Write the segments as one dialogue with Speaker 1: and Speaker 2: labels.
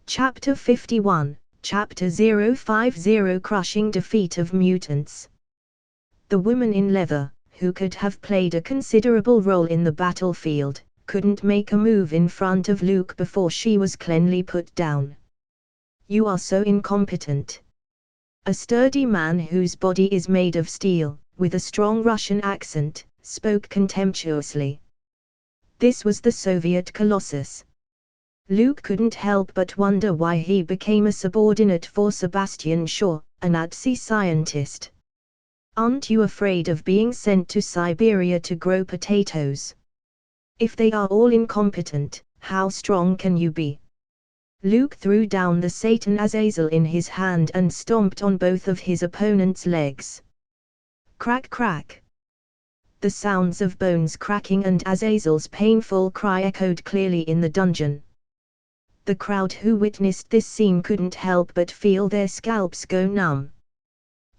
Speaker 1: Chapter 51, Chapter 050 Crushing Defeat of Mutants. The woman in leather, who could have played a considerable role in the battlefield, couldn't make a move in front of Luke before she was cleanly put down. "You are so incompetent." A sturdy man whose body is made of steel, with a strong Russian accent, spoke contemptuously. This was the Soviet Colossus. Luke couldn't help but wonder why he became a subordinate for Sebastian Shaw, a Nazi scientist. "Aren't you afraid of being sent to Siberia to grow potatoes? If they are all incompetent, how strong can you be?" Luke threw down the Satan Azazel in his hand and stomped on both of his opponent's legs. Crack crack. The sounds of bones cracking and Azazel's painful cry echoed clearly in the dungeon. The crowd who witnessed this scene couldn't help but feel their scalps go numb.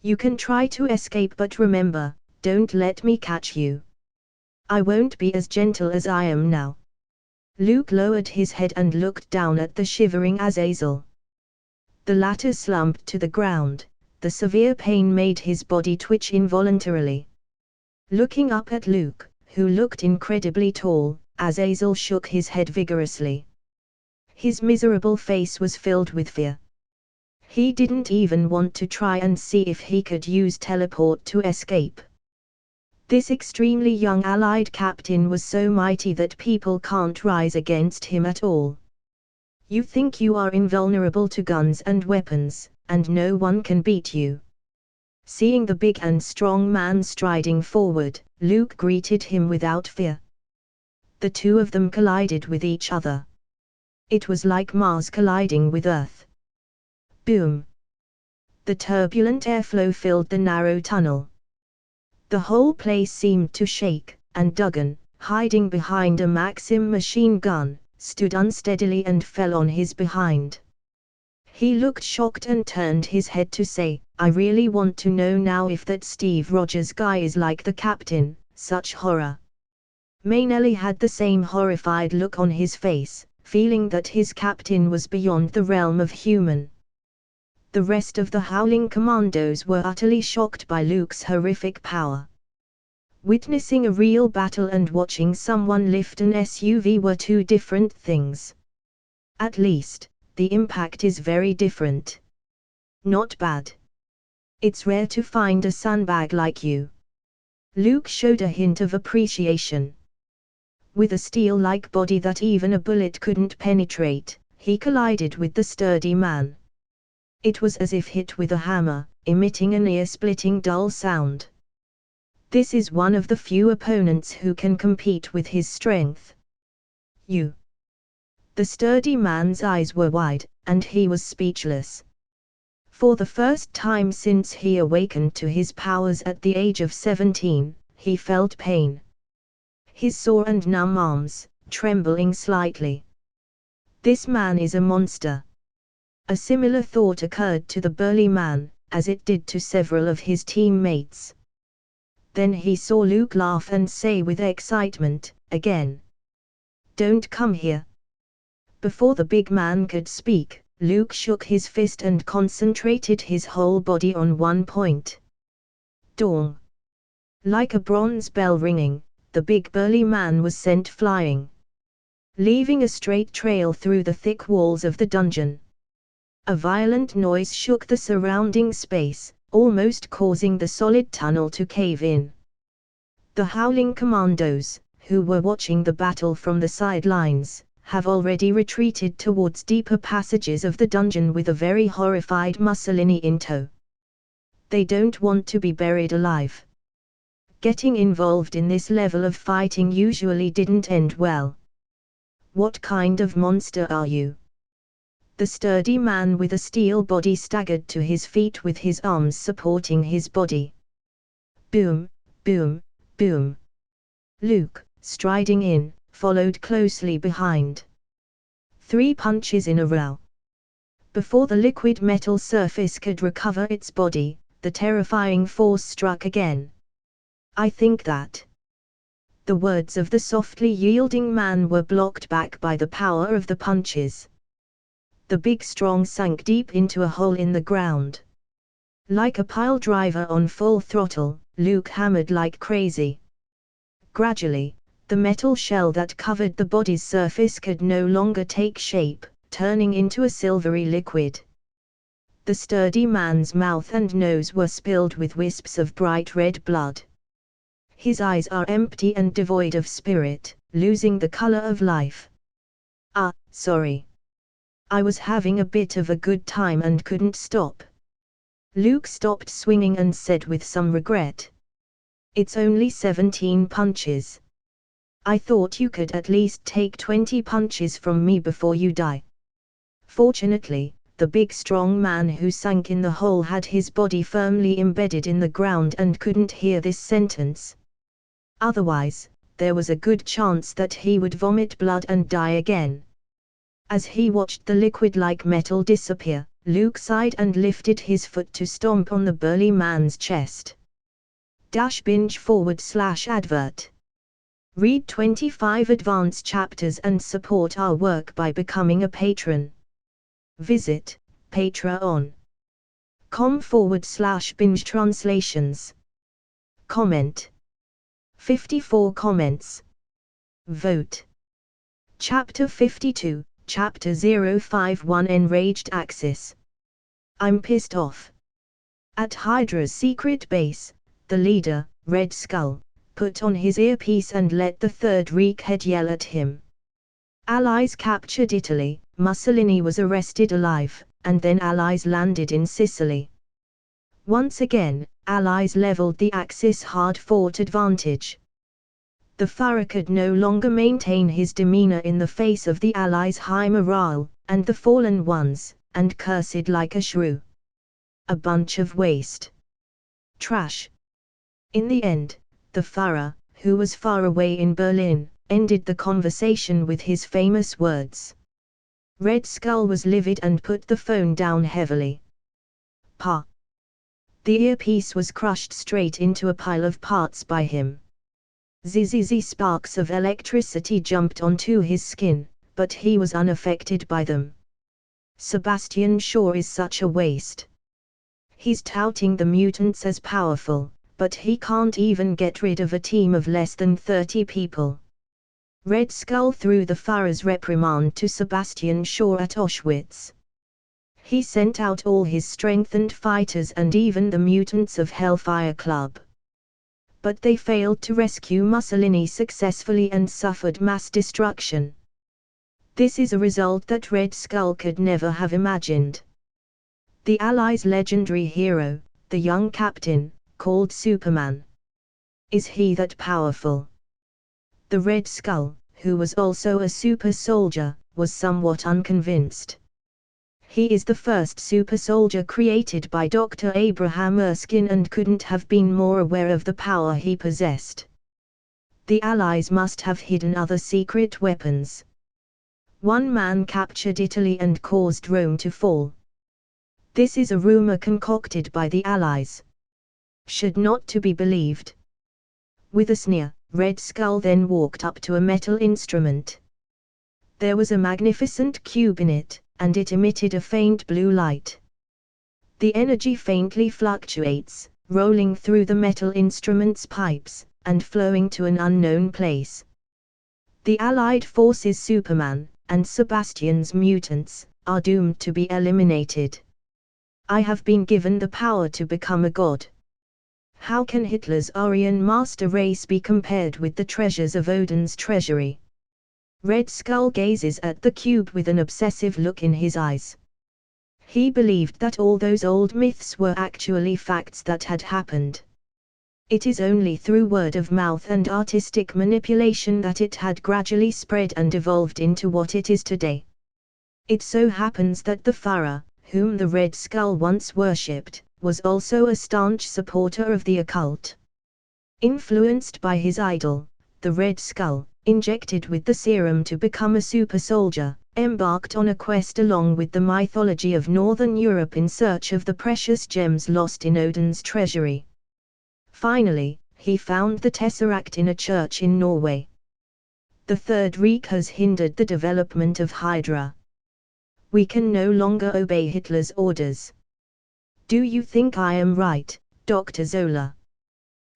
Speaker 1: "You can try to escape, but remember, don't let me catch you. I won't be as gentle as I am now." Luke lowered his head and looked down at the shivering Azazel. The latter slumped to the ground. The severe pain made his body twitch involuntarily. Looking up at Luke, who looked incredibly tall, Azazel shook his head vigorously. His miserable face was filled with fear. He didn't even want to try and see if he could use teleport to escape. This extremely young Allied captain was so mighty that people can't rise against him at all. "You think you are invulnerable to guns and weapons, and no one can beat you." Seeing the big and strong man striding forward, Luke greeted him without fear. The two of them collided with each other. It was like Mars colliding with Earth. Boom! The turbulent airflow filled the narrow tunnel. The whole place seemed to shake, and Duggan, hiding behind a Maxim machine gun, stood unsteadily and fell on his behind. He looked shocked and turned his head to say, "I really want to know now if that Steve Rogers guy is like the captain." Such horror. Mainelli had the same horrified look on his face, feeling that his captain was beyond the realm of human. The rest of the Howling Commandos were utterly shocked by Luke's horrific power. Witnessing a real battle and watching someone lift an SUV were two different things. At least, the impact is very different. Not bad. It's rare to find a sandbag like you. Luke showed a hint of appreciation. With a steel-like body that even a bullet couldn't penetrate, he collided with the sturdy man. It was as if hit with a hammer, emitting an ear-splitting dull sound. This is one of the few opponents who can compete with his strength. "You." The sturdy man's eyes were wide, and he was speechless. For the first time since he awakened to his powers at the age of 17, he felt pain. His sore and numb arms, trembling slightly. This man is a monster. A similar thought occurred to the burly man, as it did to several of his teammates. Then he saw Luke laugh and say with excitement, "Again. Don't come here." Before the big man could speak, Luke shook his fist and concentrated his whole body on one point. Dong! Like a bronze bell ringing, the big burly man was sent flying, leaving a straight trail through the thick walls of the dungeon. A violent noise shook the surrounding space, almost causing the solid tunnel to cave in. The Howling Commandos, who were watching the battle from the sidelines, have already retreated towards deeper passages of the dungeon with a very horrified Mussolini in tow. They don't want to be buried alive. Getting involved in this level of fighting usually didn't end well. "What kind of monster are you?" The sturdy man with a steel body staggered to his feet with his arms supporting his body. Boom, boom, boom. Luke, striding in, followed closely behind. 3 punches in a row. Before the liquid metal surface could recover its body, the terrifying force struck again. "I think that." The words of the softly yielding man were blocked back by the power of the punches. the big strong sank deep into a hole in the ground. Like a pile driver on full throttle, Luke hammered like crazy. Gradually, the metal shell that covered the body's surface could no longer take shape, turning into a silvery liquid. The sturdy man's mouth and nose were spilled with wisps of bright red blood. His eyes are empty and devoid of spirit, losing the color of life. "Ah, sorry. I was having a bit of a good time and couldn't stop." Luke stopped swinging and said with some regret, "It's only 17 punches. I thought you could at least take 20 punches from me before you die." Fortunately, the big strong man who sank in the hole had his body firmly embedded in the ground and couldn't hear this sentence. Otherwise, there was a good chance that he would vomit blood and die again. As he watched the liquid-like metal disappear, Luke sighed and lifted his foot to stomp on the burly man's chest. /binge/advert. Read 25 advanced chapters and support our work by becoming a patron. Visit patreon.com/binge translations. Comment. 54 comments. Vote. Chapter 52, Chapter 051 Enraged Axis. I'm pissed off. At Hydra's secret base, the leader, Red Skull, put on his earpiece and let the third Reekhead yell at him. Allies captured Italy, Mussolini was arrested alive, and then Allies landed in Sicily. Once again, Allies leveled the Axis hard-fought advantage. The Führer could no longer maintain his demeanor in the face of the Allies' high morale, and the fallen ones, and cursed like a shrew. A bunch of waste. Trash. In the end, the Führer, who was far away in Berlin, ended the conversation with his famous words. Red Skull was livid and put the phone down heavily. Pa. The earpiece was crushed straight into a pile of parts by him. Zzzz sparks of electricity jumped onto his skin, but he was unaffected by them. Sebastian Shaw is such a waste. He's touting the mutants as powerful, but he can't even get rid of a team of less than 30 people. Red Skull threw the Führer's reprimand to Sebastian Shaw at Auschwitz. He sent out all his strengthened fighters and even the mutants of Hellfire Club. But they failed to rescue Mussolini successfully and suffered mass destruction. This is a result that Red Skull could never have imagined. The Allies' legendary hero, the young captain, called Superman. Is he that powerful? The Red Skull, who was also a super soldier, was somewhat unconvinced. He is the first super soldier created by Dr. Abraham Erskine and couldn't have been more aware of the power he possessed. The Allies must have hidden other secret weapons. One man captured Italy and caused Rome to fall. This is a rumor concocted by the Allies. Should not to be believed. With a sneer, Red Skull then walked up to a metal instrument. There was a magnificent cube in it, and it emitted a faint blue light. The energy faintly fluctuates, rolling through the metal instrument's pipes, and flowing to an unknown place. The Allied forces Superman, and Sebastian's mutants, are doomed to be eliminated. I have been given the power to become a god. How can Hitler's Aryan master race be compared with the treasures of Odin's treasury? Red Skull gazes at the cube with an obsessive look in his eyes. He believed that all those old myths were actually facts that had happened. It is only through word of mouth and artistic manipulation that it had gradually spread and evolved into what it is today. It so happens that the Führer, whom the Red Skull once worshipped, was also a staunch supporter of the occult. Influenced by his idol, the Red Skull, injected with the serum to become a super soldier, embarked on a quest along with the mythology of Northern Europe in search of the precious gems lost in Odin's treasury. Finally, he found the Tesseract in a church in Norway. The Third Reich has hindered the development of Hydra. We can no longer obey Hitler's orders. Do you think I am right, Dr. Zola?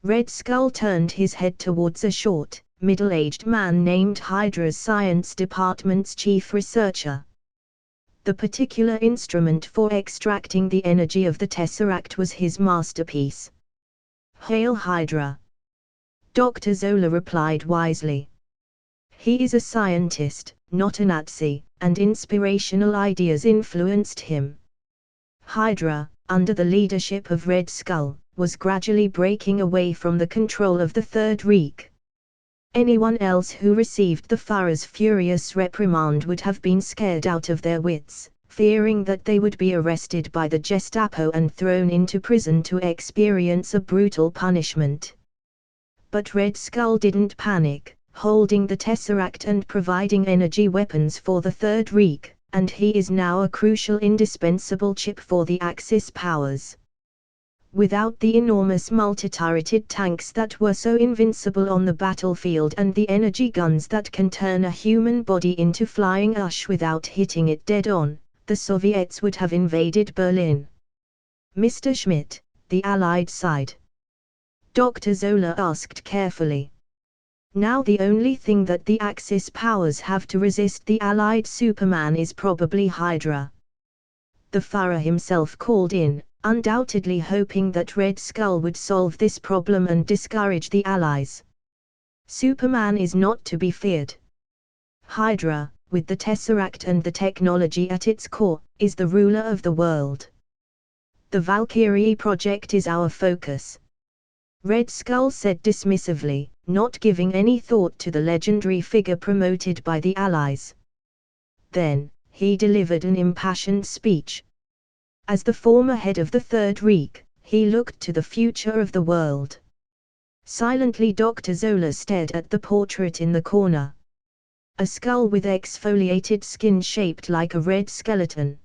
Speaker 1: Red Skull turned his head towards a short, middle-aged man named Hydra's Science Department's chief researcher. The particular instrument for extracting the energy of the Tesseract was his masterpiece. Hail Hydra! Dr. Zola replied wisely. He is a scientist, not a Nazi, and inspirational ideas influenced him. Hydra, under the leadership of Red Skull, was gradually breaking away from the control of the Third Reich. Anyone else who received the Führer's furious reprimand would have been scared out of their wits, fearing that they would be arrested by the Gestapo and thrown into prison to experience a brutal punishment. But Red Skull didn't panic, holding the Tesseract and providing energy weapons for the Third Reich, and he is now a crucial indispensable chip for the Axis powers. Without the enormous multi-turreted tanks that were so invincible on the battlefield and the energy guns that can turn a human body into flying ash without hitting it dead on, the Soviets would have invaded Berlin. Mr. Schmidt, the Allied side? Dr. Zola asked carefully. Now the only thing that the Axis powers have to resist the Allied Superman is probably Hydra. The Führer himself called in, undoubtedly hoping that Red Skull would solve this problem and discourage the Allies. Superman is not to be feared. Hydra, with the Tesseract and the technology at its core, is the ruler of the world. The Valkyrie project is our focus. Red Skull said dismissively, not giving any thought to the legendary figure promoted by the Allies. Then, he delivered an impassioned speech. As the former head of the Third Reich, he looked to the future of the world. Silently Dr. Zola stared at the portrait in the corner. A skull with exfoliated skin shaped like a red skeleton.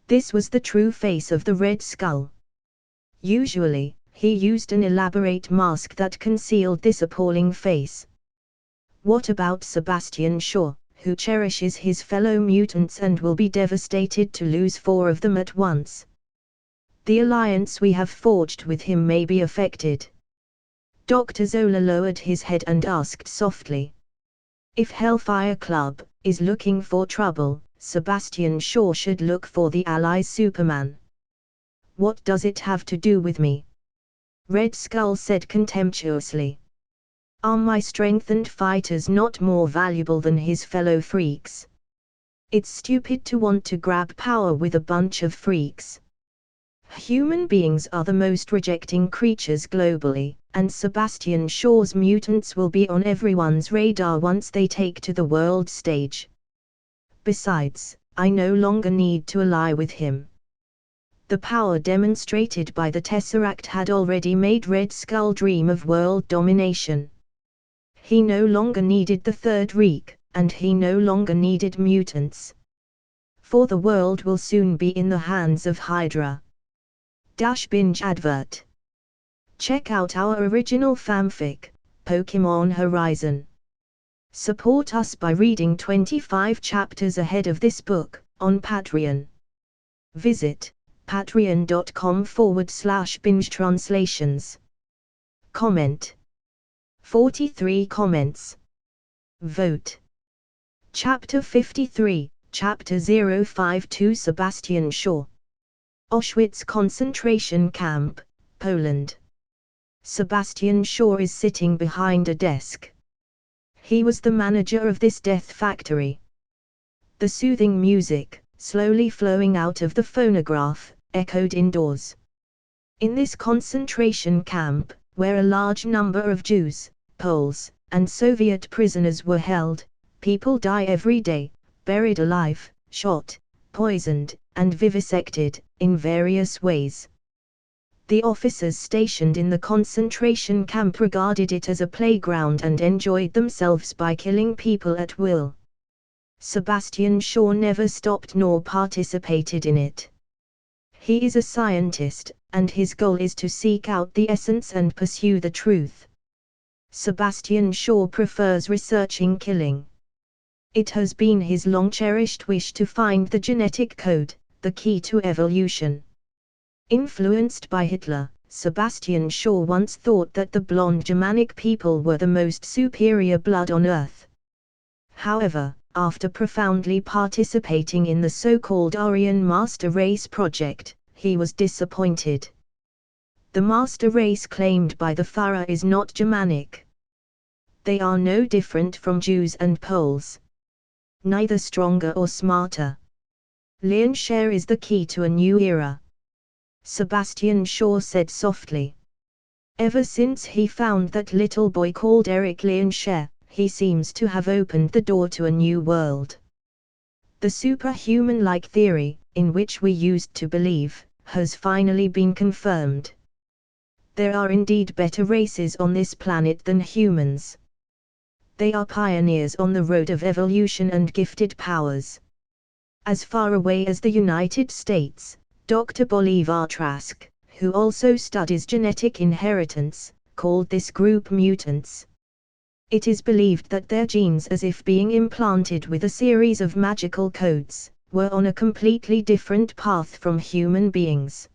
Speaker 1: This was the true face of the Red Skull. Usually, he used an elaborate mask that concealed this appalling face. What about Sebastian Shaw, who cherishes his fellow mutants and will be devastated to lose 4 of them at once? The alliance we have forged with him may be affected. Dr. Zola lowered his head and asked softly. If Hellfire Club is looking for trouble, Sebastian Shaw should look for the Allies' Superman. What does it have to do with me? Red Skull said contemptuously. Are my strengthened fighters not more valuable than his fellow freaks? It's stupid to want to grab power with a bunch of freaks. Human beings are the most rejecting creatures globally, and Sebastian Shaw's mutants will be on everyone's radar once they take to the world stage. Besides, I no longer need to ally with him. The power demonstrated by the Tesseract had already made Red Skull dream of world domination. He no longer needed the Third Reich, and he no longer needed mutants. For the world will soon be in the hands of Hydra. Binge advert. Check out our original fanfic, Pokemon Horizon. Support us by reading 25 chapters ahead of this book, on Patreon. Visit patreon.com/binge-translations. Comment. 43 comments. Vote. Chapter 53, Chapter 052 Sebastian Shaw. Auschwitz concentration camp, Poland. Sebastian Shaw is sitting behind a desk. He was the manager of this death factory. The soothing music, slowly flowing out of the phonograph, echoed indoors. In this concentration camp, where a large number of Jews, Poles, and Soviet prisoners were held, people die every day, buried alive, shot, poisoned, and vivisected, in various ways. The officers stationed in the concentration camp regarded it as a playground and enjoyed themselves by killing people at will. Sebastian Shaw never stopped nor participated in it. He is a scientist, and his goal is to seek out the essence and pursue the truth. Sebastian Shaw prefers researching killing. It has been his long-cherished wish to find the genetic code, the key to evolution. Influenced by Hitler, Sebastian Shaw once thought that the blonde Germanic people were the most superior blood on Earth. However, after profoundly participating in the so-called Aryan Master Race project, he was disappointed. The master race claimed by the Führer is not Germanic. They are no different from Jews and Poles. Neither stronger or smarter. Lion share is the key to a new era. Sebastian Shaw said softly. Ever since he found that little boy called Eric Leonshare, he seems to have opened the door to a new world. The superhuman-like theory, in which we used to believe, has finally been confirmed. There are indeed better races on this planet than humans. They are pioneers on the road of evolution and gifted powers. As far away as the United States, Dr. Bolivar Trask, who also studies genetic inheritance, called this group mutants. It is believed that their genes, as if being implanted with a series of magical codes, were on a completely different path from human beings.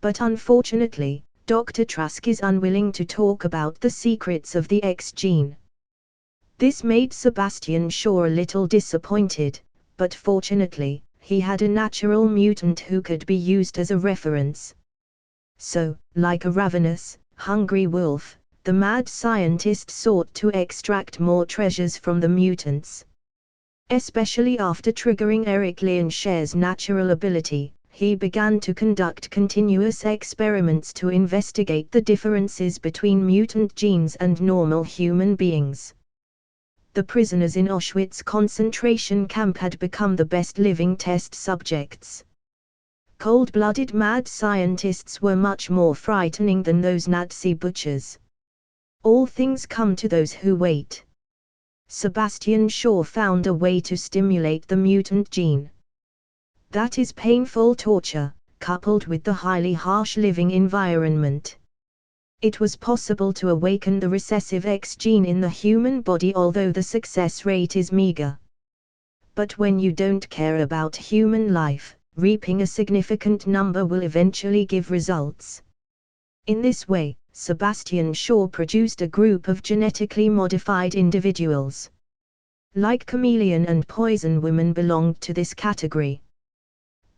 Speaker 1: But unfortunately, Dr. Trask is unwilling to talk about the secrets of the X gene. This made Sebastian Shaw a little disappointed, but fortunately, he had a natural mutant who could be used as a reference. So, like a ravenous, hungry wolf, the mad scientist sought to extract more treasures from the mutants. Especially after triggering Eric Leonshare's natural ability, he began to conduct continuous experiments to investigate the differences between mutant genes and normal human beings. The prisoners in Auschwitz concentration camp had become the best living test subjects. Cold-blooded mad scientists were much more frightening than those Nazi butchers. All things come to those who wait. Sebastian Shaw found a way to stimulate the mutant gene. That is painful torture, coupled with the highly harsh living environment. It was possible to awaken the recessive X gene in the human body, although the success rate is meager. But when you don't care about human life, reaping a significant number will eventually give results. In this way, Sebastian Shaw produced a group of genetically modified individuals. Like chameleon and poison women belonged to this category.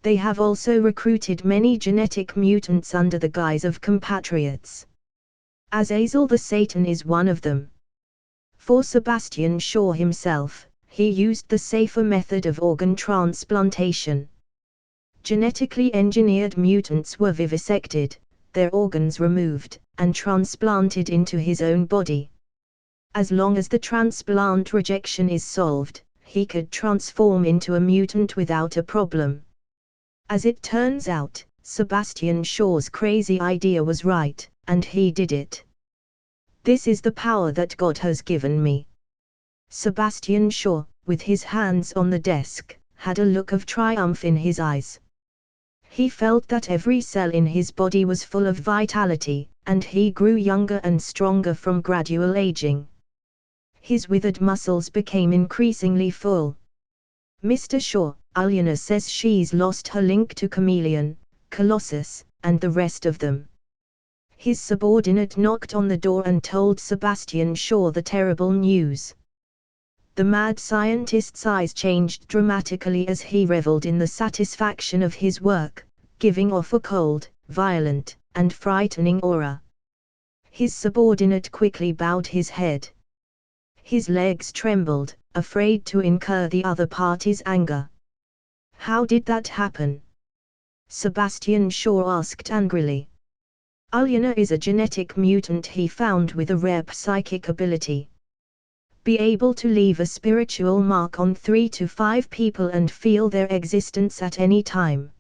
Speaker 1: They have also recruited many genetic mutants under the guise of compatriots. Azazel the Satan is one of them. For Sebastian Shaw himself, he used the safer method of organ transplantation. Genetically engineered mutants were vivisected, their organs removed, and transplanted into his own body. As long as the transplant rejection is solved, he could transform into a mutant without a problem. As it turns out, Sebastian Shaw's crazy idea was right, and he did it. This is the power that God has given me. Sebastian Shaw, with his hands on the desk, had a look of triumph in his eyes. He felt that every cell in his body was full of vitality, and he grew younger and stronger from gradual aging. His withered muscles became increasingly full. Mr. Shaw, Alyona says she's lost her link to Chameleon, Colossus, and the rest of them. His subordinate knocked on the door and told Sebastian Shaw the terrible news. The mad scientist's eyes changed dramatically as he reveled in the satisfaction of his work, giving off a cold, violent, and frightening aura. His subordinate quickly bowed his head. His legs trembled, afraid to incur the other party's anger. How did that happen? Sebastian Shaw asked angrily. Alyona is a genetic mutant he found with a rare psychic ability. Be able to leave a spiritual mark on 3 to 5 people and feel their existence at any time.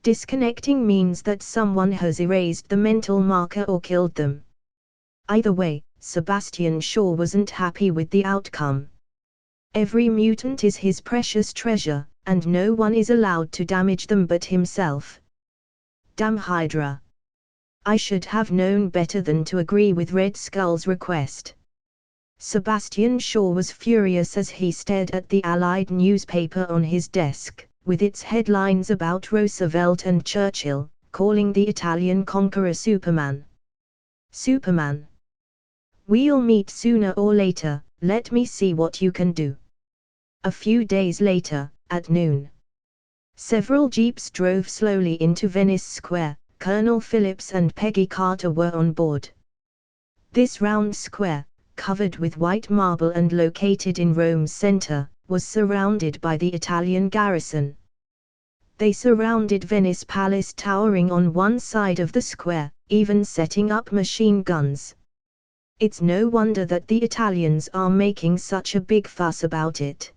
Speaker 1: Disconnecting means that someone has erased the mental marker or killed them. Either way, Sebastian Shaw wasn't happy with the outcome. Every mutant is his precious treasure, and no one is allowed to damage them but himself. Damn Hydra. I should have known better than to agree with Red Skull's request. Sebastian Shaw was furious as he stared at the Allied newspaper on his desk, with its headlines about Roosevelt and Churchill, calling the Italian conqueror Superman. Superman. We'll meet sooner or later, let me see what you can do. A few days later, at noon, several jeeps drove slowly into Venice Square. Colonel Phillips and Peggy Carter were on board. This round square, covered with white marble and located in Rome's center, was surrounded by the Italian garrison. They surrounded Venice Palace, towering on one side of the square, even setting up machine guns. It's no wonder that the Italians are making such a big fuss about it.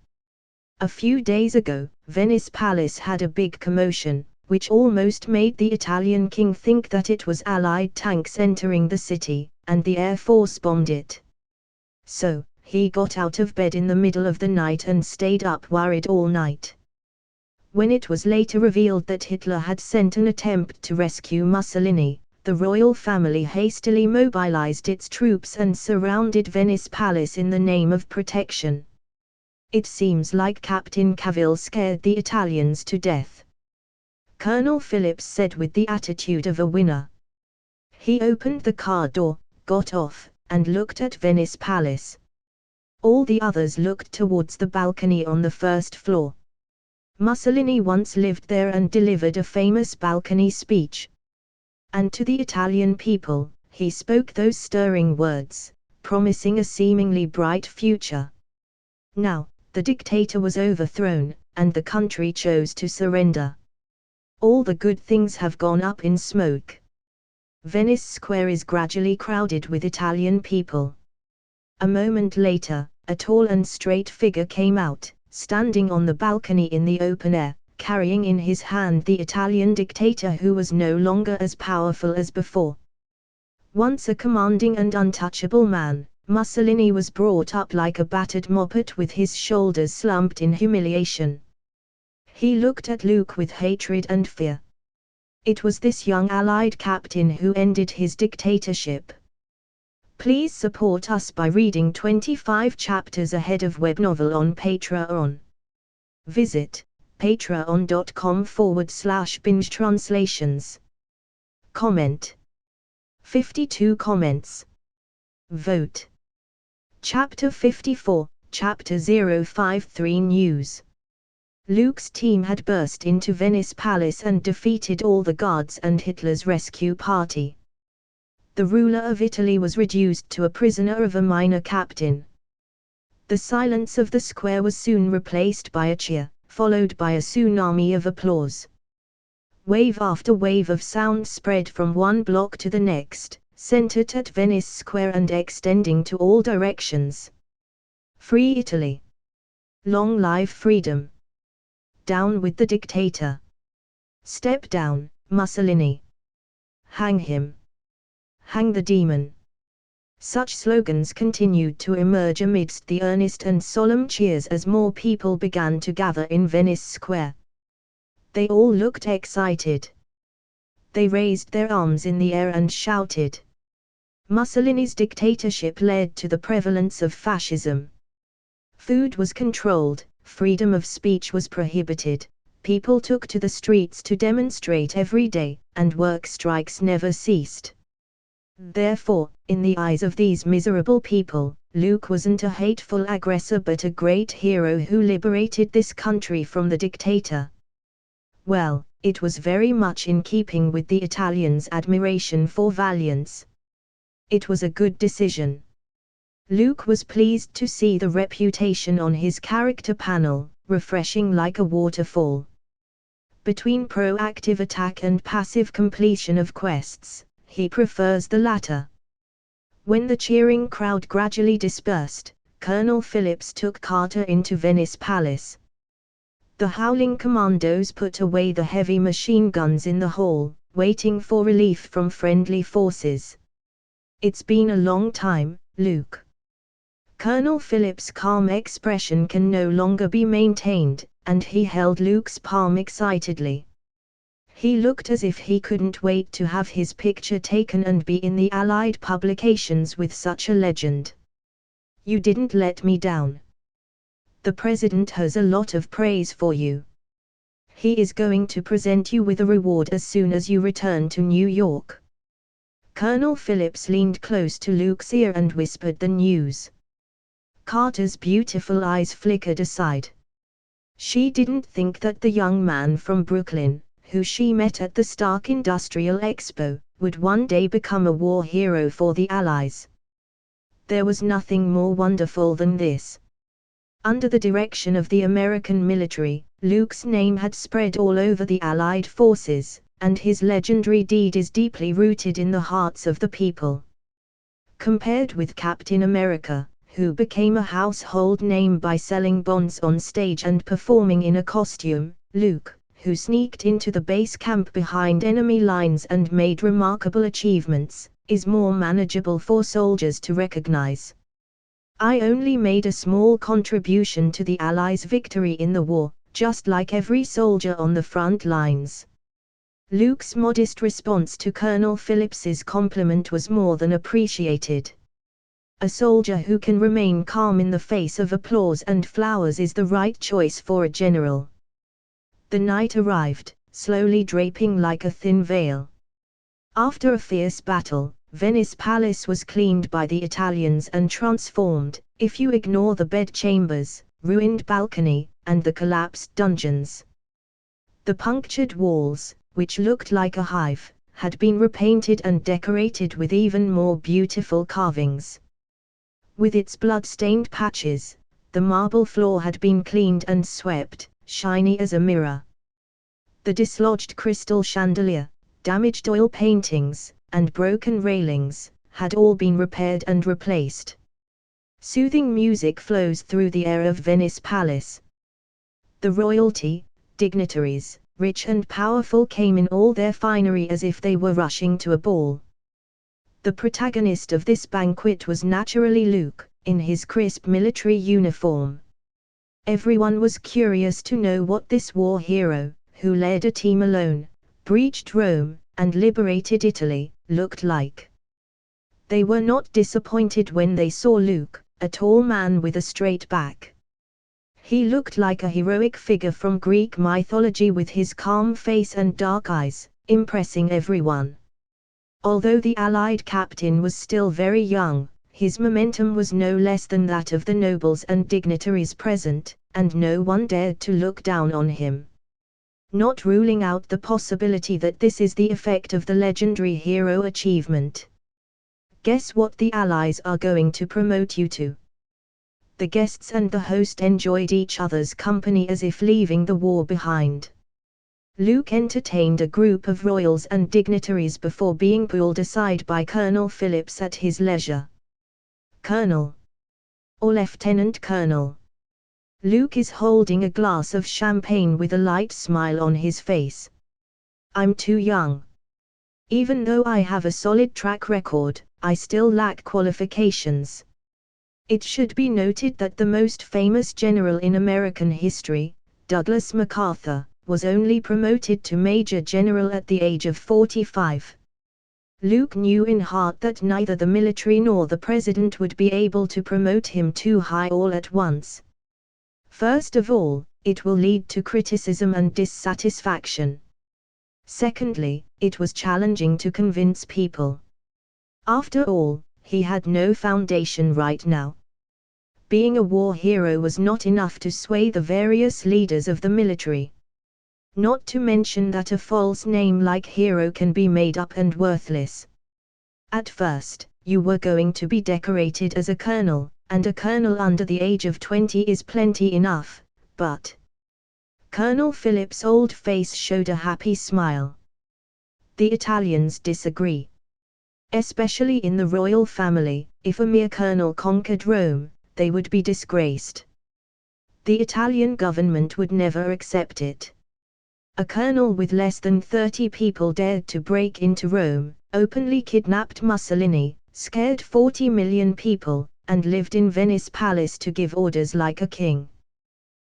Speaker 1: A few days ago, Venice Palace had a big commotion, which almost made the Italian king think that it was Allied tanks entering the city, and the Air Force bombed it. So, he got out of bed in the middle of the night and stayed up worried all night. When it was later revealed that Hitler had sent an attempt to rescue Mussolini, the royal family hastily mobilized its troops and surrounded Venice Palace in the name of protection. It seems like Captain Cavill scared the Italians to death. Colonel Phillips said with the attitude of a winner. He opened the car door, got off, and looked at Venice Palace. All the others looked towards the balcony on the first floor. Mussolini once lived there and delivered a famous balcony speech. And to the Italian people, he spoke those stirring words, promising a seemingly bright future. Now, the dictator was overthrown, and the country chose to surrender. All the good things have gone up in smoke. Venice Square is gradually crowded with Italian people. A moment later, a tall and straight figure came out, standing on the balcony in the open air, carrying in his hand the Italian dictator who was no longer as powerful as before. Once a commanding and untouchable man, Mussolini was brought up like a battered moppet with his shoulders slumped in humiliation. He looked at Luke with hatred and fear. It was this young Allied captain who ended his dictatorship. Please support us by reading 25 chapters ahead of webnovel on Patreon. Visit patreon.com/bingetranslations. Comment. 52 comments. Vote. Chapter 54, Chapter 053 News. Luke's team had burst into Venice Palace and defeated all the guards and Hitler's rescue party. The ruler of Italy was reduced to a prisoner of a minor captain. The silence of the square was soon replaced by a cheer, followed by a tsunami of applause. Wave after wave of sound spread from one block to the next, centered at Venice Square and extending to all directions. Free Italy! Long live freedom! Down with the dictator! Step down, Mussolini! Hang him! Hang the demon! Such slogans continued to emerge amidst the earnest and solemn cheers as more people began to gather in Venice Square. They all looked excited. They raised their arms in the air and shouted. Mussolini's dictatorship led to the prevalence of fascism. Food was controlled, freedom of speech was prohibited, people took to the streets to demonstrate every day, and work strikes never ceased. Therefore, in the eyes of these miserable people, Luke wasn't a hateful aggressor but a great hero who liberated this country from the dictator. Well, it was very much in keeping with the Italians' admiration for valiance. It was a good decision. Luke was pleased to see the reputation on his character panel, refreshing like a waterfall. Between proactive attack and passive completion of quests, he prefers the latter. When the cheering crowd gradually dispersed, Colonel Phillips took Carter into Venice Palace. The howling commandos put away the heavy machine guns in the hall, waiting for relief from friendly forces. It's been a long time, Luke. Colonel Phillips' calm expression can no longer be maintained, and he held Luke's palm excitedly. He looked as if he couldn't wait to have his picture taken and be in the Allied publications with such a legend. You didn't let me down. The president has a lot of praise for you. He is going to present you with a reward as soon as you return to New York." Colonel Phillips leaned close to Luke's ear and whispered the news. Carter's beautiful eyes flickered aside. She didn't think that the young man from Brooklyn, who she met at the Stark Industrial Expo, would one day become a war hero for the Allies. There was nothing more wonderful than this. Under the direction of the American military, Luke's name had spread all over the Allied forces, and his legendary deed is deeply rooted in the hearts of the people. Compared with Captain America, who became a household name by selling bonds on stage and performing in a costume, Luke, who sneaked into the base camp behind enemy lines and made remarkable achievements, is more manageable for soldiers to recognize. "I only made a small contribution to the Allies' victory in the war, just like every soldier on the front lines." Luke's modest response to Colonel Phillips's compliment was more than appreciated. A soldier who can remain calm in the face of applause and flowers is the right choice for a general. The night arrived, slowly draping like a thin veil. After a fierce battle, Venice Palace was cleaned by the Italians and transformed, if you ignore the bedchambers, ruined balcony, and the collapsed dungeons. The punctured walls, which looked like a hive, had been repainted and decorated with even more beautiful carvings. With its blood-stained patches, the marble floor had been cleaned and swept, shiny as a mirror. The dislodged crystal chandelier, damaged oil paintings, and broken railings, had all been repaired and replaced. Soothing music flows through the air of Venice Palace. The royalty, dignitaries, rich and powerful, came in all their finery as if they were rushing to a ball. The protagonist of this banquet was naturally Luke, in his crisp military uniform. Everyone was curious to know what this war hero, who led a team alone, breached Rome, and liberated Italy, looked like. They were not disappointed when they saw Luke, a tall man with a straight back. He looked like a heroic figure from Greek mythology with his calm face and dark eyes, impressing everyone. Although the Allied captain was still very young, his momentum was no less than that of the nobles and dignitaries present, and no one dared to look down on him. Not ruling out the possibility that this is the effect of the legendary hero achievement. "Guess what the Allies are going to promote you to?" The guests and the host enjoyed each other's company as if leaving the war behind. Luke entertained a group of royals and dignitaries before being pulled aside by Colonel Phillips at his leisure. "Colonel. Or Lieutenant Colonel." Luke is holding a glass of champagne with a light smile on his face. "I'm too young. Even though I have a solid track record, I still lack qualifications." It should be noted that the most famous general in American history, Douglas MacArthur, was only promoted to Major General at the age of 45. Luke knew in heart that neither the military nor the president would be able to promote him too high all at once. First of all, it will lead to criticism and dissatisfaction. Secondly, it was challenging to convince people. After all, he had no foundation right now. Being a war hero was not enough to sway the various leaders of the military. Not to mention that a false name like hero can be made up and worthless. At first, you were going to be decorated as a colonel, and a colonel under the age of 20 is plenty enough, but... Colonel Phillips' old face showed a happy smile. The Italians disagree. Especially in the royal family, if a mere colonel conquered Rome, they would be disgraced. The Italian government would never accept it. A colonel with less than 30 people dared to break into Rome, openly kidnapped Mussolini, scared 40 million people, and lived in Venice Palace to give orders like a king.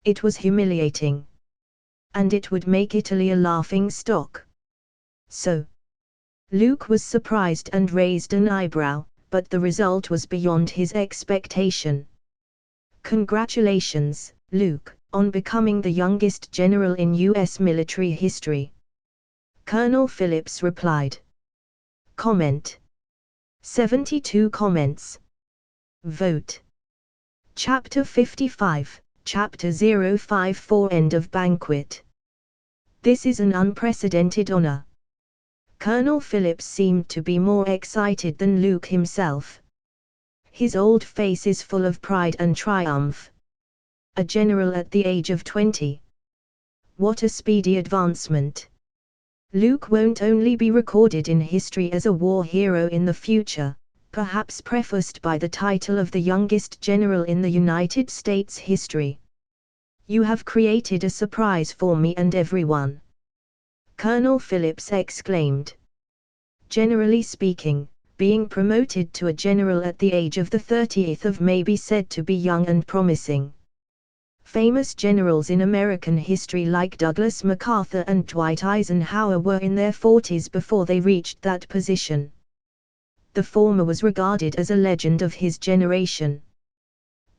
Speaker 1: It was humiliating. And it would make Italy a laughing stock. So, Luke was surprised and raised an eyebrow, but the result was beyond his expectation. Congratulations, Luke, on becoming the youngest general in U.S. military history. Colonel Phillips replied. Comment. 72 comments. Vote. Chapter 55, Chapter 054 End of Banquet. This is an unprecedented honor. Colonel Phillips seemed to be more excited than Luke himself. His old face is full of pride and triumph. A general at the age of 20. What a speedy advancement. Luke won't only be recorded in history as a war hero in the future, perhaps prefaced by the title of the youngest general in the United States history. You have created a surprise for me and everyone. Colonel Phillips exclaimed. Generally speaking, being promoted to a general at the age of the 30th of may be said to be young and promising. Famous generals in American history like Douglas MacArthur and Dwight Eisenhower were in their 40s before they reached that position. The former was regarded as a legend of his generation.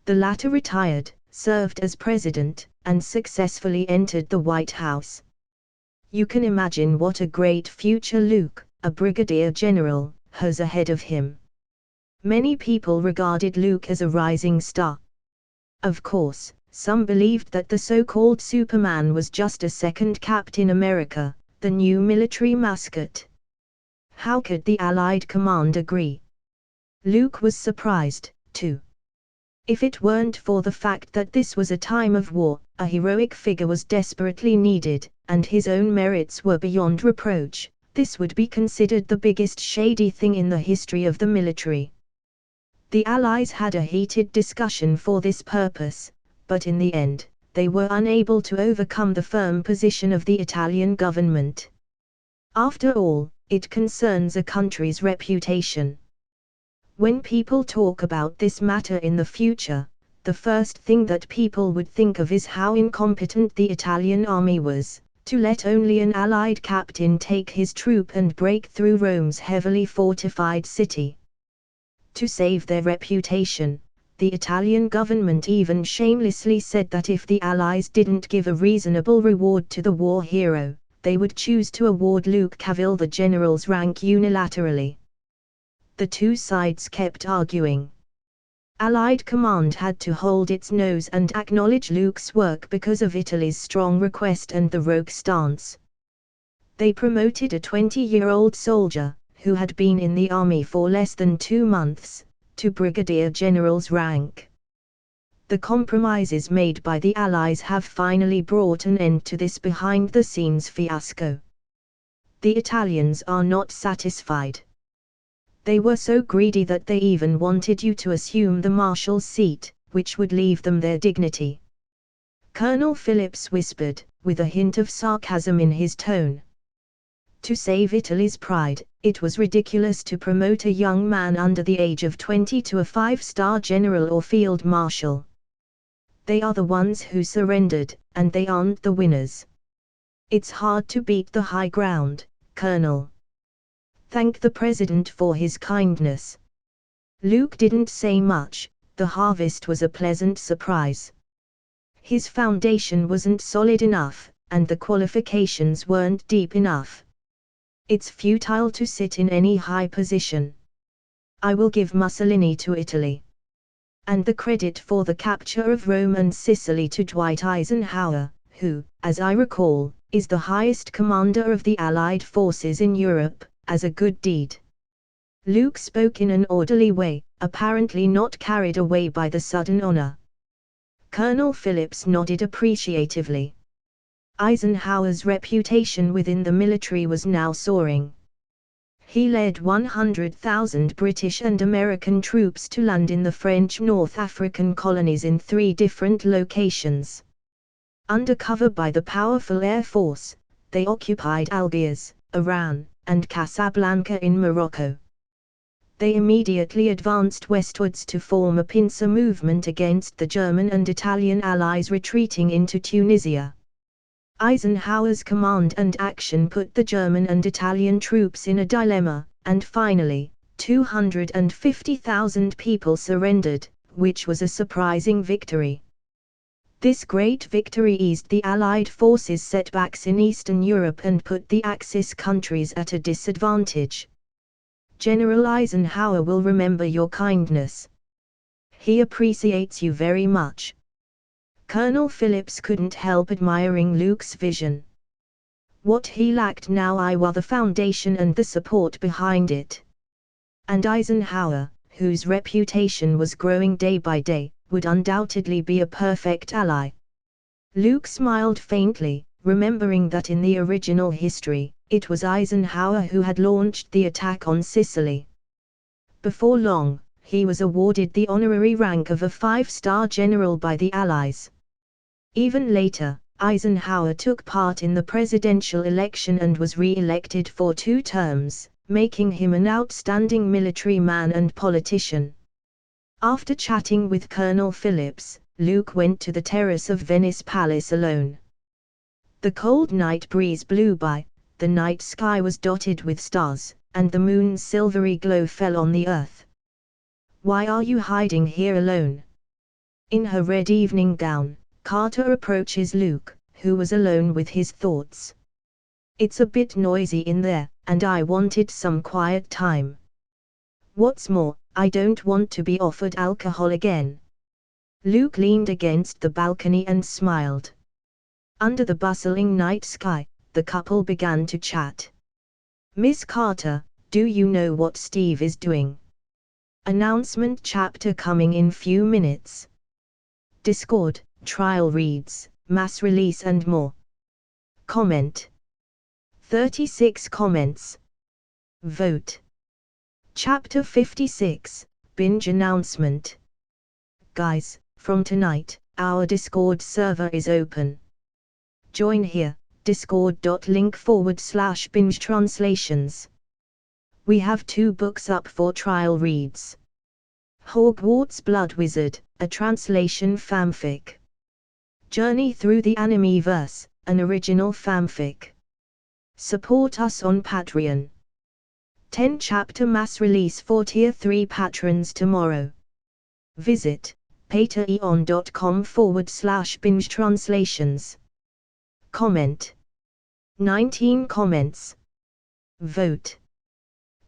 Speaker 1: The latter retired, served as president, and successfully entered the White House. You can imagine what a great future Luke, a brigadier general, has ahead of him. Many people regarded Luke as a rising star. Of course, some believed that the so-called Superman was just a second Captain America, the new military mascot. How could the Allied command agree? Luke was surprised, too. If it weren't for the fact that this was a time of war, a heroic figure was desperately needed, and his own merits were beyond reproach, this would be considered the biggest shady thing in the history of the military. The Allies had a heated discussion for this purpose, but in the end, they were unable to overcome the firm position of the Italian government. After all, it concerns a country's reputation. When people talk about this matter in the future, the first thing that people would think of is how incompetent the Italian army was, to let only an Allied captain take his troop and break through Rome's heavily fortified city. To save their reputation, the Italian government even shamelessly said that if the Allies didn't give a reasonable reward to the war hero, they would choose to award Luke Cavill the general's rank unilaterally. The two sides kept arguing. Allied command had to hold its nose and acknowledge Luke's work because of Italy's strong request and the rogue stance. They promoted a 20-year-old soldier, who had been in the army for less than 2 months, to brigadier general's rank. The compromises made by the Allies have finally brought an end to this behind-the-scenes fiasco. The Italians are not satisfied. They were so greedy that they even wanted you to assume the marshal's seat, which would leave them their dignity. Colonel Phillips whispered, with a hint of sarcasm in his tone. To save Italy's pride, it was ridiculous to promote a young man under the age of 20 to a 5-star general or field marshal. They are the ones who surrendered, and they aren't the winners. It's hard to beat the high ground, Colonel. Thank the President for his kindness. Luke didn't say much, the harvest was a pleasant surprise. His foundation wasn't solid enough, and the qualifications weren't deep enough. It's futile to sit in any high position. I will give Mussolini to Italy. And the credit for the capture of Rome and Sicily to Dwight Eisenhower, who, as I recall, is the highest commander of the Allied forces in Europe, as a good deed. Luke spoke in an orderly way, apparently not carried away by the sudden honor. Colonel Phillips nodded appreciatively. Eisenhower's reputation within the military was now soaring. He led 100,000 British and American troops to land in the French North African colonies in 3 different locations. Under cover by the powerful Air Force, they occupied Algiers, Iran, and Casablanca in Morocco. They immediately advanced westwards to form a pincer movement against the German and Italian allies retreating into Tunisia. Eisenhower's command and action put the German and Italian troops in a dilemma, and finally, 250,000 people surrendered, which was a surprising victory. This great victory eased the Allied forces' setbacks in Eastern Europe and put the Axis countries at a disadvantage. General Eisenhower will remember your kindness. He appreciates you very much. Colonel Phillips couldn't help admiring Luke's vision. What he lacked now was the foundation and the support behind it. And Eisenhower, whose reputation was growing day by day, would undoubtedly be a perfect ally. Luke smiled faintly, remembering that in the original history, it was Eisenhower who had launched the attack on Sicily. Before long, he was awarded the honorary rank of a 5-star general by the Allies. Even later, Eisenhower took part in the presidential election and was re-elected for 2 terms, making him an outstanding military man and politician. After chatting with Colonel Phillips, Luke went to the terrace of Venice Palace alone. The cold night breeze blew by, the night sky was dotted with stars, and the moon's silvery glow fell on the earth. "Why are you hiding here alone?" In her red evening gown, Carter approaches Luke, who was alone with his thoughts. "It's a bit noisy in there, and I wanted some quiet time. What's more, I don't want to be offered alcohol again." Luke leaned against the balcony and smiled. Under the bustling night sky, the couple began to chat. "Miss Carter, do you know what Steve is doing? Announcement chapter coming in few minutes. Discord, trial reads, mass release and more. Comment. 36 comments. Vote. Chapter 56, Binge announcement. Guys, from tonight, our Discord server is open. Join here, discord.link/binge translations. We have 2 books up for trial reads. Hogwarts Blood Wizard, a translation fanfic. Journey Through the Anime-verse, an original fanfic. Support us on Patreon. 10-chapter mass release for Tier 3 patrons tomorrow. Visit patreon.com/binge translations. Comment. 19 comments. Vote.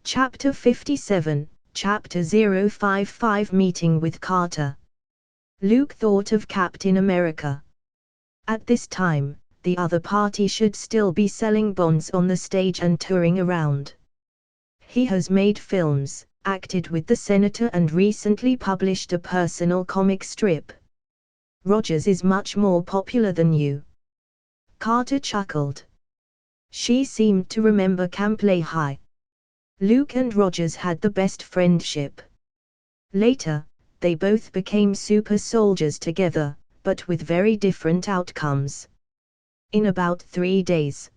Speaker 1: Chapter 57, Chapter 055 Meeting with Carter. Luke thought of Captain America. At this time, the other party should still be selling bonds on the stage and touring around. He has made films, acted with the senator and recently published a personal comic strip. Rogers is much more popular than you. Carter chuckled. She seemed to remember Camp Lehi. Luke and Rogers had the best friendship. Later, they both became super soldiers together, but with very different outcomes. In about 3 days,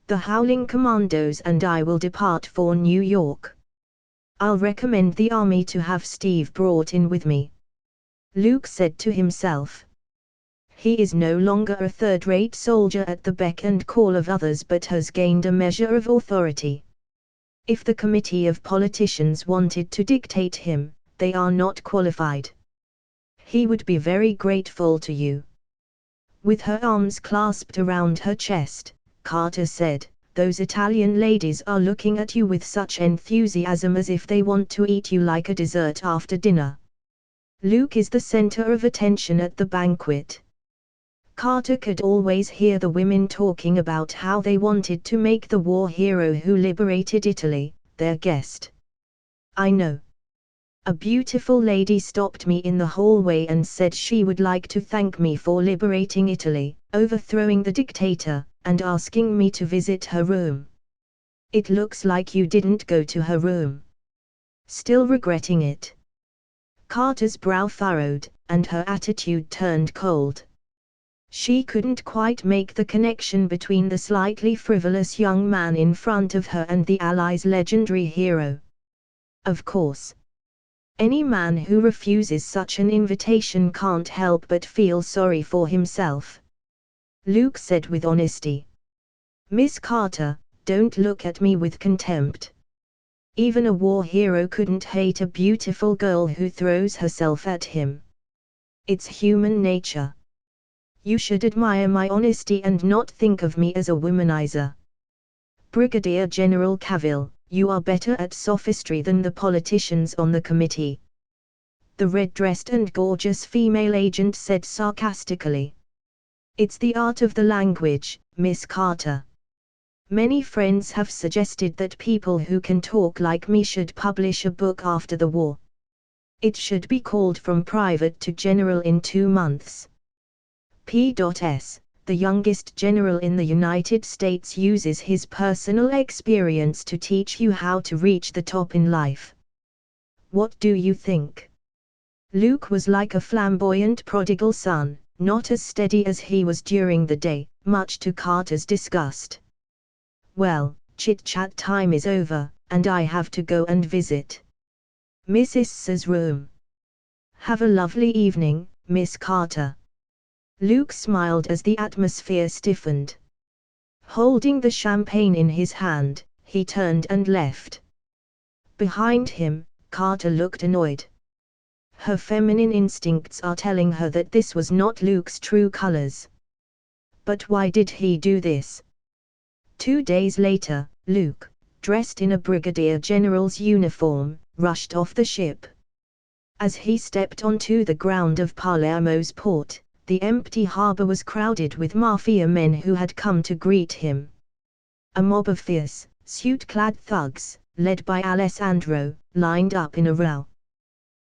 Speaker 1: the Howling Commandos and I will depart for New York. I'll recommend the army to have Steve brought in with me. Luke said to himself. He is no longer a third-rate soldier at the beck and call of others but has gained a measure of authority. If the committee of politicians wanted to dictate him, they are not qualified. He would be very grateful to you. With her arms clasped around her chest, Carter said, "Those Italian ladies are looking at you with such enthusiasm as if they want to eat you like a dessert after dinner." Luke is the center of attention at the banquet. Carter could always hear the women talking about how they wanted to make the war hero who liberated Italy their guest. "I know. A beautiful lady stopped me in the hallway and said she would like to thank me for liberating Italy, overthrowing the dictator, and asking me to visit her room. It looks like you didn't go to her room. Still regretting it?" Carter's brow furrowed, and her attitude turned cold. She couldn't quite make the connection between the slightly frivolous young man in front of her and the Allies' legendary hero. Of course. Any man who refuses such an invitation can't help but feel sorry for himself. Luke said with honesty. "Miss Carter, don't look at me with contempt. Even a war hero couldn't hate a beautiful girl who throws herself at him. It's human nature. You should admire my honesty and not think of me as a womanizer. Brigadier General Cavill, you are better at sophistry than the politicians on the committee. The red-dressed and gorgeous female agent said sarcastically. It's the art of the language, Miss Carter. Many friends have suggested that people who can talk like me should publish a book after the war. It should be called From Private to General in 2 months. P.S. The youngest general in the United States uses his personal experience to teach you how to reach the top in life. What do you think? Luke was like a flamboyant prodigal son, not as steady as he was during the day, much to Carter's disgust. Well, chit-chat time is over, and I have to go and visit Mrs. S's room. Have a lovely evening, Miss Carter. Luke smiled as the atmosphere stiffened. Holding the champagne in his hand, he turned and left. Behind him, Carter looked annoyed. Her feminine instincts are telling her that this was not Luke's true colors. But why did he do this? 2 days later, Luke, dressed in a brigadier general's uniform, rushed off the ship. As he stepped onto the ground of Palermo's port, the empty harbor was crowded with mafia men who had come to greet him. A mob of fierce, suit-clad thugs, led by Alessandro, lined up in a row.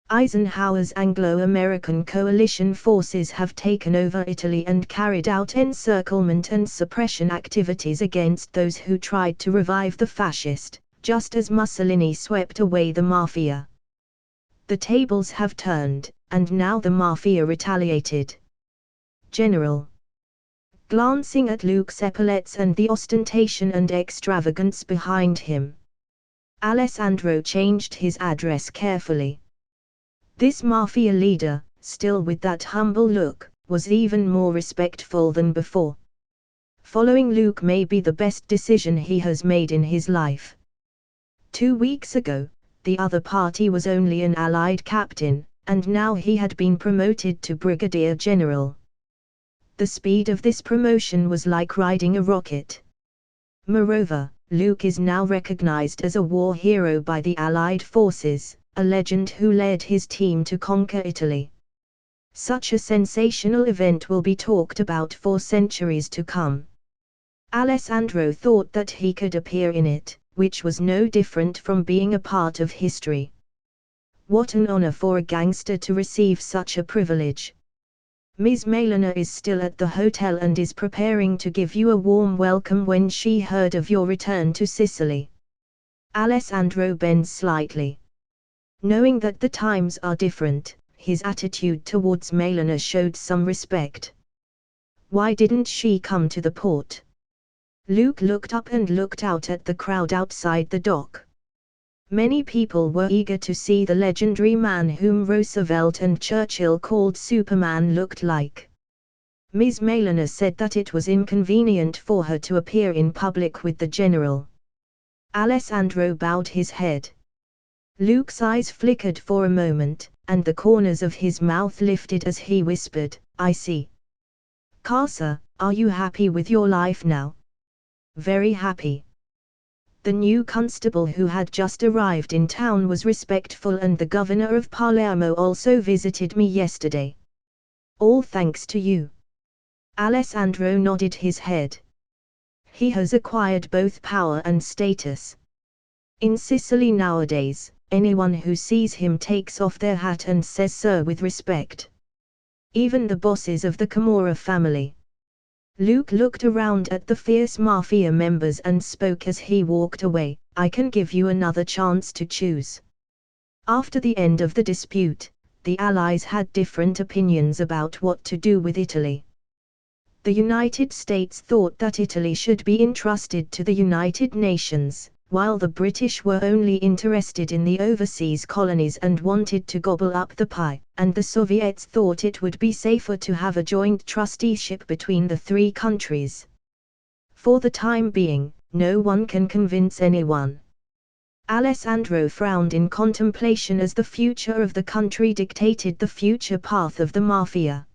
Speaker 1: Eisenhower's Anglo-American coalition forces have taken over Italy and carried out encirclement and suppression activities against those who tried to revive the fascist, just as Mussolini swept away the mafia. The tables have turned, and now the mafia retaliated. General. Glancing at Luke's epaulets and the ostentation and extravagance behind him, Alessandro changed his address carefully. This mafia leader, still with that humble look, was even more respectful than before. Following Luke may be the best decision he has made in his life. 2 weeks ago, the other party was only an allied captain, and now he had been promoted to brigadier general. The speed of this promotion was like riding a rocket. Moreover, Luke is now recognized as a war hero by the Allied forces, a legend who led his team to conquer Italy. Such a sensational event will be talked about for centuries to come. Alessandro thought that he could appear in it, which was no different from being a part of history. What an honor for a gangster to receive such a privilege. Ms. Malina is still at the hotel and is preparing to give you a warm welcome when she heard of your return to Sicily. Alessandro bends slightly. Knowing that the times are different, his attitude towards Malina showed some respect. Why didn't she come to the port? Luke looked up and looked out at the crowd outside the dock. Many people were eager to see the legendary man whom Roosevelt and Churchill called Superman looked like. Ms. Malina said that it was inconvenient for her to appear in public with the general. Alessandro bowed his head. Luke's eyes flickered for a moment, and the corners of his mouth lifted as he whispered, "I see. Casa, are you happy with your life now?" "Very happy." The new constable who had just arrived in town was respectful, and the governor of Palermo also visited me yesterday. "All thanks to you." Alessandro nodded his head. He has acquired both power and status. In Sicily nowadays, anyone who sees him takes off their hat and says sir with respect. Even the bosses of the Camorra family. Luke looked around at the fierce mafia members and spoke as he walked away, "I can give you another chance to choose." After the end of the dispute, the Allies had different opinions about what to do with Italy. The United States thought that Italy should be entrusted to the United Nations, while the British were only interested in the overseas colonies and wanted to gobble up the pie, and the Soviets thought it would be safer to have a joint trusteeship between the 3 countries. For the time being, no one can convince anyone. Alessandro frowned in contemplation as the future of the country dictated the future path of the mafia.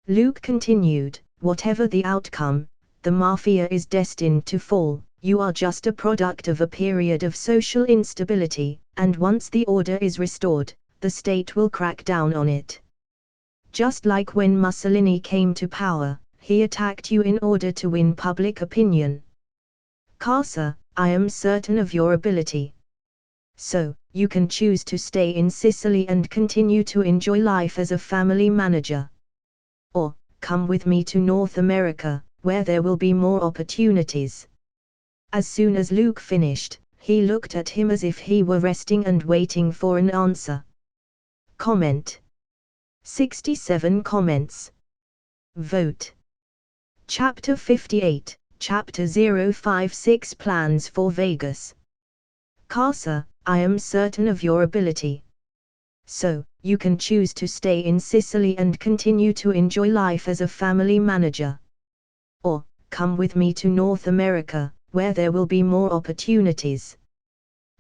Speaker 1: Luke continued, "Whatever the outcome, the mafia is destined to fall. You are just a product of a period of social instability, and once the order is restored, the state will crack down on it. Just like when Mussolini came to power, he attacked you in order to win public opinion. Casa, I am certain of your ability. So, you can choose to stay in Sicily and continue to enjoy life as a family manager. Or, come with me to North America, where there will be more opportunities." As soon as Luke finished, he looked at him as if he were resting and waiting for an answer. Comment. 67 comments. Vote. Chapter 58, Chapter 056 Plans for Vegas. Casa, I am certain of your ability. So, you can choose to stay in Sicily and continue to enjoy life as a family manager. Or, come with me to North America, where there will be more opportunities.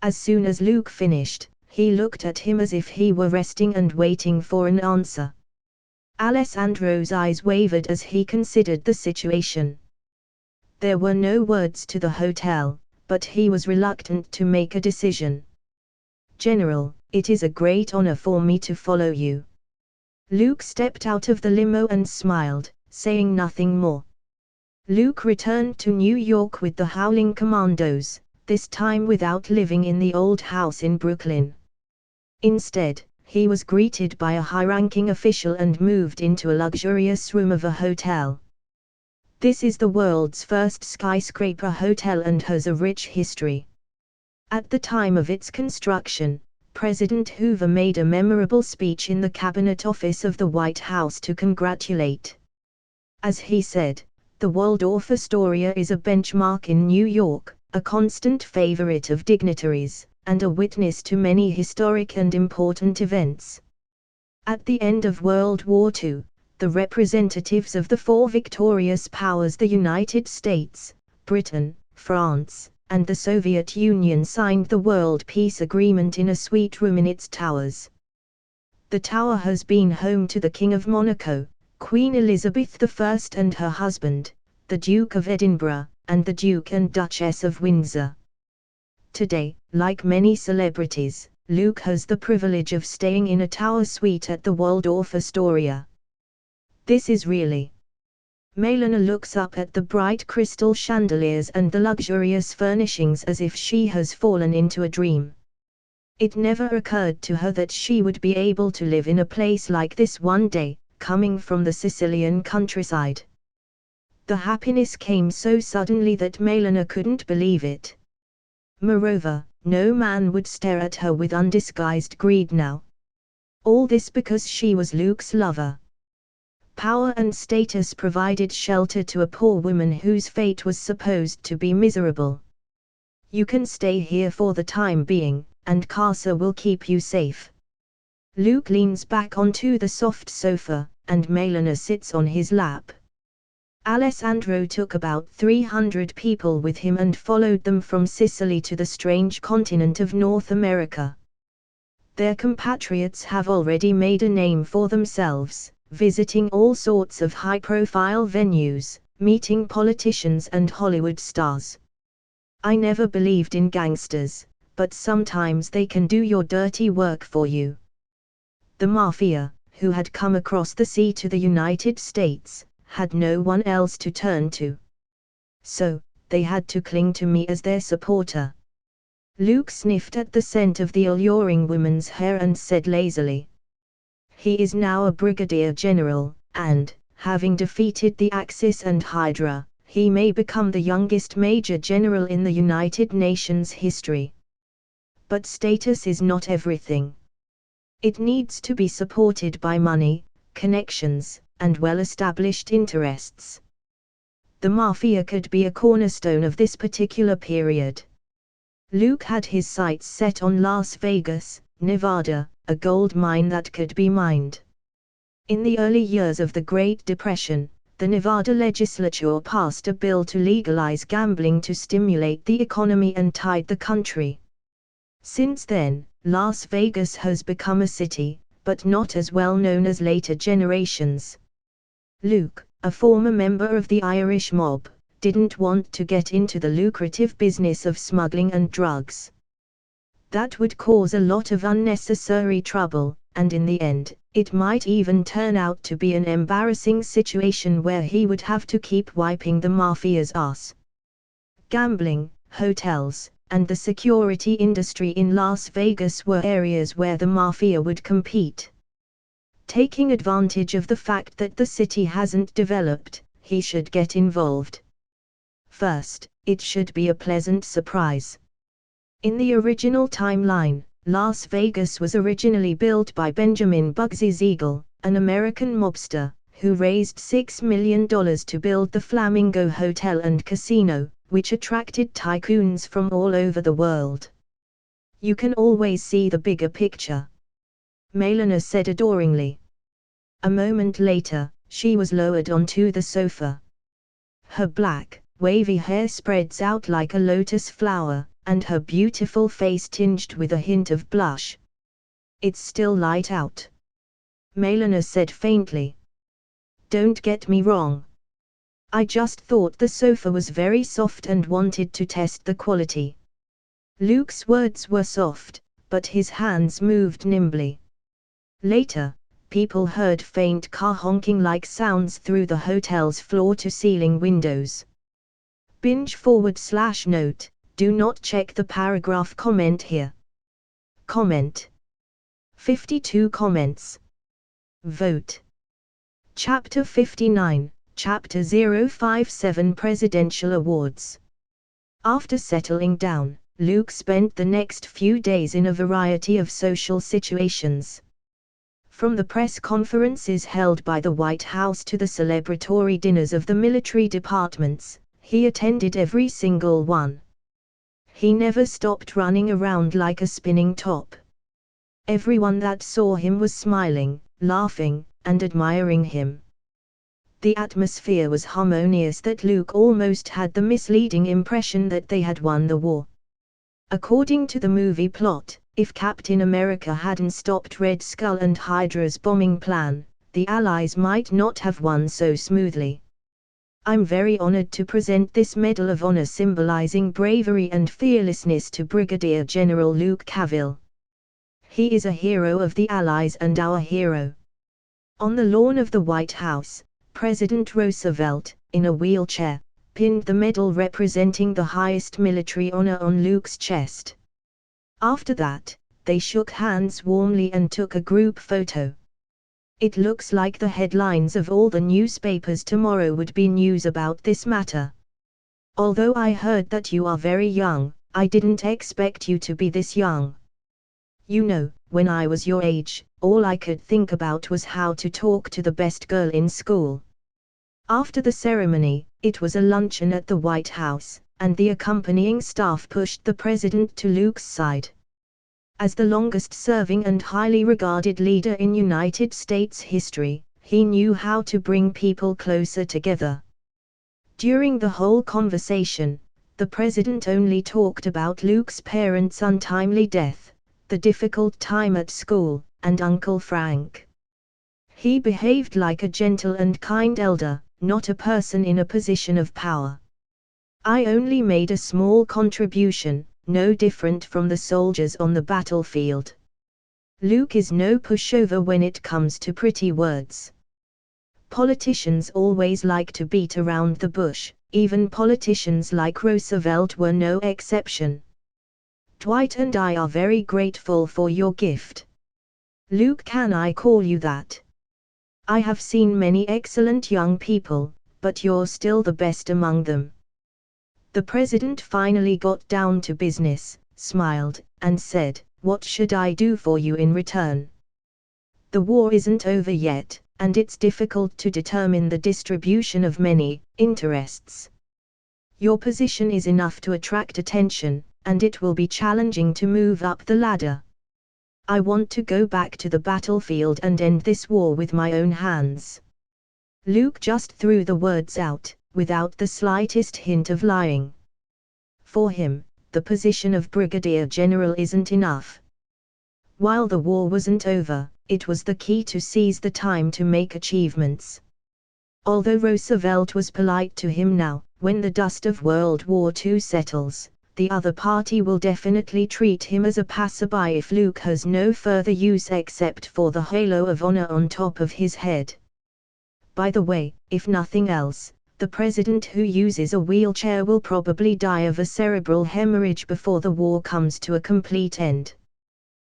Speaker 1: As soon as Luke finished, he looked at him as if he were resting and waiting for an answer. Alessandro's eyes wavered as he considered the situation. There were no words to the hotel, but he was reluctant to make a decision. "General, it is a great honor for me to follow you." Luke stepped out of the limo and smiled, saying nothing more. Luke returned to New York with the Howling Commandos, this time without living in the old house in Brooklyn. Instead, he was greeted by a high-ranking official and moved into a luxurious room of a hotel. This is the world's first skyscraper hotel and has a rich history. At the time of its construction, President Hoover made a memorable speech in the Cabinet Office of the White House to congratulate. As he said, the Waldorf Astoria is a benchmark in New York, a constant favorite of dignitaries, and a witness to many historic and important events. At the end of World War II, the representatives of the four victorious powers, the United States, Britain, France, and the Soviet Union, signed the World Peace Agreement in a suite room in its towers. The tower has been home to the King of Monaco, Queen Elizabeth I and her husband, the Duke of Edinburgh, and the Duke and Duchess of Windsor. Today, like many celebrities, Luke has the privilege of staying in a tower suite at the Waldorf Astoria. This is really. Melina looks up at the bright crystal chandeliers and the luxurious furnishings as if she has fallen into a dream. It never occurred to her that she would be able to live in a place like this one day, coming from the Sicilian countryside. The happiness came so suddenly that Melina couldn't believe it. Moreover, no man would stare at her with undisguised greed now. All this because she was Luke's lover. Power and status provided shelter to a poor woman whose fate was supposed to be miserable. "You can stay here for the time being, and Casa will keep you safe." Luke leans back onto the soft sofa, and Melina sits on his lap. Alessandro took about 300 people with him and followed them from Sicily to the strange continent of North America. Their compatriots have already made a name for themselves, visiting all sorts of high-profile venues, meeting politicians and Hollywood stars. "I never believed in gangsters, but sometimes they can do your dirty work for you." The mafia, who had come across the sea to the United States, had no one else to turn to. So, they had to cling to me as their supporter. Luke sniffed at the scent of the alluring woman's hair and said lazily. He is now a brigadier general, and, having defeated the Axis and Hydra, he may become the youngest major general in the United Nations history. But status is not everything. It needs to be supported by money, connections, and well-established interests. The mafia could be a cornerstone of this particular period. Luke had his sights set on Las Vegas, Nevada, a gold mine that could be mined. In the early years of the Great Depression, the Nevada legislature passed a bill to legalize gambling to stimulate the economy and tide the country. Since then, Las Vegas has become a city, but not as well known as later generations. Luke, a former member of the Irish mob, didn't want to get into the lucrative business of smuggling and drugs. That would cause a lot of unnecessary trouble, and in the end, it might even turn out to be an embarrassing situation where he would have to keep wiping the mafia's ass. Gambling, hotels, and the security industry in Las Vegas were areas where the mafia would compete. Taking advantage of the fact that the city hasn't developed, he should get involved. First, it should be a pleasant surprise. In the original timeline, Las Vegas was originally built by Benjamin Bugsy Siegel, an American mobster, who raised $6 million to build the Flamingo Hotel and Casino, which attracted tycoons from all over the world. You can always see the bigger picture, Melina said adoringly. A moment later, she was lowered onto the sofa. Her black, wavy hair spreads out like a lotus flower, and her beautiful face tinged with a hint of blush. It's still light out, Melina said faintly. Don't get me wrong. I just thought the sofa was very soft and wanted to test the quality. Luke's words were soft, but his hands moved nimbly. Later, people heard faint car honking-like sounds through the hotel's floor-to-ceiling windows. Binge/note, do not check the paragraph comment here. Comment. 52 comments. Vote. Chapter 59, Chapter 057 Presidential Awards. After settling down, Luke spent the next few days in a variety of social situations. From the press conferences held by the White House to the celebratory dinners of the military departments, he attended every single one. He never stopped running around like a spinning top. Everyone that saw him was smiling, laughing, and admiring him. The atmosphere was harmonious that Luke almost had the misleading impression that they had won the war. According to the movie plot, if Captain America hadn't stopped Red Skull and Hydra's bombing plan, the Allies might not have won so smoothly. I'm very honored to present this Medal of Honor symbolizing bravery and fearlessness to Brigadier General Luke Cavill. He is a hero of the Allies and our hero. On the lawn of the White House, President Roosevelt, in a wheelchair, pinned the medal representing the highest military honor on Luke's chest. After that, they shook hands warmly and took a group photo. It looks like the headlines of all the newspapers tomorrow would be news about this matter. Although I heard that you are very young, I didn't expect you to be this young. You know, when I was your age, all I could think about was how to talk to the best girl in school. After the ceremony, it was a luncheon at the White House, and the accompanying staff pushed the president to Luke's side. As the longest-serving and highly regarded leader in United States history, he knew how to bring people closer together. During the whole conversation, the president only talked about Luke's parents' untimely death, the difficult time at school, and Uncle Frank. He behaved like a gentle and kind elder, not a person in a position of power. I only made a small contribution, no different from the soldiers on the battlefield. Luke is no pushover when it comes to pretty words. Politicians always like to beat around the bush, even politicians like Roosevelt were no exception. Dwight and I are very grateful for your gift. Luke, can I call you that? I have seen many excellent young people, but you're still the best among them. The president finally got down to business, smiled, and said, "What should I do for you in return? The war isn't over yet, and it's difficult to determine the distribution of many interests. Your position is enough to attract attention, and it will be challenging to move up the ladder. I want to go back to the battlefield and end this war with my own hands." Luke just threw the words out, without the slightest hint of lying. For him, the position of brigadier general isn't enough. While the war wasn't over, it was the key to seize the time to make achievements. Although Roosevelt was polite to him now, when the dust of World War II settles, the other party will definitely treat him as a passerby if Luke has no further use except for the halo of honor on top of his head. By the way, if nothing else, the president who uses a wheelchair will probably die of a cerebral hemorrhage before the war comes to a complete end.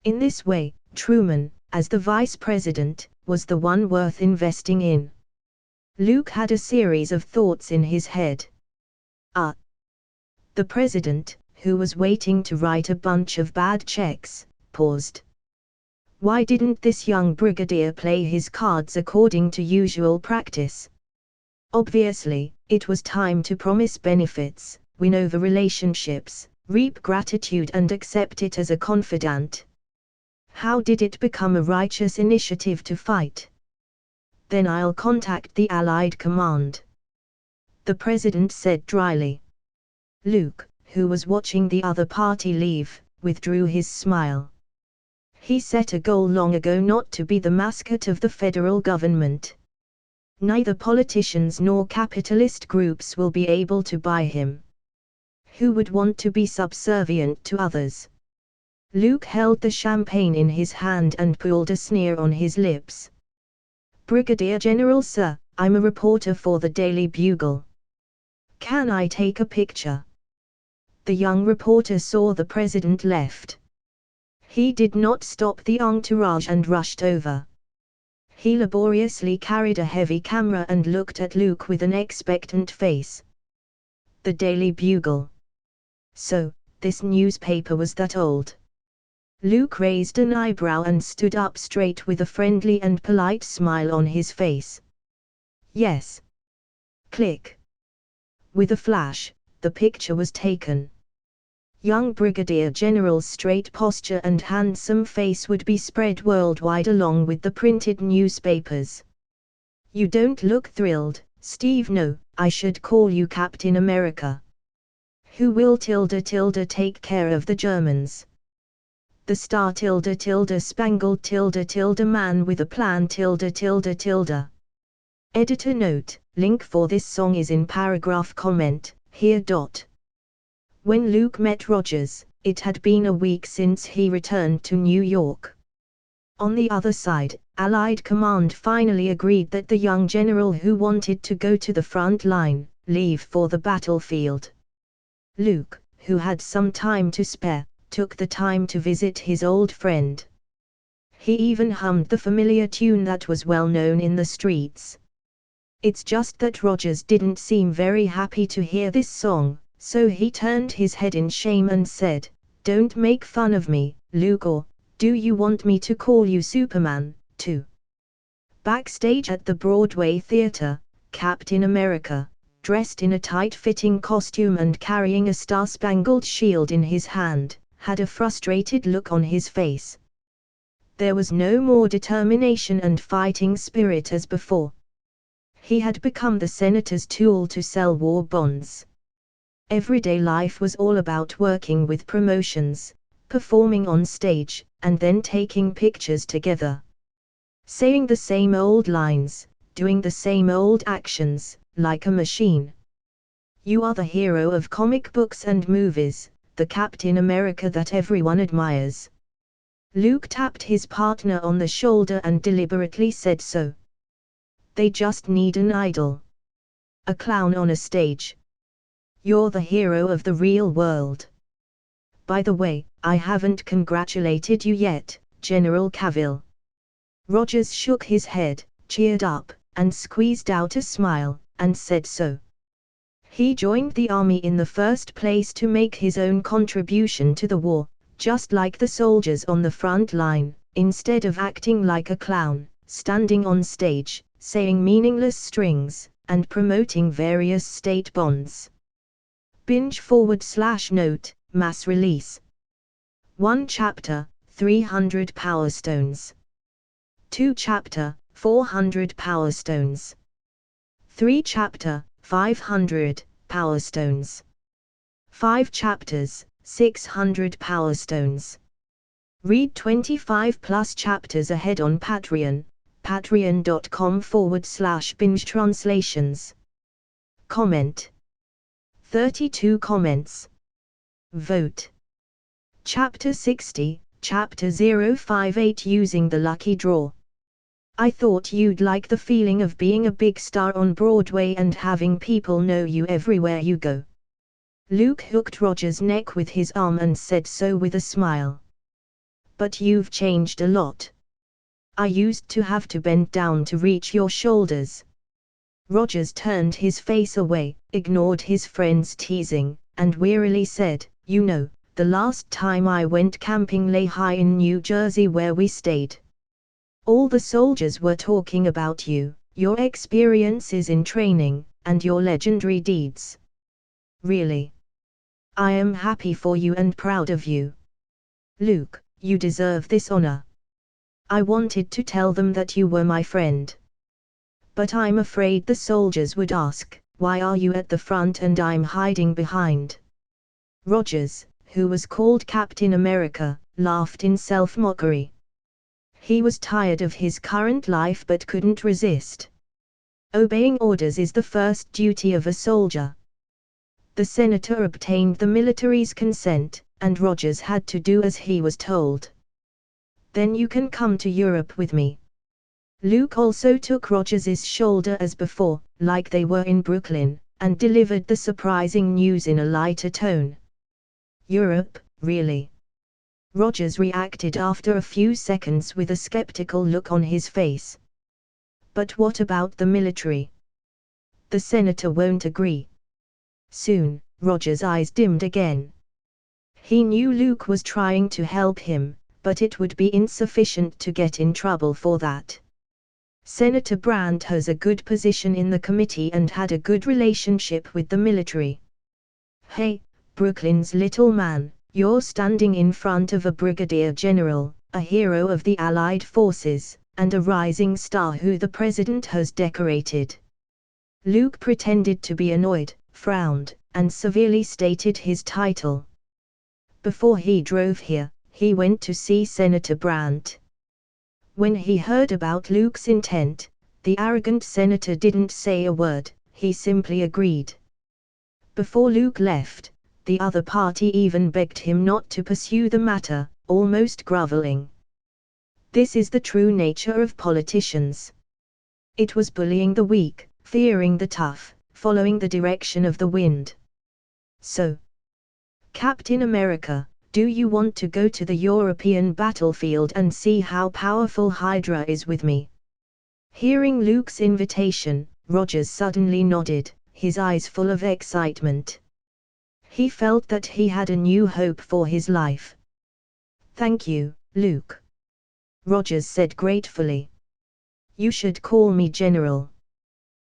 Speaker 1: In this way, Truman, as the vice president, was the one worth investing in. Luke had a series of thoughts in his head. The president, who was waiting to write a bunch of bad checks, paused. Why didn't this young brigadier play his cards according to usual practice? Obviously, it was time to promise benefits, win over relationships, reap gratitude and accept it as a confidant. How did it become a righteous initiative to fight? Then I'll contact the Allied command, the president said dryly. Luke, who was watching the other party leave, withdrew his smile. He set a goal long ago not to be the mascot of the federal government. Neither politicians nor capitalist groups will be able to buy him. Who would want to be subservient to others? Luke held the champagne in his hand and pulled a sneer on his lips. Brigadier General sir, I'm a reporter for the Daily Bugle. Can I take a picture? The young reporter saw the president left. He did not stop the entourage and rushed over. He laboriously carried a heavy camera and looked at Luke with an expectant face. The Daily Bugle. So, this newspaper was that old. Luke raised an eyebrow and stood up straight with a friendly and polite smile on his face. Yes. Click. With a flash, the picture was taken. Young Brigadier General's straight posture and handsome face would be spread worldwide along with the printed newspapers. You don't look thrilled, Steve. No, I should call you Captain America. Who will take care of the Germans? The star spangled man with a plan Editor note, link for this song is in paragraph comment, here. When Luke met Rogers, it had been a week since he returned to New York. On the other side, Allied command finally agreed that the young general who wanted to go to the front line, leave for the battlefield. Luke, who had some time to spare, took the time to visit his old friend. He even hummed the familiar tune that was well known in the streets. It's just that Rogers didn't seem very happy to hear this song, so he turned his head in shame and said, "Don't make fun of me, Luke, or do you want me to call you Superman, too?" Backstage at the Broadway Theater, Captain America, dressed in a tight-fitting costume and carrying a star-spangled shield in his hand, had a frustrated look on his face. There was no more determination and fighting spirit as before. He had become the senator's tool to sell war bonds. Everyday life was all about working with promotions, performing on stage, and then taking pictures together. Saying the same old lines, doing the same old actions, like a machine. You are the hero of comic books and movies, the Captain America that everyone admires. Luke tapped his partner on the shoulder and deliberately said so. They just need an idol. A clown on a stage. You're the hero of the real world. By the way, I haven't congratulated you yet, General Cavill. Rogers shook his head, cheered up, and squeezed out a smile, and said so. He joined the army in the first place to make his own contribution to the war, just like the soldiers on the front line, instead of acting like a clown, standing on stage, saying meaningless strings, and promoting various state bonds. Binge/note, mass release. 1 chapter, 300 Power Stones. 2 chapter, 400 Power Stones. 3 chapter, 500 Power Stones. 5 chapters, 600 Power Stones. Read 25 plus chapters ahead on Patreon, patreon.com/binge translations. Comment. 32 comments. Vote. Chapter 60, Chapter 058 Using the Lucky Draw. I thought you'd like the feeling of being a big star on Broadway and having people know you everywhere you go. Luke hooked Roger's neck with his arm and said so with a smile. But you've changed a lot. I used to have to bend down to reach your shoulders. Rogers turned his face away, ignored his friend's teasing, and wearily said, You know, the last time I went camping lay high in New Jersey where we stayed. All the soldiers were talking about you, your experiences in training, and your legendary deeds. Really. I am happy for you and proud of you. Luke, you deserve this honor. I wanted to tell them that you were my friend. But I'm afraid the soldiers would ask, why are you at the front and I'm hiding behind? Rogers, who was called Captain America, laughed in self-mockery. He was tired of his current life but couldn't resist. Obeying orders is the first duty of a soldier. The senator obtained the military's consent, and Rogers had to do as he was told. Then you can come to Europe with me. Luke also took Rogers's shoulder as before, like they were in Brooklyn, and delivered the surprising news in a lighter tone. Europe, really? Rogers reacted after a few seconds with a skeptical look on his face. But what about the military? The senator won't agree. Soon, Rogers' eyes dimmed again. He knew Luke was trying to help him, but it would be insufficient to get in trouble for that. Senator Brandt has a good position in the committee and had a good relationship with the military. Hey, Brooklyn's little man, you're standing in front of a brigadier general, a hero of the Allied forces, and a rising star who the president has decorated. Luke pretended to be annoyed, frowned, and severely stated his title. Before he drove here, he went to see Senator Brandt. When he heard about Luke's intent, the arrogant senator didn't say a word, he simply agreed. Before Luke left, the other party even begged him not to pursue the matter, almost groveling. This is the true nature of politicians. It was bullying the weak, fearing the tough, following the direction of the wind. So, Captain America, do you want to go to the European battlefield and see how powerful Hydra is with me? Hearing Luke's invitation, Rogers suddenly nodded, his eyes full of excitement. He felt that he had a new hope for his life. Thank you, Luke. Rogers said gratefully. You should call me General.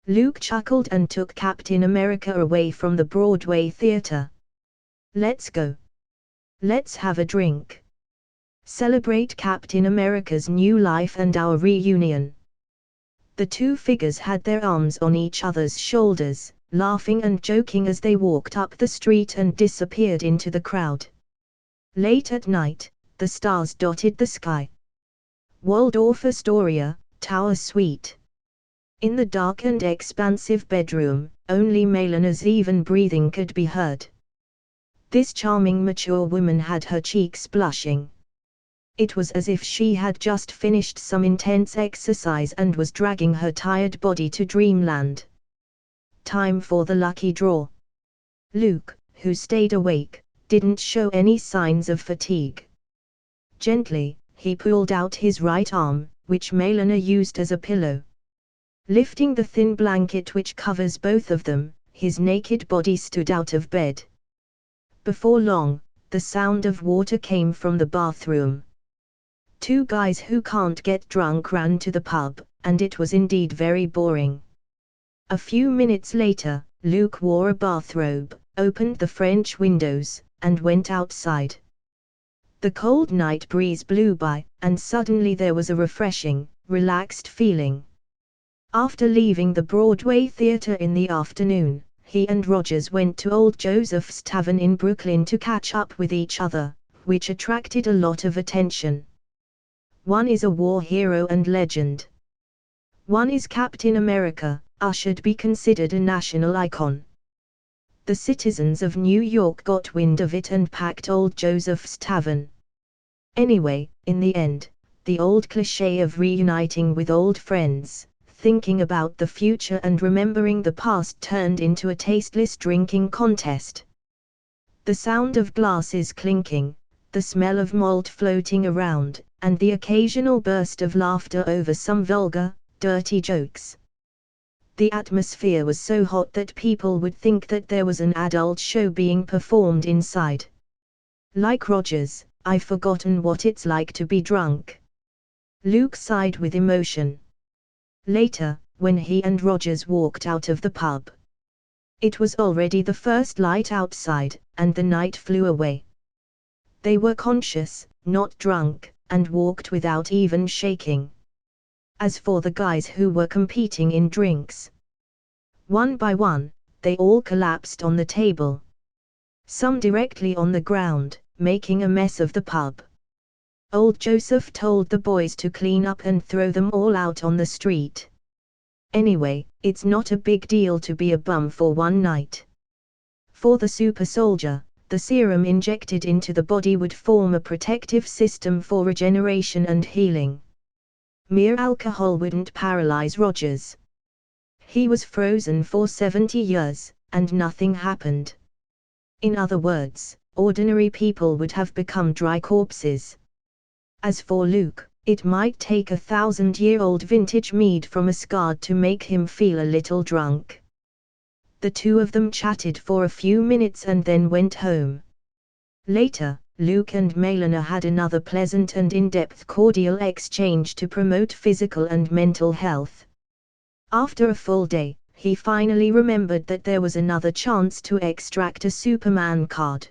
Speaker 1: Luke chuckled and took Captain America away from the Broadway theater. Let's go. Let's have a drink. Celebrate Captain America's new life and our reunion. The two figures had their arms on each other's shoulders, laughing and joking as they walked up the street and disappeared into the crowd. Late at night, the stars dotted the sky. Waldorf Astoria, Tower Suite. In the dark and expansive bedroom, only Melena's even breathing could be heard. This charming mature woman had her cheeks blushing. It was as if she had just finished some intense exercise and was dragging her tired body to dreamland. Time for the lucky draw. Luke, who stayed awake, didn't show any signs of fatigue. Gently, he pulled out his right arm, which Melena used as a pillow. Lifting the thin blanket which covers both of them, his naked body stood out of bed. Before long, the sound of water came from the bathroom. Two guys who can't get drunk ran to the pub, and it was indeed very boring. A few minutes later, Luke wore a bathrobe, opened the French windows, and went outside. The cold night breeze blew by, and suddenly there was a refreshing, relaxed feeling. After leaving the Broadway theater in the afternoon, he and Rogers went to Old Joseph's Tavern in Brooklyn to catch up with each other, which attracted a lot of attention. One is a war hero and legend. One is Captain America, should be considered a national icon. The citizens of New York got wind of it and packed Old Joseph's Tavern. Anyway, in the end, the old cliché of reuniting with old friends, thinking about the future and remembering the past turned into a tasteless drinking contest. The sound of glasses clinking, the smell of malt floating around, and the occasional burst of laughter over some vulgar, dirty jokes. The atmosphere was so hot that people would think that there was an adult show being performed inside. Like Rogers, I've forgotten what it's like to be drunk. Luke sighed with emotion. Later, when he and Rogers walked out of the pub, it was already the first light outside, and the night flew away. They were conscious, not drunk, and walked without even shaking. As for the guys who were competing in drinks, one by one, they all collapsed on the table. Some directly on the ground, making a mess of the pub. Old Joseph told the boys to clean up and throw them all out on the street. Anyway, it's not a big deal to be a bum for one night. For the super soldier, the serum injected into the body would form a protective system for regeneration and healing. Mere alcohol wouldn't paralyze Rogers. He was frozen for 70 years, and nothing happened. In other words, ordinary people would have become dry corpses. As for Luke, it might take 1,000-year-old vintage mead from Asgard to make him feel a little drunk. The two of them chatted for a few minutes and then went home. Later, Luke and Melina had another pleasant and in-depth cordial exchange to promote physical and mental health. After a full day, he finally remembered that there was another chance to extract a Superman card.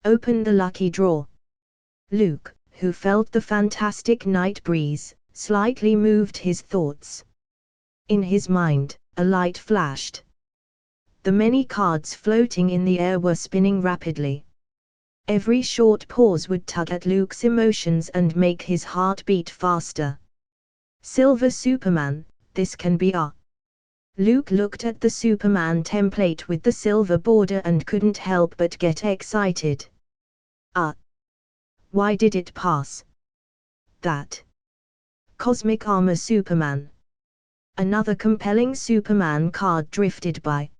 Speaker 1: Open the lucky draw. Luke, who felt the fantastic night breeze, slightly moved his thoughts. In his mind, a light flashed. The many cards floating in the air were spinning rapidly. Every short pause would tug at Luke's emotions and make his heart beat faster. Silver Superman, this can be a. Luke looked at the Superman template with the silver border and couldn't help but get excited. Why did it pass? That. Cosmic Armor Superman. Another compelling Superman card drifted by.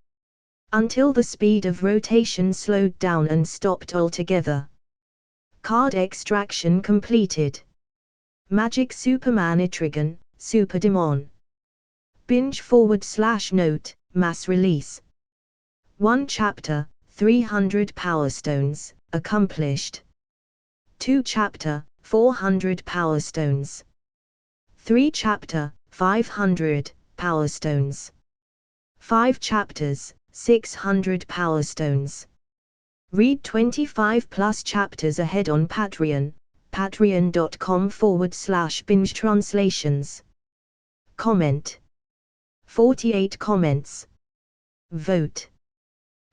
Speaker 1: Until the speed of rotation slowed down and stopped altogether. Card extraction completed. Magic Superman Etrigan, Super Demon. Binge/note, mass release. 1 chapter, 300 Power Stones, accomplished. 2 chapter, 400 Power Stones. 3 chapter, 500 Power Stones. 5 chapters, 600 Power Stones. Read 25 plus chapters ahead on Patreon, patreon.com/binge translations. Comment. 48 comments. Vote.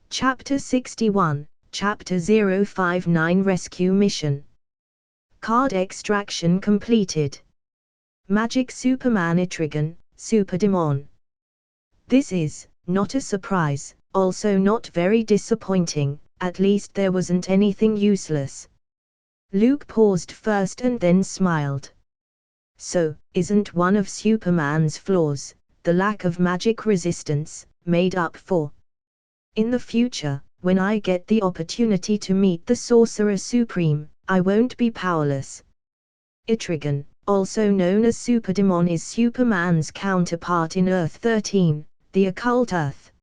Speaker 1: Chapter 61, Chapter 059 Rescue Mission. Card extraction completed. Magic Superman Etrigan, Super Demon. This is not a surprise, also not very disappointing, at least there wasn't anything useless. Luke paused first and then smiled. So, isn't one of Superman's flaws, the lack of magic resistance, made up for? In the future, when I get the opportunity to meet the Sorcerer Supreme, I won't be powerless. Etrigan, also known as Superdemon, is Superman's counterpart in Earth-13, the occult Earth.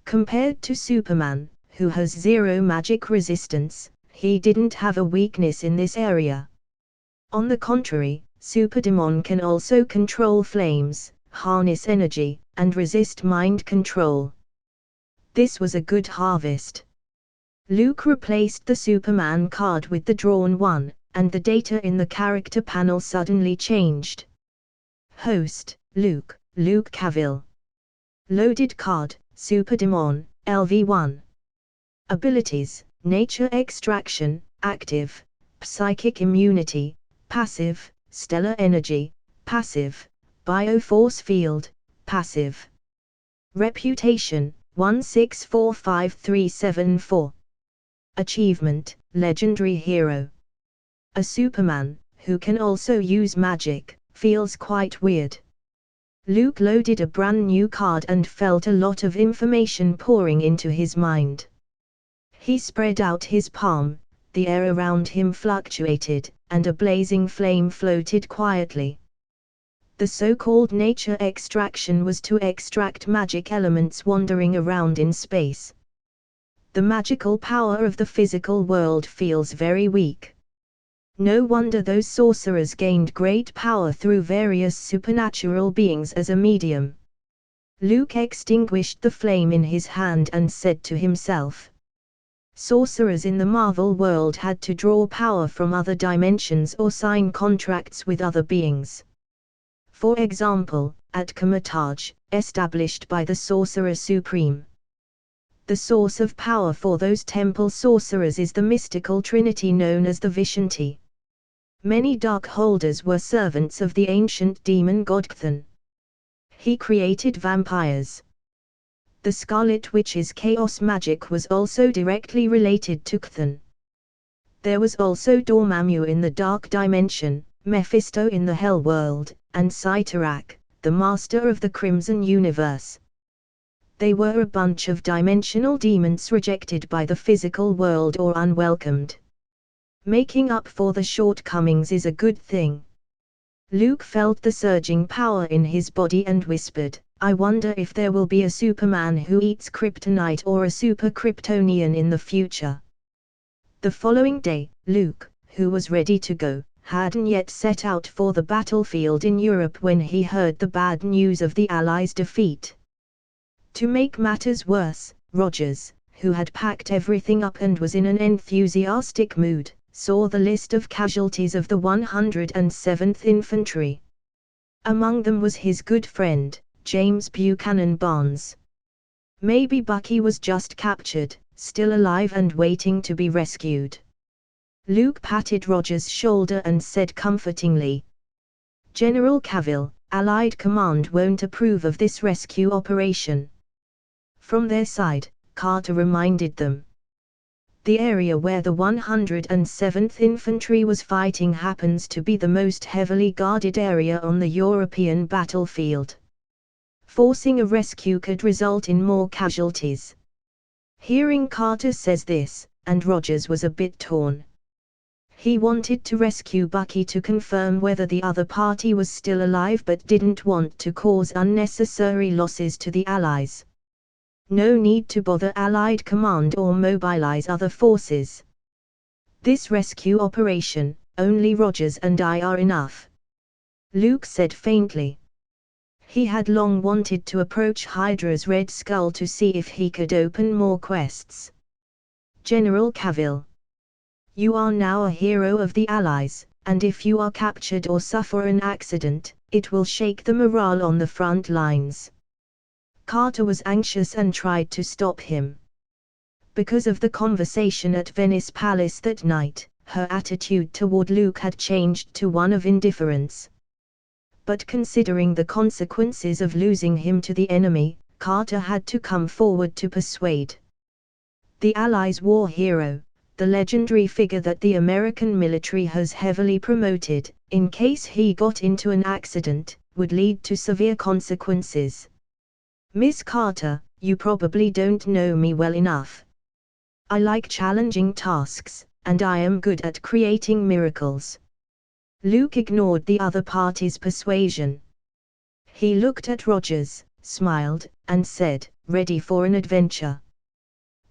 Speaker 1: Compared to Superman, who has zero magic resistance, he didn't have a weakness in this area. On the contrary, Superdemon can also control flames, harness energy, and resist mind control. This was a good harvest. Luke replaced the Superman card with the drawn one, and the data in the character panel suddenly changed. Host, Luke Cavill. Loaded card, Super Demon, LV1. Abilities: Nature Extraction, active; Psychic Immunity, passive; Stellar Energy, passive; Bioforce Field, passive. Reputation: 1645374. Achievement: Legendary Hero. A Superman, who can also use magic, feels quite weird. Luke loaded a brand new card and felt a lot of information pouring into his mind. He spread out his palm, the air around him fluctuated, and a blazing flame floated quietly. The so-called nature extraction was to extract magic elements wandering around in space. The magical power of the physical world feels very weak. No wonder those sorcerers gained great power through various supernatural beings as a medium. Luke extinguished the flame in his hand and said to himself, sorcerers in the Marvel world had to draw power from other dimensions or sign contracts with other beings. For example, at Kamatage, established by the Sorcerer Supreme. The source of power for those temple sorcerers is the mystical trinity known as the Vishanti. Many dark holders were servants of the ancient demon god Cthulhu. He created vampires. The Scarlet Witch's chaos magic was also directly related to Cthulhu. There was also Dormammu in the dark dimension, Mephisto in the hell world, and Cyttorak, the master of the Crimson Universe. They were a bunch of dimensional demons rejected by the physical world or unwelcomed. Making up for the shortcomings is a good thing. Luke felt the surging power in his body and whispered, I wonder if there will be a Superman who eats kryptonite or a super Kryptonian in the future. The following day, Luke, who was ready to go, hadn't yet set out for the battlefield in Europe when he heard the bad news of the Allies' defeat. To make matters worse, Rogers, who had packed everything up and was in an enthusiastic mood, saw the list of casualties of the 107th Infantry. Among them was his good friend, James Buchanan Barnes. Maybe Bucky was just captured, still alive and waiting to be rescued. Luke patted Rogers' shoulder and said comfortingly, General Cavill, Allied Command won't approve of this rescue operation. From their side, Carter reminded them. The area where the 107th Infantry was fighting happens to be the most heavily guarded area on the European battlefield. Forcing a rescue could result in more casualties. Hearing Carter says this, and Rogers was a bit torn. He wanted to rescue Bucky to confirm whether the other party was still alive but didn't want to cause unnecessary losses to the Allies. No need to bother Allied Command or mobilize other forces. This rescue operation, only Rogers and I are enough. Luke said faintly. He had long wanted to approach Hydra's Red Skull to see if he could open more quests. General Cavill. You are now a hero of the Allies, and if you are captured or suffer an accident, it will shake the morale on the front lines. Carter was anxious and tried to stop him. Because of the conversation at Venice Palace that night, her attitude toward Luke had changed to one of indifference. But considering the consequences of losing him to the enemy, Carter had to come forward to persuade. The Allies' war hero, the legendary figure that the American military has heavily promoted, in case he got into an accident, would lead to severe consequences. Miss Carter, you probably don't know me well enough. I like challenging tasks, and I am good at creating miracles. Luke ignored the other party's persuasion. He looked at Rogers, smiled, and said, ready for an adventure.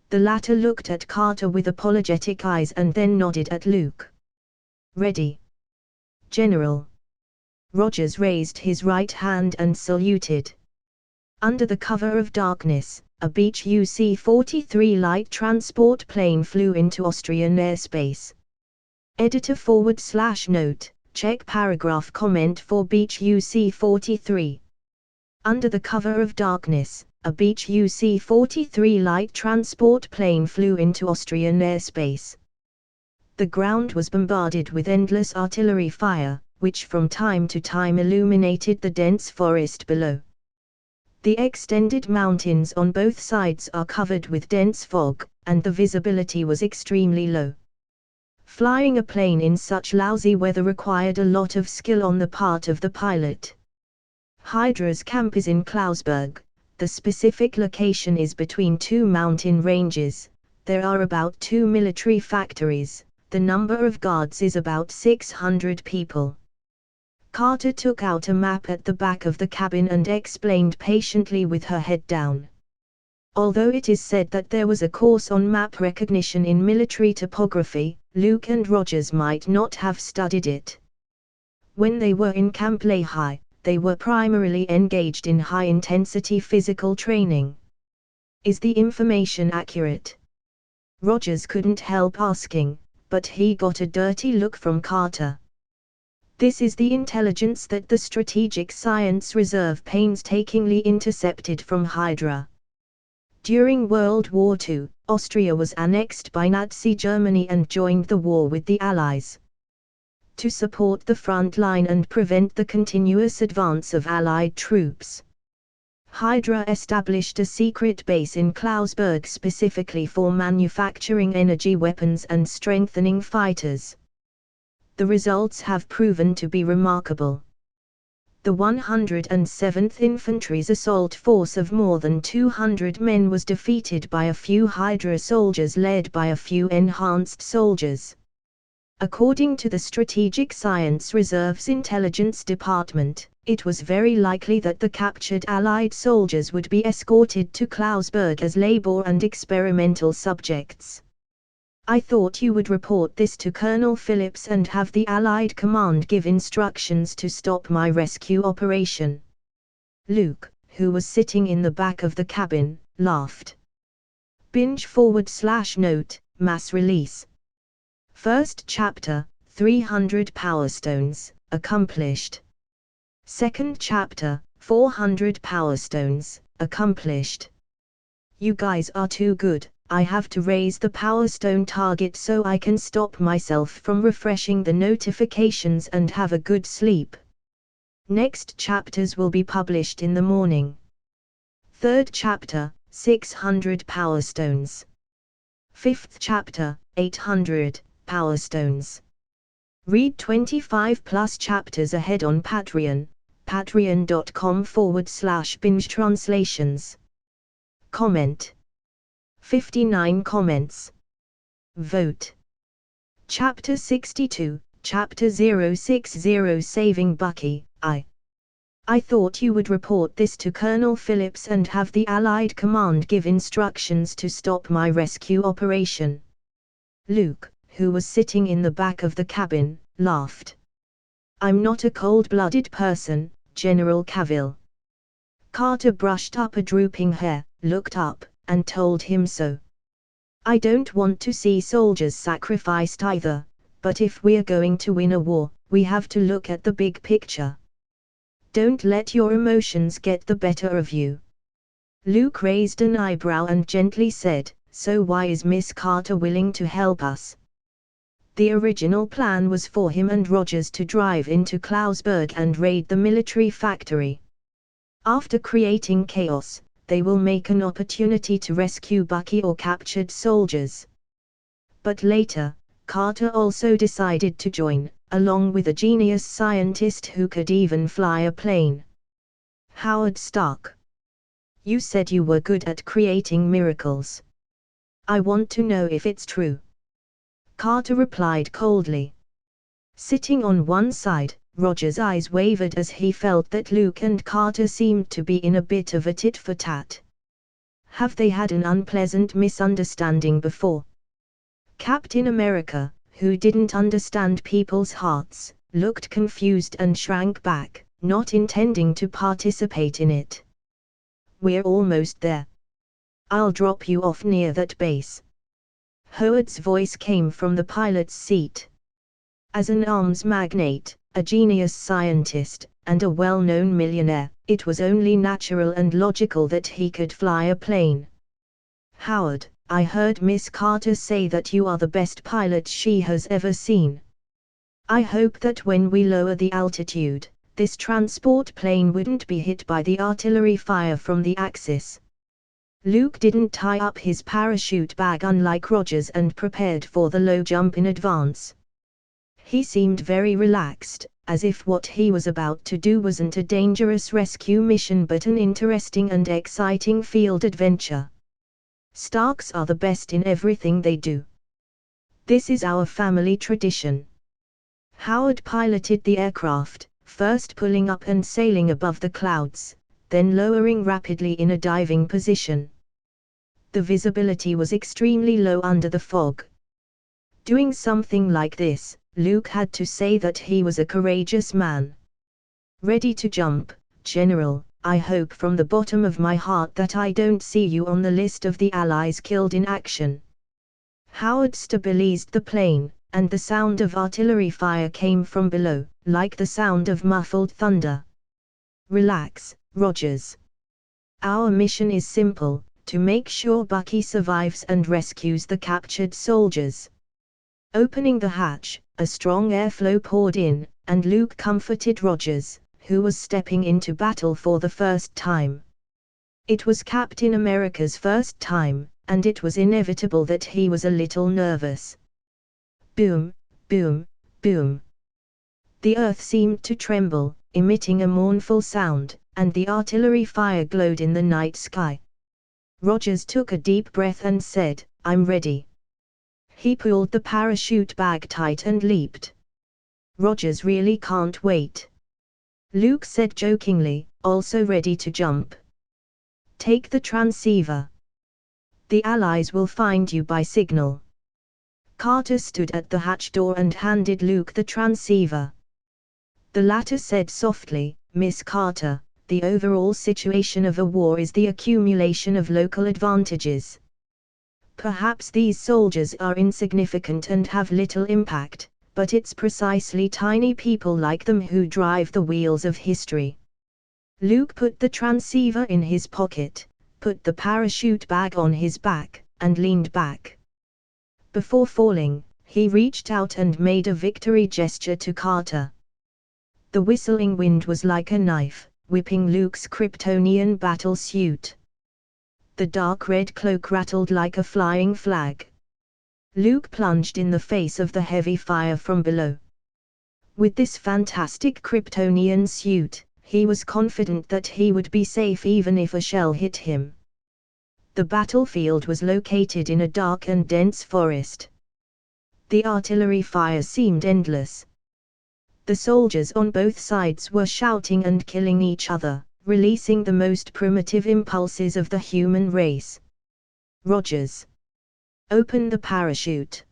Speaker 1: The latter looked at Carter with apologetic eyes and then nodded at Luke. Ready. General. Rogers raised his right hand and saluted. Under the cover of darkness, a Beech UC-43 light transport plane flew into Austrian airspace. Editor /note, check paragraph comment for Beech UC-43. Under the cover of darkness, a Beech UC-43 light transport plane flew into Austrian airspace. The ground was bombarded with endless artillery fire, which from time to time illuminated the dense forest below. The extended mountains on both sides are covered with dense fog, and the visibility was extremely low. Flying a plane in such lousy weather required a lot of skill on the part of the pilot. Hydra's camp is in Klausberg. The specific location is between two mountain ranges. There are about 2 military factories. The number of guards is about 600 people. Carter took out a map at the back of the cabin and explained patiently with her head down. Although it is said that there was a course on map recognition in military topography, Luke and Rogers might not have studied it. When they were in Camp Lehi, they were primarily engaged in high-intensity physical training. Is the information accurate? Rogers couldn't help asking, but he got a dirty look from Carter. This is the intelligence that the Strategic Science Reserve painstakingly intercepted from Hydra. During World War II, Austria was annexed by Nazi Germany and joined the war with the Allies. To support the front line and prevent the continuous advance of Allied troops, Hydra established a secret base in Klausberg specifically for manufacturing energy weapons and strengthening fighters. The results have proven to be remarkable. The 107th Infantry's assault force of more than 200 men was defeated by a few Hydra soldiers led by a few enhanced soldiers. According to the Strategic Science Reserve's Intelligence Department, it was very likely that the captured Allied soldiers would be escorted to Klausberg as labor and experimental subjects. I thought you would report this to Colonel Phillips and have the Allied command give instructions to stop my rescue operation. Luke, who was sitting in the back of the cabin, laughed. Binge/note, mass release. First chapter, 300 Power Stones, accomplished. Second chapter, 400 Power Stones, accomplished. You guys are too good. I have to raise the Power Stone target so I can stop myself from refreshing the notifications and have a good sleep. Next chapters will be published in the morning. Third chapter, 600 Power Stones. Fifth chapter, 800 Power Stones. Read 25 plus chapters ahead on Patreon, patreon.com/binge translations. Comment. 59 comments. Vote. Chapter 62, Chapter 060 Saving Bucky. I thought you would report this to Colonel Phillips and have the Allied command give instructions to stop my rescue operation. Luke, who was sitting in the back of the cabin, laughed. I'm not a cold-blooded person, General Cavill. Carter brushed up a drooping hair, looked up, and told him so. I don't want to see soldiers sacrificed either, but if we're going to win a war, we have to look at the big picture. Don't let your emotions get the better of you. Luke raised an eyebrow and gently said, so why is Miss Carter willing to help us? The original plan was for him and Rogers to drive into Klausberg and raid the military factory. After creating chaos, they will make an opportunity to rescue Bucky or captured soldiers. But later, Carter also decided to join, along with a genius scientist who could even fly a plane. Howard Stark. You said you were good at creating miracles. I want to know if it's true. Carter replied coldly. Sitting on one side, Roger's eyes wavered as he felt that Luke and Carter seemed to be in a bit of a tit-for-tat. Have they had an unpleasant misunderstanding before? Captain America, who didn't understand people's hearts, looked confused and shrank back, not intending to participate in it. We're almost there. I'll drop you off near that base. Howard's voice came from the pilot's seat. As an arms magnate, a genius scientist, and a well-known millionaire, it was only natural and logical that he could fly a plane. "Howard, I heard Miss Carter say that you are the best pilot she has ever seen. I hope that when we lower the altitude, this transport plane wouldn't be hit by the artillery fire from the Axis." Luke didn't tie up his parachute bag unlike Rogers and prepared for the low jump in advance. He seemed very relaxed, as if what he was about to do wasn't a dangerous rescue mission but an interesting and exciting field adventure. "Starks are the best in everything they do. This is our family tradition." Howard piloted the aircraft, first pulling up and sailing above the clouds, then lowering rapidly in a diving position. The visibility was extremely low under the fog. Doing something like this, Luke had to say that he was a courageous man. "Ready to jump, General. I hope from the bottom of my heart that I don't see you on the list of the Allies killed in action." Howard stabilized the plane, and the sound of artillery fire came from below, like the sound of muffled thunder. "Relax, Rogers. Our mission is simple, to make sure Bucky survives and rescues the captured soldiers." Opening the hatch, a strong airflow poured in, and Luke comforted Rogers, who was stepping into battle for the first time. It was Captain America's first time, and it was inevitable that he was a little nervous. Boom, boom, boom. The earth seemed to tremble, emitting a mournful sound, and the artillery fire glowed in the night sky. Rogers took a deep breath and said, "I'm ready." He pulled the parachute bag tight and leaped. "Rogers really can't wait," Luke said jokingly, also ready to jump. "Take the transceiver. The Allies will find you by signal." Carter stood at the hatch door and handed Luke the transceiver. The latter said softly, "Miss Carter, the overall situation of a war is the accumulation of local advantages. Perhaps these soldiers are insignificant and have little impact, but it's precisely tiny people like them who drive the wheels of history." Luke put the transceiver in his pocket, put the parachute bag on his back, and leaned back. Before falling, he reached out and made a victory gesture to Carter. The whistling wind was like a knife, whipping Luke's Kryptonian battle suit. The dark red cloak rattled like a flying flag. Luke plunged in the face of the heavy fire from below. With this fantastic Kryptonian suit, he was confident that he would be safe even if a shell hit him. The battlefield was located in a dark and dense forest. The artillery fire seemed endless. The soldiers on both sides were shouting and killing each other, releasing the most primitive impulses of the human race. "Rogers, open the parachute."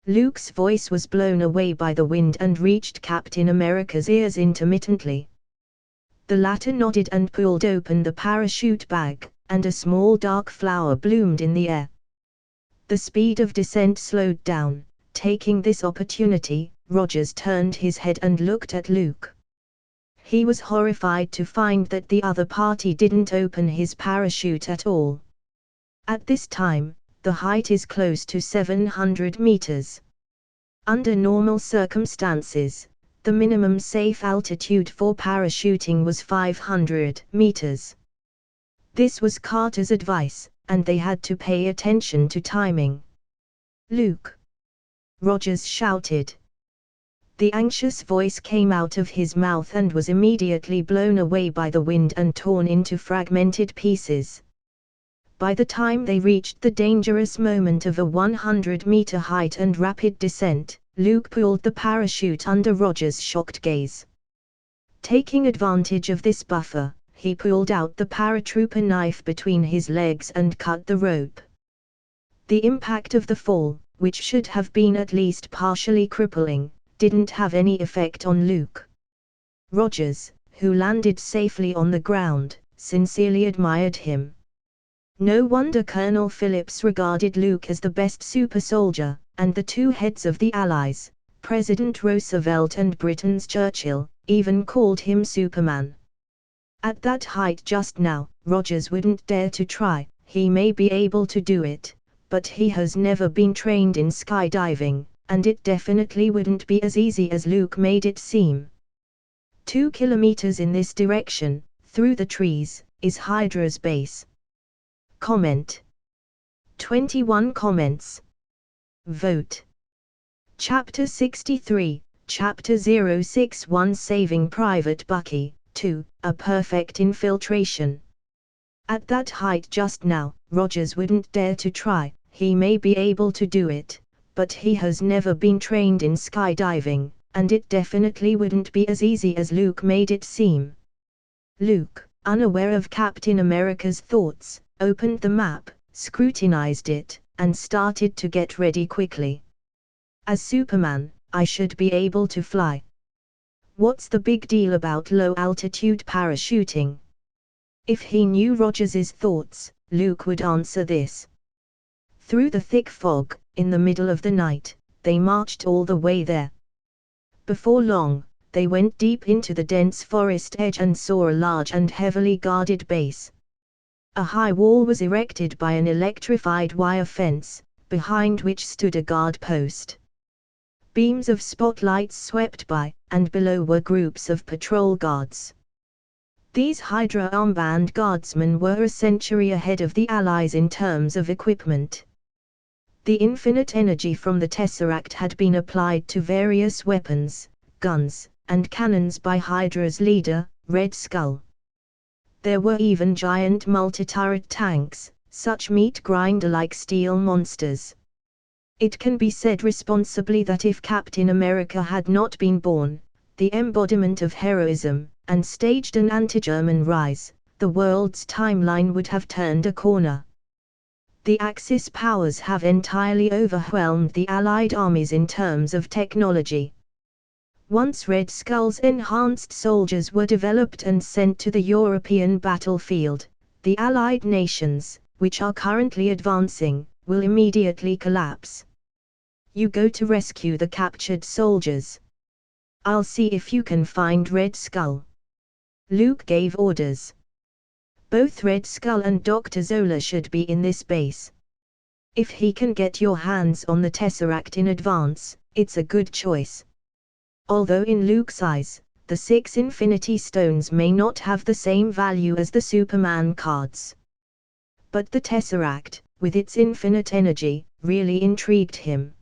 Speaker 1: Luke's voice was blown away by the wind and reached Captain America's ears intermittently. The latter nodded and pulled open the parachute bag, and a small dark flower bloomed in the air. The speed of descent slowed down. Taking this opportunity, Rogers turned his head and looked at Luke. He was horrified to find that the other party didn't open his parachute at all. At this time, the height is close to 700 meters. Under normal circumstances, the minimum safe altitude for parachuting was 500 meters. This was Carter's advice, and they had to pay attention to timing. "Luke!" Rogers shouted. The anxious voice came out of his mouth and was immediately blown away by the wind and torn into fragmented pieces. By the time they reached the dangerous moment of a 100-meter height and rapid descent, Luke pulled the parachute under Rogers' shocked gaze. Taking advantage of this buffer, he pulled out the paratrooper knife between his legs and cut the rope. The impact of the fall, which should have been at least partially crippling, didn't have any effect on Luke. Rogers, who landed safely on the ground, sincerely admired him. No wonder Colonel Phillips regarded Luke as the best super soldier, and the two heads of the Allies, President Roosevelt and Britain's Churchill, even called him Superman. At that height just now, Rogers wouldn't dare to try. He may be able to do it, but he has never been trained in skydiving, and it definitely wouldn't be as easy as Luke made it seem. 2 kilometers in this direction, through the trees, is Hydra's base. Comment. 21 comments. Vote. Chapter 63, Chapter 061 Saving Private Bucky, 2, A Perfect Infiltration. At that height just now, Rogers wouldn't dare to try. He may be able to do it, but he has never been trained in skydiving, and it definitely wouldn't be as easy as Luke made it seem. Luke, unaware of Captain America's thoughts, opened the map, scrutinized it, and started to get ready quickly. As Superman, I should be able to fly. What's the big deal about low-altitude parachuting? If he knew Rogers's thoughts, Luke would answer this. Through the thick fog, in the middle of the night, they marched all the way there. Before long, they went deep into the dense forest edge and saw a large and heavily guarded base. A high wall was erected by an electrified wire fence, behind which stood a guard post. Beams of spotlights swept by, and below were groups of patrol guards. These Hydra armband guardsmen were a century ahead of the Allies in terms of equipment. The infinite energy from the Tesseract had been applied to various weapons, guns, and cannons by Hydra's leader, Red Skull. There were even giant multi-turret tanks, such meat-grinder-like steel monsters. It can be said responsibly that if Captain America had not been born, the embodiment of heroism, and staged an anti-German rise, the world's timeline would have turned a corner. The Axis powers have entirely overwhelmed the Allied armies in terms of technology. Once Red Skull's enhanced soldiers were developed and sent to the European battlefield, the Allied nations, which are currently advancing, will immediately collapse. You go to rescue the captured soldiers. I'll see if you can find Red Skull. Luke gave orders. Both Red Skull and Dr. Zola should be in this base. If he can get your hands on the Tesseract in advance, it's a good choice. Although in Luke's eyes, the 6 Infinity Stones may not have the same value as the Superman cards. But the Tesseract, with its infinite energy, really intrigued him.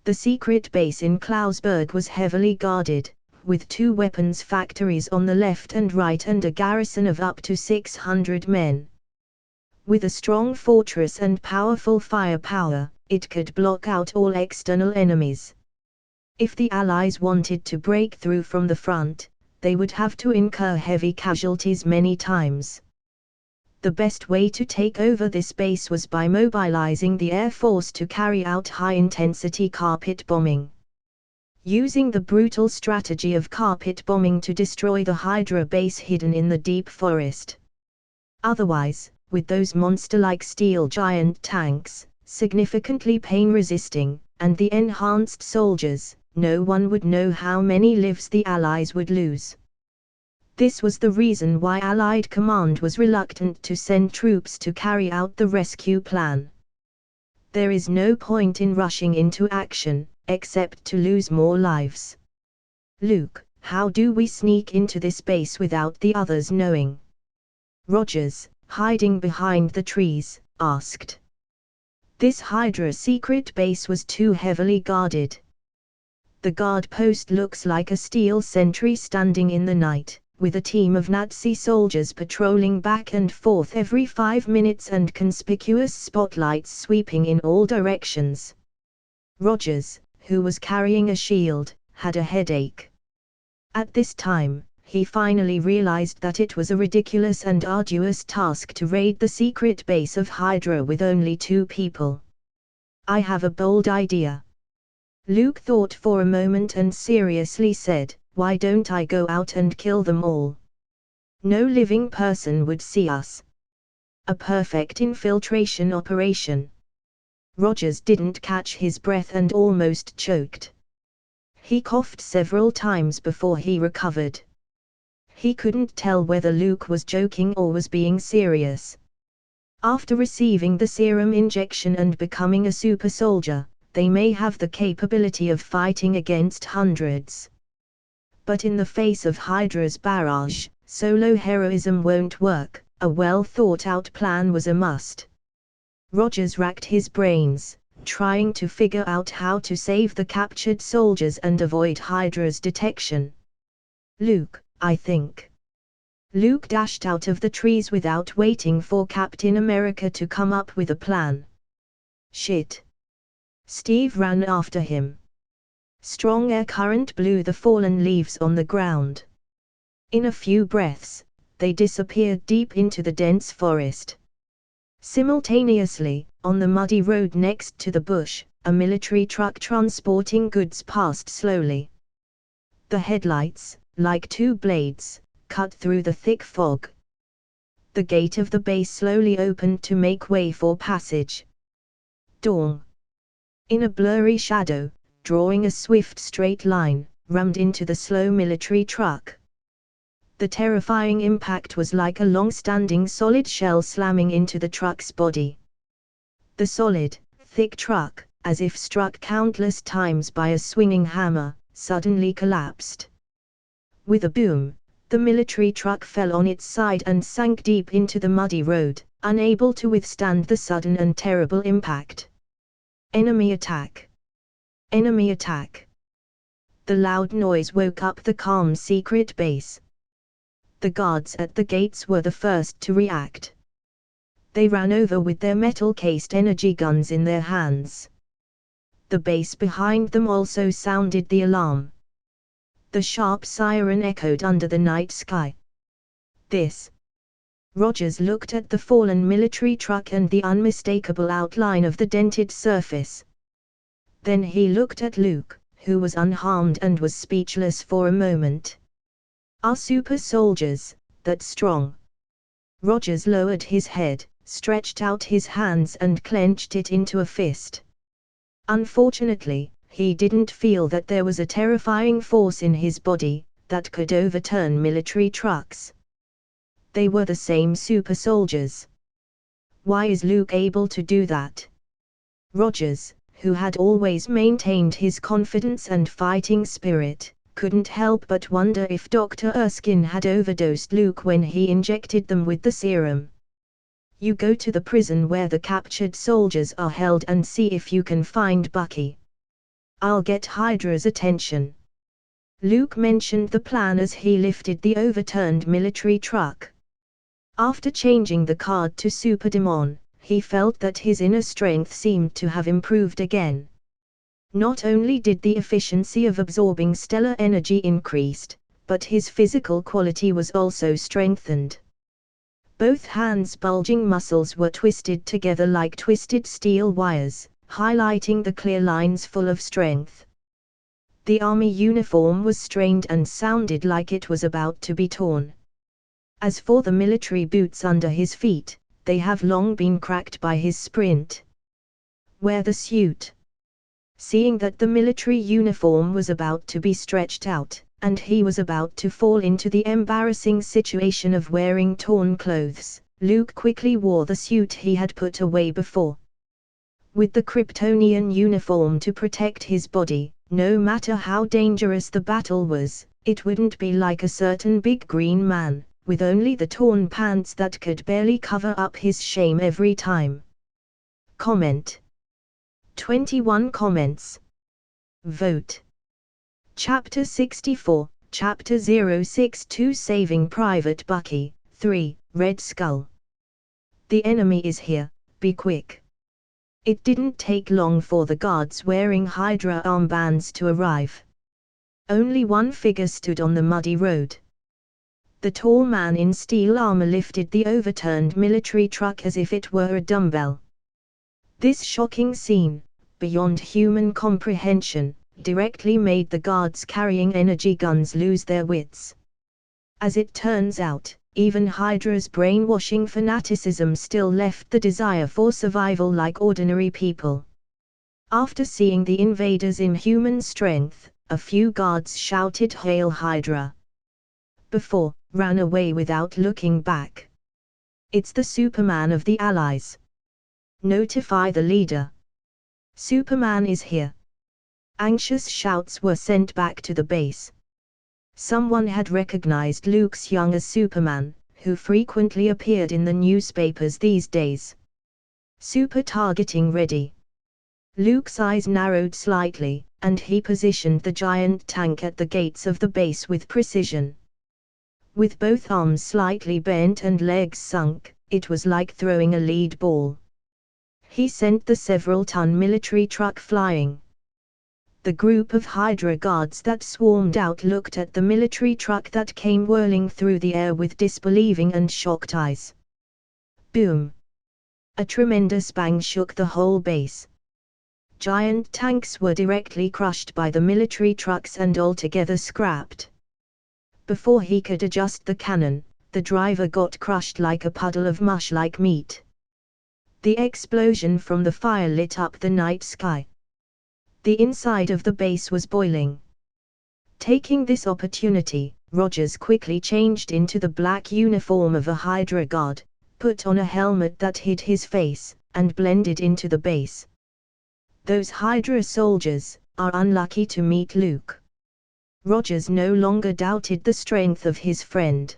Speaker 1: The secret base in Klausburg was heavily guarded, with 2 weapons factories on the left and right and a garrison of up to 600 men. With a strong fortress and powerful firepower, it could block out all external enemies. If the Allies wanted to break through from the front, they would have to incur heavy casualties many times. The best way to take over this base was by mobilizing the Air Force to carry out high-intensity carpet bombing. Using the brutal strategy of carpet bombing to destroy the Hydra base hidden in the deep forest. Otherwise, with those monster-like steel giant tanks, significantly pain-resisting, and the enhanced soldiers, no one would know how many lives the Allies would lose. This was the reason why Allied command was reluctant to send troops to carry out the rescue plan. There is no point in rushing into action, except to lose more lives. Luke, how do we sneak into this base without the others knowing? Rogers, hiding behind the trees, asked. This Hydra secret base was too heavily guarded. The guard post looks like a steel sentry standing in the night, with a team of Nazi soldiers patrolling back and forth every 5 minutes and conspicuous spotlights sweeping in all directions. Rogers, who was carrying a shield, had a headache. At this time, he finally realized that it was a ridiculous and arduous task to raid the secret base of Hydra with only 2 people. I have a bold idea. Luke thought for a moment and seriously said, why don't I go out and kill them all? No living person would see us. A perfect infiltration operation. Rogers didn't catch his breath and almost choked. He coughed several times before he recovered. He couldn't tell whether Luke was joking or was being serious. After receiving the serum injection and becoming a super soldier, they may have the capability of fighting against hundreds. But in the face of Hydra's barrage, solo heroism won't work. A well-thought-out plan was a must. Rogers racked his brains, trying to figure out how to save the captured soldiers and avoid Hydra's detection. Luke, I think. Luke dashed out of the trees without waiting for Captain America to come up with a plan. Shit. Steve ran after him. Strong air current blew the fallen leaves on the ground. In a few breaths, they disappeared deep into the dense forest. Simultaneously, on the muddy road next to the bush, a military truck transporting goods passed slowly. The headlights, like two blades, cut through the thick fog. The gate of the base slowly opened to make way for passage. Dawn. In a blurry shadow, drawing a swift straight line, rammed into the slow military truck. The terrifying impact was like a long-standing solid shell slamming into the truck's body. The solid, thick truck, as if struck countless times by a swinging hammer, suddenly collapsed. With a boom, the military truck fell on its side and sank deep into the muddy road, unable to withstand the sudden and terrible impact. Enemy attack! Enemy attack! The loud noise woke up the calm secret base. The guards at the gates were the first to react. They ran over with their metal-cased energy guns in their hands. The base behind them also sounded the alarm. The sharp siren echoed under the night sky. This. Rogers looked at the fallen military truck and the unmistakable outline of the dented surface. Then he looked at Luke, who was unharmed and was speechless for a moment. Are super soldiers that strong? Rogers lowered his head, stretched out his hands and clenched it into a fist. Unfortunately, he didn't feel that there was a terrifying force in his body that could overturn military trucks. They were the same super soldiers. Why is Luke able to do that? Rogers, who had always maintained his confidence and fighting spirit, couldn't help but wonder if Dr. Erskine had overdosed Luke when he injected them with the serum. You go to the prison where the captured soldiers are held and see if you can find Bucky. I'll get Hydra's attention. Luke mentioned the plan as he lifted the overturned military truck. After changing the card to Super Demon, he felt that his inner strength seemed to have improved again. Not only did the efficiency of absorbing stellar energy increased, but his physical quality was also strengthened. Both hands' bulging muscles were twisted together like twisted steel wires, highlighting the clear lines full of strength. The army uniform was strained and sounded like it was about to be torn. As for the military boots under his feet, they have long been cracked by his sprint. Wear the suit. Seeing that the military uniform was about to be stretched out, and he was about to fall into the embarrassing situation of wearing torn clothes, Luke quickly wore the suit he had put away before. With the Kryptonian uniform to protect his body, no matter how dangerous the battle was, it wouldn't be like a certain big green man, with only the torn pants that could barely cover up his shame every time. Comment. 21 comments. Vote. Chapter 64, Chapter 062 Saving Private Bucky, 3, Red Skull. The enemy is here, be quick. It didn't take long for the guards wearing Hydra armbands to arrive. Only one figure stood on the muddy road. The tall man in steel armor lifted the overturned military truck as if it were a dumbbell. This shocking scene, beyond human comprehension, directly made the guards carrying energy guns lose their wits. As it turns out, even Hydra's brainwashing fanaticism still left the desire for survival like ordinary people. After seeing the invaders' inhuman strength, a few guards shouted "Hail Hydra!" before, ran away without looking back. "It's the Superman of the Allies. Notify the leader. Superman is here." Anxious shouts were sent back to the base. Someone had recognized Luke's young as Superman, who frequently appeared in the newspapers these days. "Super targeting ready." Luke's eyes narrowed slightly, and he positioned the giant tank at the gates of the base with precision. With both arms slightly bent and legs sunk, it was like throwing a lead ball. He sent the several-ton military truck flying. The group of Hydra guards that swarmed out looked at the military truck that came whirling through the air with disbelieving and shocked eyes. Boom! A tremendous bang shook the whole base. Giant tanks were directly crushed by the military trucks and altogether scrapped. Before he could adjust the cannon, the driver got crushed like a puddle of mush-like meat. The explosion from the fire lit up the night sky. The inside of the base was boiling. Taking this opportunity, Rogers quickly changed into the black uniform of a Hydra guard, put on a helmet that hid his face, and blended into the base. Those Hydra soldiers are unlucky to meet Luke. Rogers no longer doubted the strength of his friend.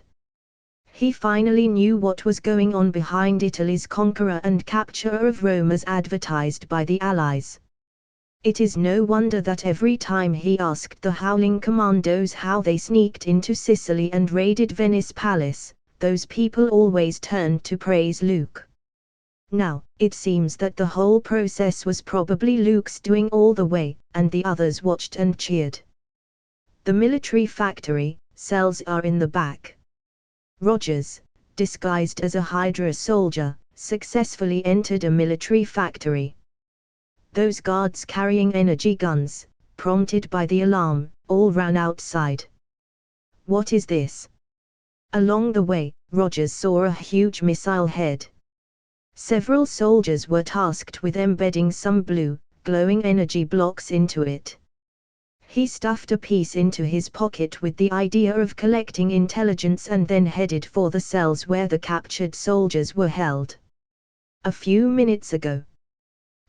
Speaker 1: He finally knew what was going on behind Italy's conqueror and capture of Rome as advertised by the Allies. It is no wonder that every time he asked the Howling Commandos how they sneaked into Sicily and raided Venice Palace, those people always turned to praise Luke. Now, it seems that the whole process was probably Luke's doing all the way, and the others watched and cheered. The military factory cells are in the back. Rogers, disguised as a Hydra soldier, successfully entered a military factory. Those guards carrying energy guns, prompted by the alarm, all ran outside. "What is this?" Along the way, Rogers saw a huge missile head. Several soldiers were tasked with embedding some blue, glowing energy blocks into it. He stuffed a piece into his pocket with the idea of collecting intelligence and then headed for the cells where the captured soldiers were held. A few minutes ago,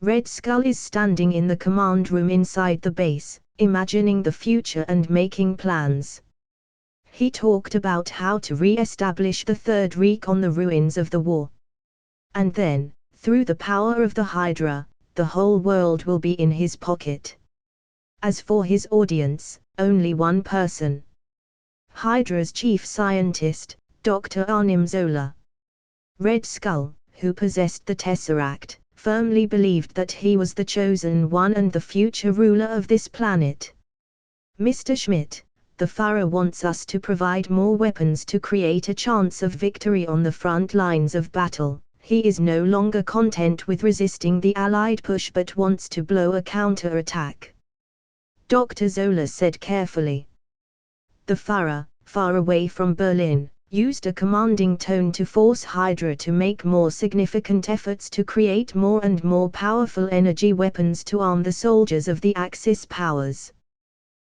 Speaker 1: Red Skull is standing in the command room inside the base, imagining the future and making plans. He talked about how to re-establish the Third Reich on the ruins of the war. And then, through the power of the Hydra, the whole world will be in his pocket. As for his audience, only one person. Hydra's chief scientist, Dr. Arnim Zola. Red Skull, who possessed the Tesseract, firmly believed that he was the chosen one and the future ruler of this planet. "Mr. Schmidt, the Fuhrer wants us to provide more weapons to create a chance of victory on the front lines of battle. He is no longer content with resisting the Allied push but wants to blow a counter-attack," Dr. Zola said carefully. The Fuhrer, far away from Berlin, used a commanding tone to force Hydra to make more significant efforts to create more and more powerful energy weapons to arm the soldiers of the Axis powers.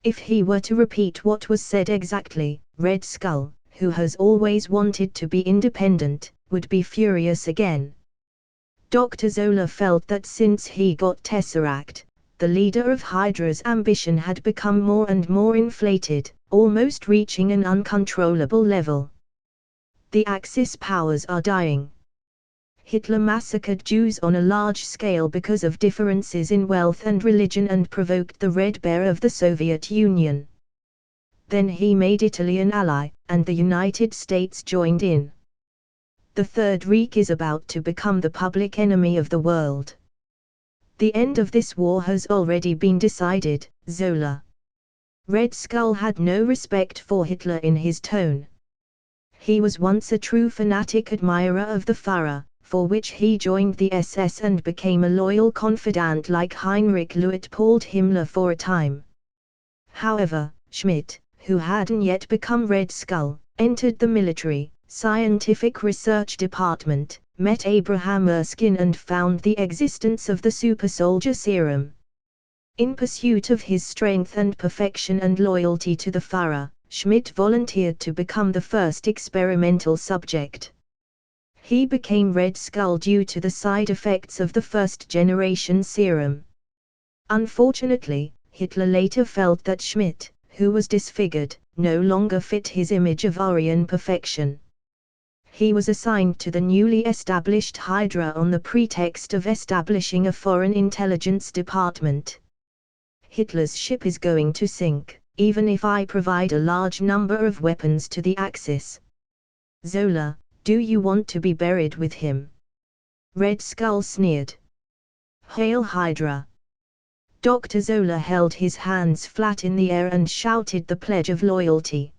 Speaker 1: If he were to repeat what was said exactly, Red Skull, who has always wanted to be independent, would be furious again. Dr. Zola felt that since he got Tesseract, the leader of Hydra's ambition had become more and more inflated, almost reaching an uncontrollable level. The Axis powers are dying. Hitler massacred Jews on a large scale because of differences in wealth and religion and provoked the Red Bear of the Soviet Union. Then he made Italy an ally, and the United States joined in. The Third Reich is about to become the public enemy of the world. The end of this war has already been decided, Zola. Red Skull had no respect for Hitler in his tone. He was once a true fanatic admirer of the Fuhrer, for which he joined the SS and became a loyal confidant like Heinrich Luitpold Himmler for a time. However, Schmidt, who hadn't yet become Red Skull, entered the military, scientific research department, met Abraham Erskine and found the existence of the Super Soldier Serum. In pursuit of his strength and perfection and loyalty to the Fuhrer, Schmidt volunteered to become the first experimental subject. He became Red Skull due to the side effects of the first-generation serum. Unfortunately, Hitler later felt that Schmidt, who was disfigured, no longer fit his image of Aryan perfection. He was assigned to the newly established Hydra on the pretext of establishing a foreign intelligence department. Hitler's ship is going to sink, even if I provide a large number of weapons to the Axis. Zola, do you want to be buried with him? Red Skull sneered. Hail Hydra! Dr. Zola held his hands flat in the air and shouted the pledge of loyalty.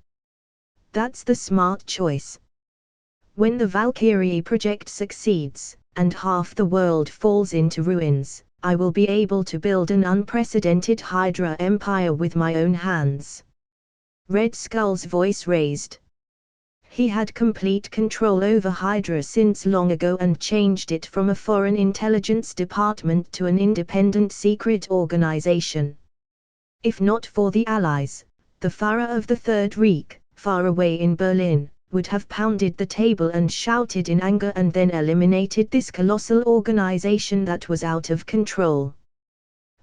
Speaker 1: That's the smart choice. When the Valkyrie project succeeds, and half the world falls into ruins, I will be able to build an unprecedented Hydra empire with my own hands. Red Skull's voice raised. He had complete control over Hydra since long ago and changed it from a foreign intelligence department to an independent secret organization. If not for the Allies, the Fuhrer of the Third Reich, far away in Berlin, would have pounded the table and shouted in anger and then eliminated this colossal organization that was out of control.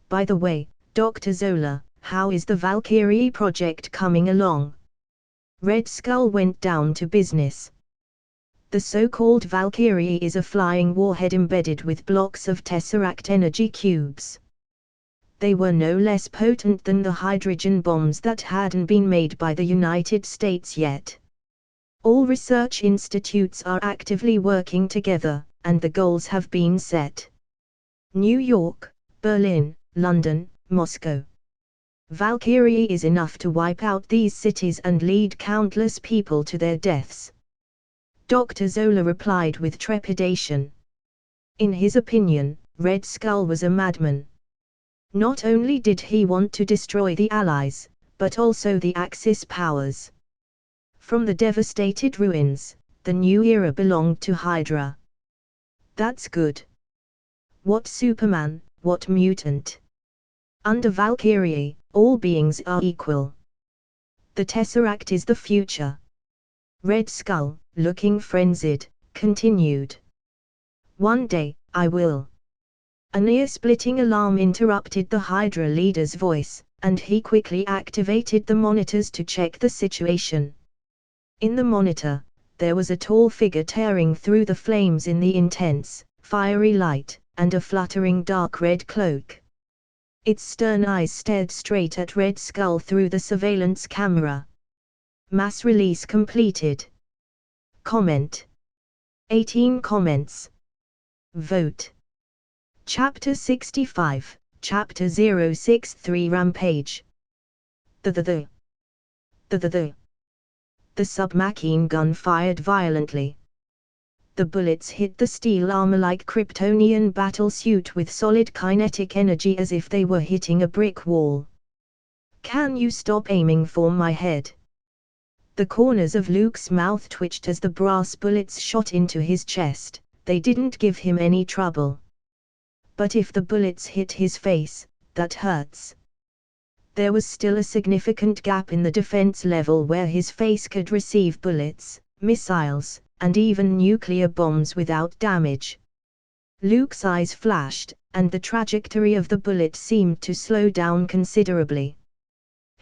Speaker 1: By the way, Dr. Zola, how is the Valkyrie project coming along? Red Skull went down to business. The so-called Valkyrie is a flying warhead embedded with blocks of Tesseract energy cubes. They were no less potent than the hydrogen bombs that hadn't been made by the United States yet. All research institutes are actively working together, and the goals have been set. New York, Berlin, London, Moscow. Valkyrie is enough to wipe out these cities and lead countless people to their deaths. Dr. Zola replied with trepidation. In his opinion, Red Skull was a madman. Not only did he want to destroy the Allies, but also the Axis powers. From the devastated ruins, the new era belonged to Hydra. That's good. What Superman, what mutant? Under Valkyrie, all beings are equal. The Tesseract is the future. Red Skull, looking frenzied, continued. One day, I will. An ear-splitting alarm interrupted the Hydra leader's voice, and he quickly activated the monitors to check the situation. In the monitor, there was a tall figure tearing through the flames in the intense, fiery light, and a fluttering dark red cloak. Its stern eyes stared straight at Red Skull through the surveillance camera. Mass release completed. Comment. 18 comments. Vote. Chapter 65, Chapter 063 Rampage. The submachine gun fired violently. The bullets hit the steel armor like Kryptonian battlesuit with solid kinetic energy as if they were hitting a brick wall. Can you stop aiming for my head? The corners of Luke's mouth twitched as the brass bullets shot into his chest. They didn't give him any trouble. But if the bullets hit his face, that hurts. There was still a significant gap in the defense level where his face could receive bullets, missiles, and even nuclear bombs without damage. Luke's eyes flashed, and the trajectory of the bullet seemed to slow down considerably.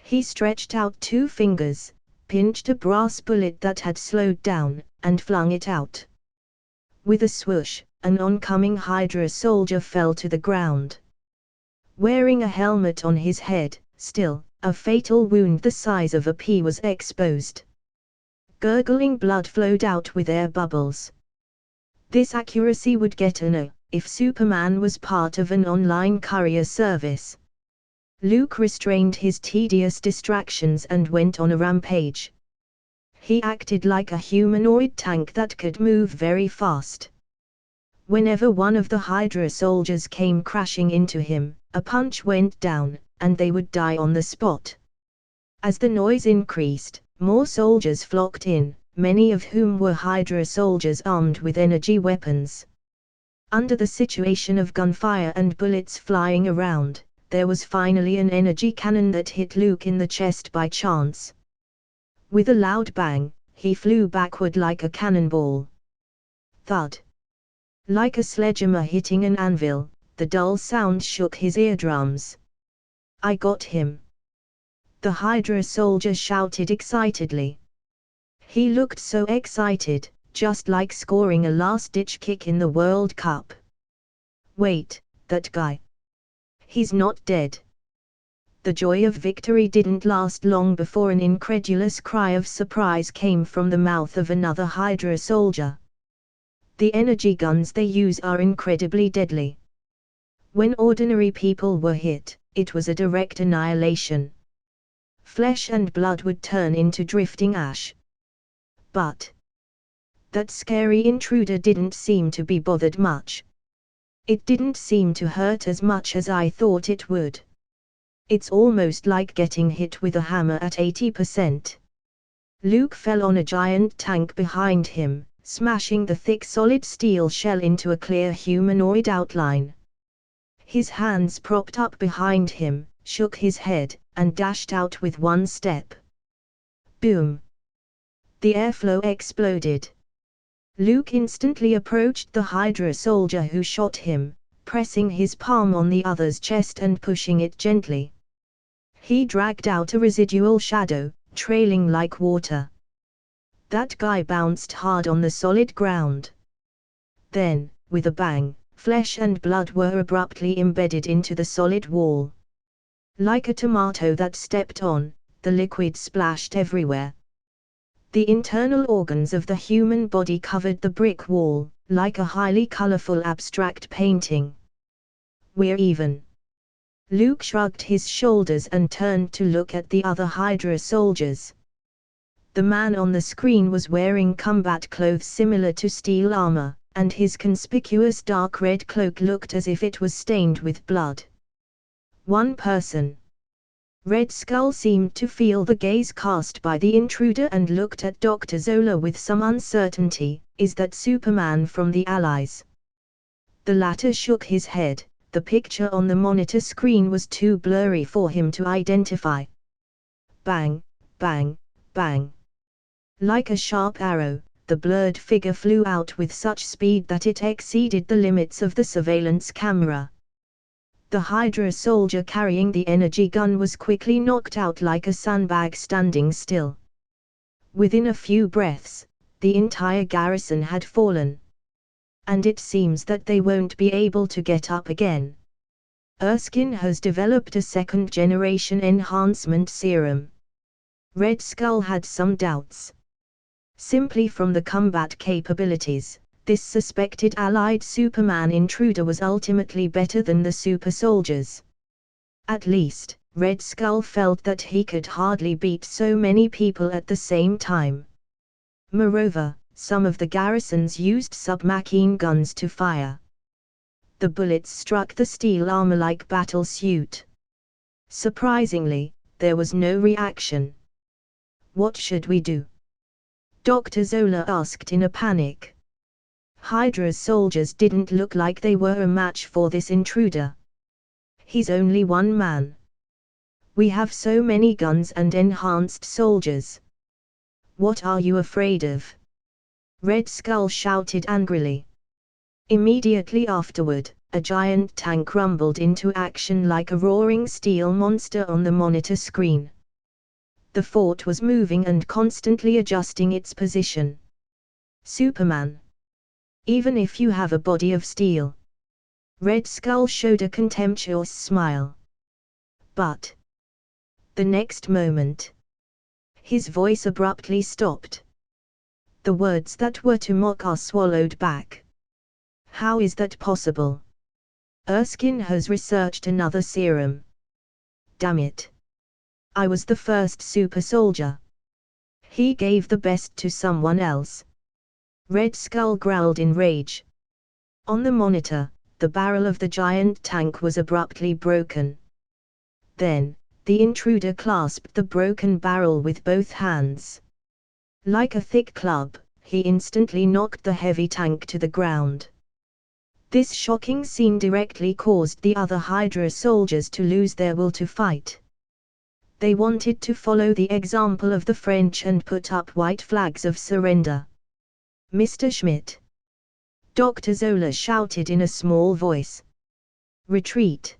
Speaker 1: He stretched out two fingers, pinched a brass bullet that had slowed down, and flung it out. With a swoosh, an oncoming Hydra soldier fell to the ground. Wearing a helmet on his head, still, a fatal wound the size of a pea was exposed. Gurgling blood flowed out with air bubbles. This accuracy would get an A if Superman was part of an online courier service. Luke restrained his tedious distractions and went on a rampage. He acted like a humanoid tank that could move very fast. Whenever one of the Hydra soldiers came crashing into him, a punch went down, and they would die on the spot. As the noise increased, more soldiers flocked in, many of whom were Hydra soldiers armed with energy weapons. Under the situation of gunfire and bullets flying around, there was finally an energy cannon that hit Luke in the chest by chance. With a loud bang, he flew backward like a cannonball. Thud. Like a sledgehammer hitting an anvil, the dull sound shook his eardrums. "I got him!" the Hydra soldier shouted excitedly. He looked so excited, just like scoring a last-ditch kick in the World Cup. "Wait, that guy. He's not dead." The joy of victory didn't last long before an incredulous cry of surprise came from the mouth of another Hydra soldier. "The energy guns they use are incredibly deadly. When ordinary people were hit, it was a direct annihilation. Flesh and blood would turn into drifting ash. But that scary intruder didn't seem to be bothered much. It didn't seem to hurt as much as I thought it would. It's almost like getting hit with a hammer at 80%. Luke fell on a giant tank behind him, smashing the thick solid steel shell into a clear humanoid outline. His hands propped up behind him, shook his head, and dashed out with one step. Boom! The airflow exploded. Luke instantly approached the Hydra soldier who shot him, pressing his palm on the other's chest and pushing it gently. He dragged out a residual shadow, trailing like water. That guy bounced hard on the solid ground. Then, with a bang, flesh and blood were abruptly embedded into the solid wall. Like a tomato that stepped on, the liquid splashed everywhere. The internal organs of the human body covered the brick wall, like a highly colorful abstract painting. "We're even." Luke shrugged his shoulders and turned to look at the other Hydra soldiers. The man on the screen was wearing combat clothes similar to steel armor, and his conspicuous dark red cloak looked as if it was stained with blood. One person. Red Skull seemed to feel the gaze cast by the intruder and looked at Dr. Zola with some uncertainty. "Is that Superman from the Allies?" The latter shook his head. The picture on the monitor screen was too blurry for him to identify. Bang, bang, bang. Like a sharp arrow, the blurred figure flew out with such speed that it exceeded the limits of the surveillance camera. The Hydra soldier carrying the energy gun was quickly knocked out like a sandbag standing still. Within a few breaths, the entire garrison had fallen. And it seems that they won't be able to get up again. Erskine has developed a second-generation enhancement serum. Red Skull had some doubts. Simply from the combat capabilities, this suspected allied Superman intruder was ultimately better than the super soldiers. At least, Red Skull felt that he could hardly beat so many people at the same time. Moreover, some of the garrisons used submachine guns to fire. The bullets struck the steel armor like battle suit. Surprisingly, there was no reaction. "What should we do?" Dr. Zola asked in a panic. Hydra's soldiers didn't look like they were a match for this intruder. "He's only one man. We have so many guns and enhanced soldiers. What are you afraid of?" Red Skull shouted angrily. Immediately afterward, a giant tank rumbled into action like a roaring steel monster on the monitor screen. The fort was moving and constantly adjusting its position. "Superman. Even if you have a body of steel." Red Skull showed a contemptuous smile. But the next moment, his voice abruptly stopped. The words that were to mock are swallowed back. "How is that possible? Erskine has researched another serum. Damn it. I was the first super soldier. He gave the best to someone else." Red Skull growled in rage. On the monitor, the barrel of the giant tank was abruptly broken. Then, the intruder clasped the broken barrel with both hands. Like a thick club, he instantly knocked the heavy tank to the ground. This shocking scene directly caused the other Hydra soldiers to lose their will to fight. They wanted to follow the example of the French and put up white flags of surrender. "Mr. Schmidt!" Dr. Zola shouted in a small voice. "Retreat!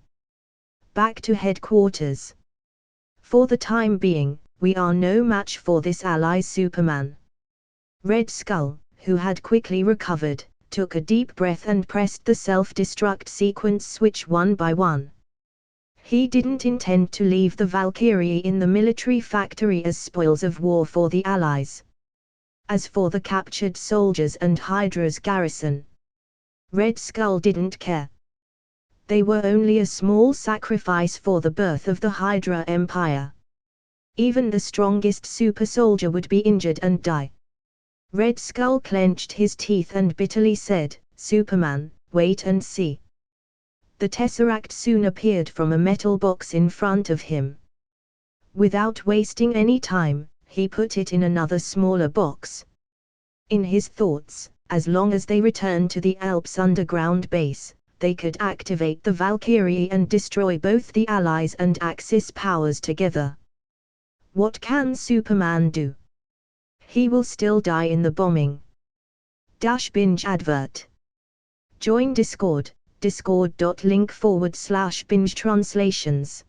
Speaker 1: Back to headquarters. For the time being, we are no match for this ally Superman." Red Skull, who had quickly recovered, took a deep breath and pressed the self-destruct sequence switch one by one. He didn't intend to leave the Valkyrie in the military factory as spoils of war for the Allies. As for the captured soldiers and Hydra's garrison, Red Skull didn't care. They were only a small sacrifice for the birth of the Hydra Empire. Even the strongest super soldier would be injured and die. Red Skull clenched his teeth and bitterly said, "Superman, wait and see." The Tesseract soon appeared from a metal box in front of him. Without wasting any time, he put it in another smaller box. In his thoughts, as long as they returned to the Alps underground base, they could activate the Valkyrie and destroy both the Allies and Axis powers together. What can Superman do? He will still die in the bombing. Binge advert. Join Discord, discord.link/binge translations.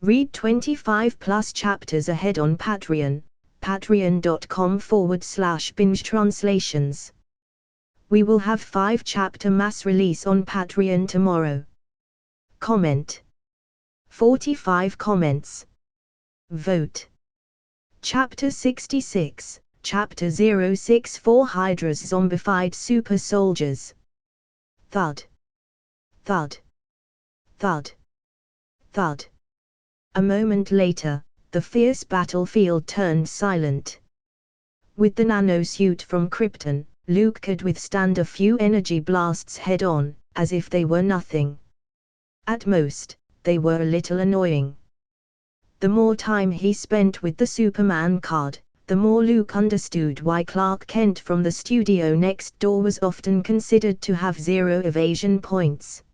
Speaker 1: Read 25 plus chapters ahead on Patreon, patreon.com/binge translations. We will have 5-chapter mass release on Patreon tomorrow. Comment. 45 comments. Vote. Chapter 66, Chapter 064 Hydra's Zombified Super Soldiers. Thud. Thud. Thud. Thud. A moment later, the fierce battlefield turned silent. With the nanosuit from Krypton, Luke could withstand a few energy blasts head-on, as if they were nothing. At most, they were a little annoying. The more time he spent with the Superman card, the more Luke understood why Clark Kent from the studio next door was often considered to have 0 evasion points.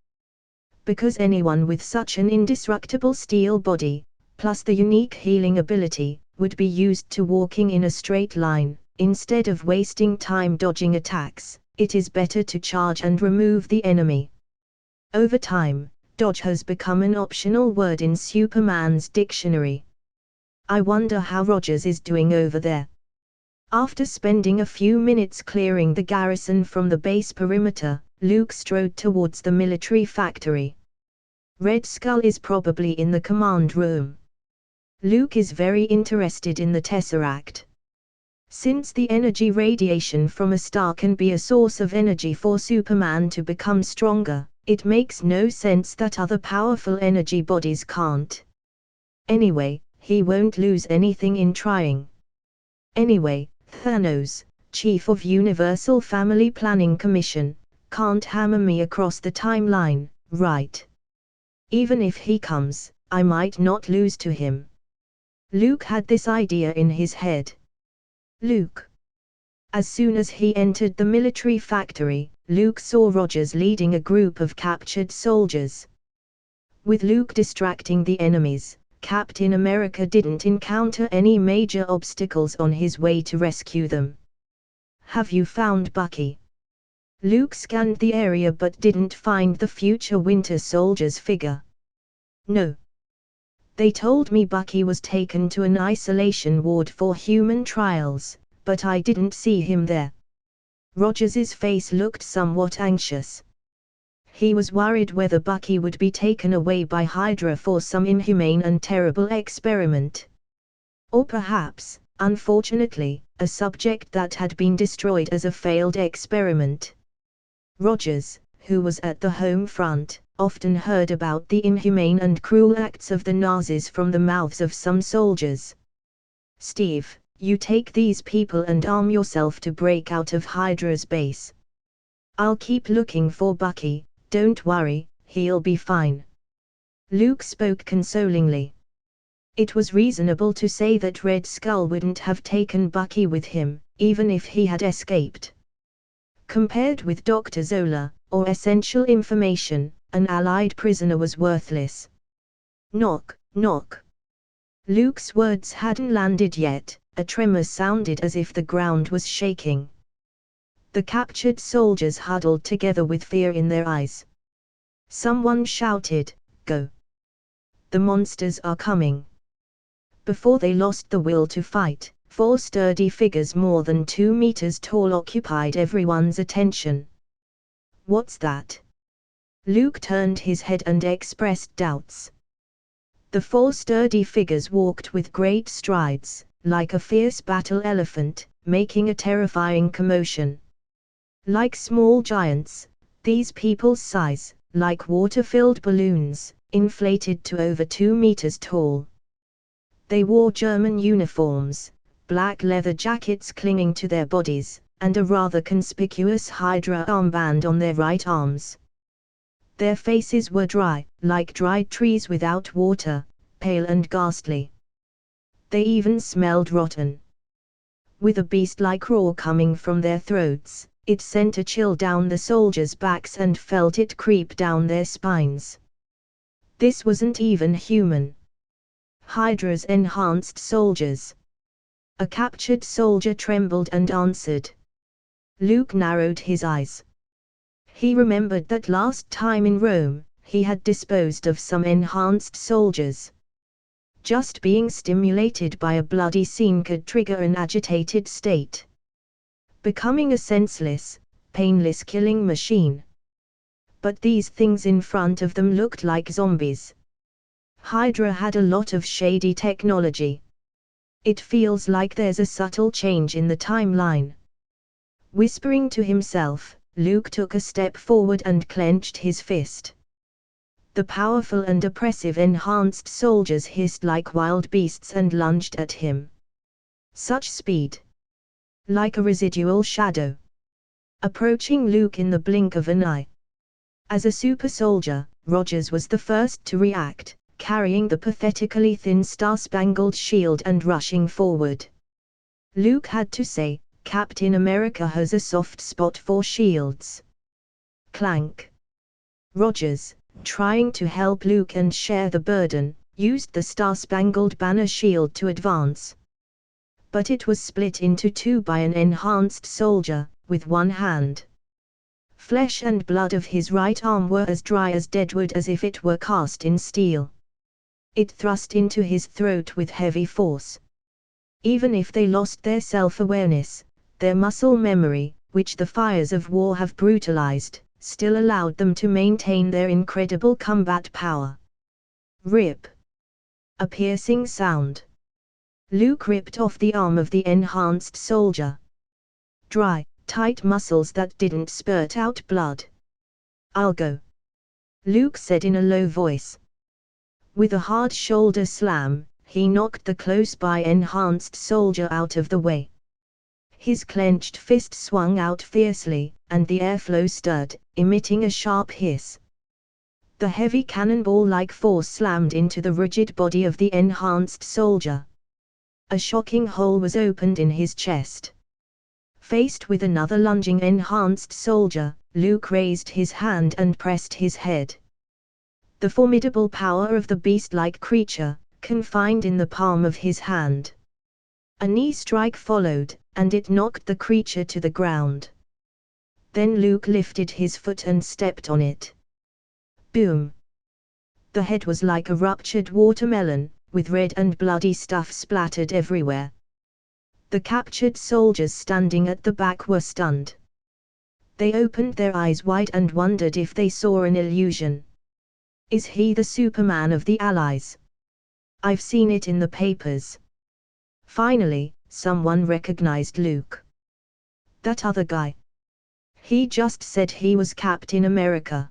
Speaker 1: Because anyone with such an indestructible steel body, plus the unique healing ability, would be used to walking in a straight line. Instead of wasting time dodging attacks, it is better to charge and remove the enemy. Over time, dodge has become an optional word in Superman's dictionary. I wonder how Rogers is doing over there. After spending a few minutes clearing the garrison from the base perimeter, Luke strode towards the military factory. Red Skull is probably in the command room. Luke is very interested in the Tesseract. Since the energy radiation from a star can be a source of energy for Superman to become stronger, it makes no sense that other powerful energy bodies can't. Anyway, he won't lose anything in trying. Anyway, Thanos, Chief of Universal Family Planning Commission, can't hammer me across the timeline, right? Even if he comes, I might not lose to him. Luke had this idea in his head. Luke. As soon as he entered the military factory, Luke saw Rogers leading a group of captured soldiers. With Luke distracting the enemies, Captain America didn't encounter any major obstacles on his way to rescue them. "Have you found Bucky?" Luke scanned the area but didn't find the future Winter Soldier's figure. "No. They told me Bucky was taken to an isolation ward for human trials, but I didn't see him there." Rogers's face looked somewhat anxious. He was worried whether Bucky would be taken away by Hydra for some inhumane and terrible experiment. Or perhaps, unfortunately, a subject that had been destroyed as a failed experiment. Rogers, who was at the home front, often heard about the inhumane and cruel acts of the Nazis from the mouths of some soldiers. "Steve, you take these people and arm yourself to break out of Hydra's base. I'll keep looking for Bucky, don't worry, he'll be fine." Luke spoke consolingly. It was reasonable to say that Red Skull wouldn't have taken Bucky with him, even if he had escaped. Compared with Dr. Zola, or essential information, an Allied prisoner was worthless. Knock, knock. Luke's words hadn't landed yet, a tremor sounded as if the ground was shaking. The captured soldiers huddled together with fear in their eyes. Someone shouted, "Go! The monsters are coming!" Before they lost the will to fight, 4 sturdy figures more than 2 meters tall occupied everyone's attention. "What's that?" Luke turned his head and expressed doubts. The 4 sturdy figures walked with great strides, like a fierce battle elephant, making a terrifying commotion. Like small giants, these people's size, like water-filled balloons, inflated to over 2 meters tall. They wore German uniforms, black leather jackets clinging to their bodies, and a rather conspicuous Hydra armband on their right arms. Their faces were dry, like dried trees without water, pale and ghastly. They even smelled rotten. With a beast-like roar coming from their throats, it sent a chill down the soldiers' backs and felt it creep down their spines. This wasn't even human. Hydra's enhanced soldiers. A captured soldier trembled and answered. Luke narrowed his eyes. He remembered that last time in Rome, he had disposed of some enhanced soldiers. Just being stimulated by a bloody scene could trigger an agitated state, becoming a senseless, painless killing machine. But these things in front of them looked like zombies. Hydra had a lot of shady technology. It feels like there's a subtle change in the timeline. Whispering to himself, Luke took a step forward and clenched his fist. The powerful and oppressive enhanced soldiers hissed like wild beasts and lunged at him. Such speed! Like a residual shadow. Approaching Luke in the blink of an eye. As a super soldier, Rogers was the first to react, carrying the pathetically thin star-spangled shield and rushing forward. Luke had to say, "Captain America has a soft spot for shields." Clank. Rogers, trying to help Luke and share the burden, used the star-spangled banner shield to advance. But it was split into 2 by an enhanced soldier, with one hand. Flesh and blood of his right arm were as dry as deadwood as if it were cast in steel. It thrust into his throat with heavy force. Even if they lost their self-awareness, their muscle memory, which the fires of war have brutalized, still allowed them to maintain their incredible combat power. Rip. A piercing sound. Luke ripped off the arm of the enhanced soldier. Dry, tight muscles that didn't spurt out blood. "I'll go," Luke said in a low voice. With a hard shoulder slam, he knocked the close-by enhanced soldier out of the way. His clenched fist swung out fiercely, and the airflow stirred, emitting a sharp hiss. The heavy cannonball-like force slammed into the rigid body of the enhanced soldier. A shocking hole was opened in his chest. Faced with another lunging enhanced soldier, Luke raised his hand and pressed his head. The formidable power of the beast-like creature, confined in the palm of his hand. A knee strike followed, and it knocked the creature to the ground. Then Luke lifted his foot and stepped on it. Boom! The head was like a ruptured watermelon, with red and bloody stuff splattered everywhere. The captured soldiers standing at the back were stunned. They opened their eyes wide and wondered if they saw an illusion. Is he the Superman of the Allies? I've seen it in the papers. Finally, someone recognized Luke. That other guy. He just said he was Captain America.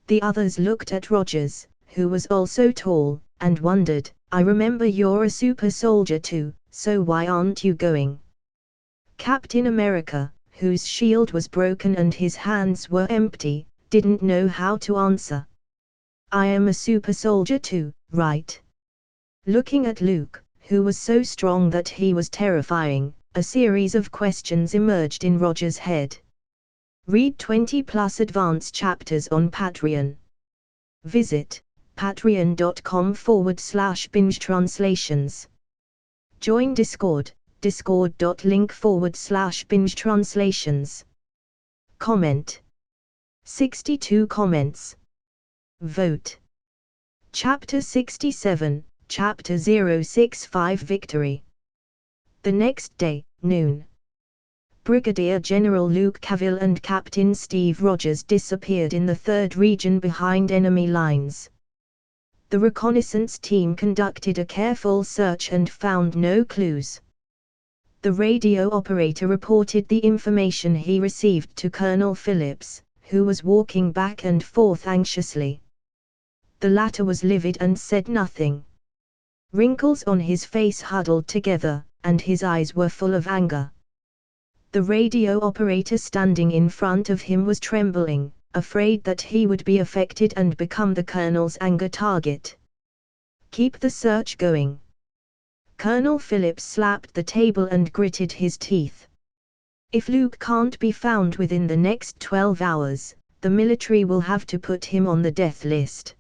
Speaker 1: The others looked at Rogers, who was also tall, and wondered, I remember you're a super soldier too, so why aren't you going? Captain America, whose shield was broken and his hands were empty, didn't know how to answer. I am a super soldier too, right? Looking at Luke, who was so strong that he was terrifying, a series of questions emerged in Roger's head. Read 20+ advanced chapters on Patreon. Visit patreon.com/binge-translations. Join Discord, discord.link/binge-translations. Comment. 62 comments. Vote. Chapter 67, Chapter 065 Victory. The next day, noon. Brigadier General Luke Cavill and Captain Steve Rogers disappeared in the 3rd Region behind enemy lines. The reconnaissance team conducted a careful search and found no clues. The radio operator reported the information he received to Colonel Phillips, who was walking back and forth anxiously. The latter was livid and said nothing. Wrinkles on his face huddled together, and his eyes were full of anger. The radio operator standing in front of him was trembling, afraid that he would be affected and become the colonel's anger target. "Keep the search going." Colonel Phillips slapped the table and gritted his teeth. "If Luke can't be found within the next 12 hours, the military will have to put him on the death list.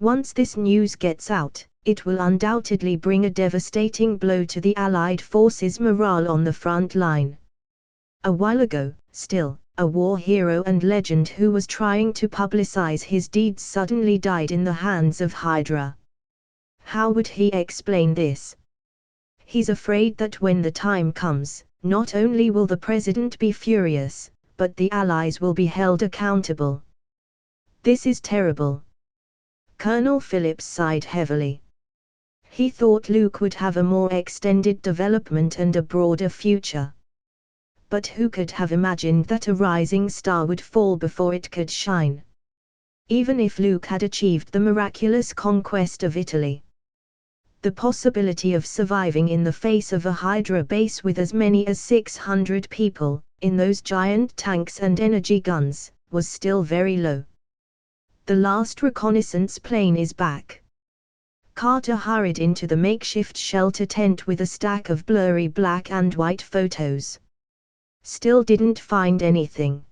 Speaker 1: Once this news gets out, it will undoubtedly bring a devastating blow to the Allied forces' morale on the front line." A while ago, still, a war hero and legend who was trying to publicize his deeds suddenly died in the hands of Hydra. How would he explain this? He's afraid that when the time comes, not only will the president be furious, but the Allies will be held accountable. This is terrible. Colonel Phillips sighed heavily. He thought Luke would have a more extended development and a broader future. But who could have imagined that a rising star would fall before it could shine? Even if Luke had achieved the miraculous conquest of Italy, the possibility of surviving in the face of a Hydra base with as many as 600 people, in those giant tanks and energy guns, was still very low. The last reconnaissance plane is back. Carter hurried into the makeshift shelter tent with a stack of blurry black and white photos. Still didn't find anything.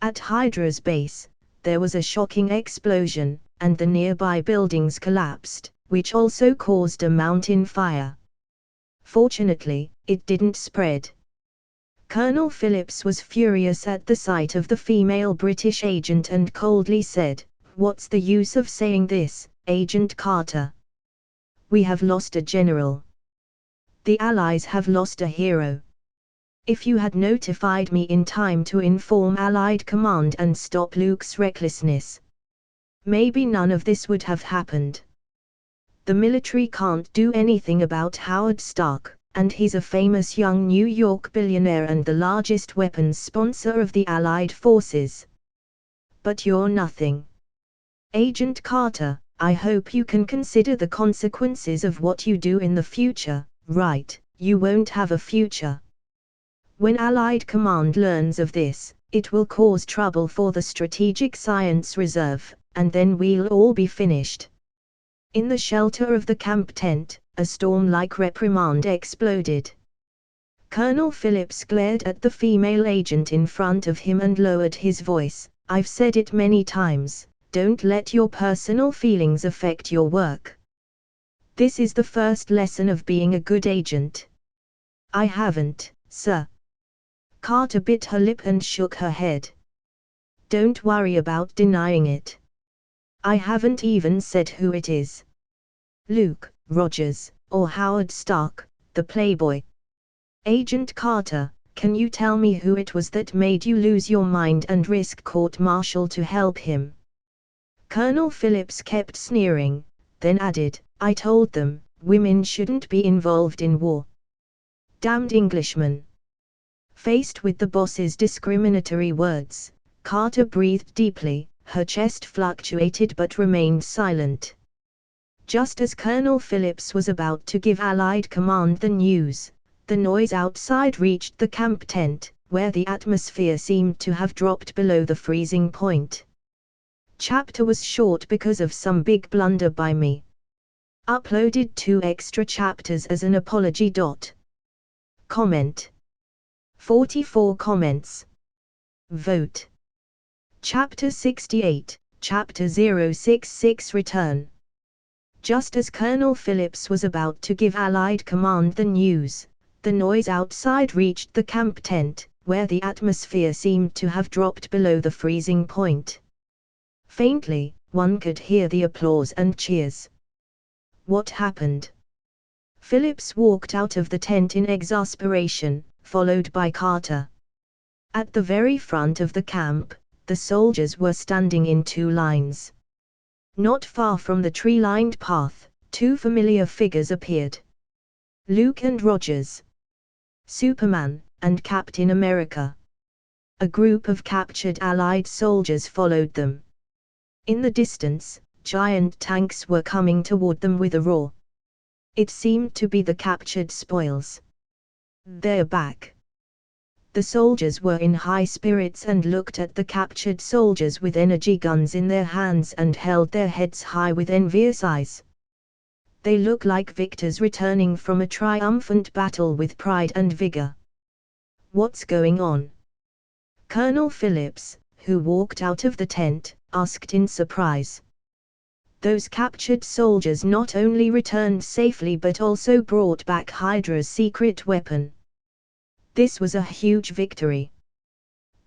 Speaker 1: At Hydra's base, there was a shocking explosion, and the nearby buildings collapsed, which also caused a mountain fire. Fortunately, it didn't spread. Colonel Phillips was furious at the sight of the female British agent and coldly said, "What's the use of saying this, Agent Carter? We have lost a general. The Allies have lost a hero. If you had notified me in time to inform Allied command and stop Luke's recklessness, maybe none of this would have happened. The military can't do anything about Howard Stark, and he's a famous young New York billionaire and the largest weapons sponsor of the Allied forces. But you're nothing. Agent Carter, I hope you can consider the consequences of what you do in the future, right? You won't have a future. When Allied command learns of this, it will cause trouble for the Strategic Science Reserve, and then we'll all be finished." In the shelter of the camp tent, a storm-like reprimand exploded. Colonel Phillips glared at the female agent in front of him and lowered his voice. "I've said it many times, don't let your personal feelings affect your work. This is the first lesson of being a good agent." "I haven't, sir." Carter bit her lip and shook her head. "Don't worry about denying it. I haven't even said who it is. Luke, Rogers, or Howard Stark, the playboy. Agent Carter, can you tell me who it was that made you lose your mind and risk court-martial to help him?" Colonel Phillips kept sneering, then added, "I told them, women shouldn't be involved in war. Damned Englishmen." Faced with the boss's discriminatory words, Carter breathed deeply, her chest fluctuated but remained silent. Just as Colonel Phillips was about to give Allied command the news, the noise outside reached the camp tent, where the atmosphere seemed to have dropped below the freezing point. Chapter was short because of some big blunder by me. Uploaded 2 extra chapters as an apology. Comment. 44 comments. Vote. Chapter 68, Chapter 066 Return. Just as Colonel Phillips was about to give Allied Command the news, the noise outside reached the camp tent, where the atmosphere seemed to have dropped below the freezing point. Faintly, one could hear the applause and cheers. What happened? Phillips walked out of the tent in exasperation, followed by Carter. At the very front of the camp, the soldiers were standing in two lines. Not far from the tree-lined path, two familiar figures appeared. Luke and Rogers. Superman, and Captain America. A group of captured Allied soldiers followed them. In the distance, giant tanks were coming toward them with a roar. It seemed to be the captured spoils. They're back. The soldiers were in high spirits and looked at the captured soldiers with energy guns in their hands and held their heads high with envious eyes. They look like victors returning from a triumphant battle with pride and vigor. What's going on? Colonel Phillips, who walked out of the tent, asked in surprise. Those captured soldiers not only returned safely but also brought back Hydra's secret weapon. This was a huge victory.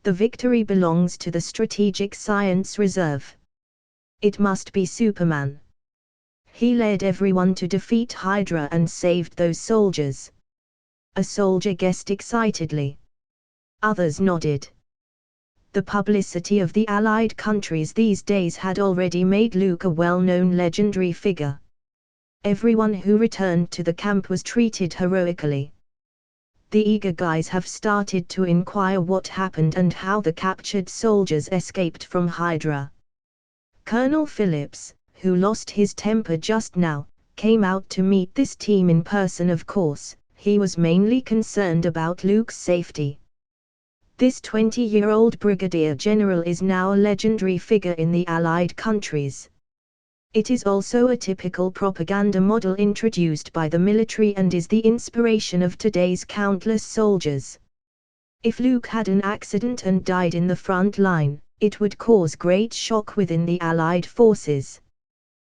Speaker 1: The victory belongs to the Strategic Science Reserve. It must be Superman. He led everyone to defeat Hydra and saved those soldiers. A soldier guessed excitedly. Others nodded. The publicity of the Allied countries these days had already made Luke a well-known legendary figure. Everyone who returned to the camp was treated heroically. The eager guys have started to inquire what happened and how the captured soldiers escaped from Hydra. Colonel Phillips, who lost his temper just now, came out to meet this team in person. Of course, he was mainly concerned about Luke's safety. This 20-year-old brigadier general is now a legendary figure in the Allied countries. It is also a typical propaganda model introduced by the military and is the inspiration of today's countless soldiers. If Luke had an accident and died in the front line, it would cause great shock within the Allied forces.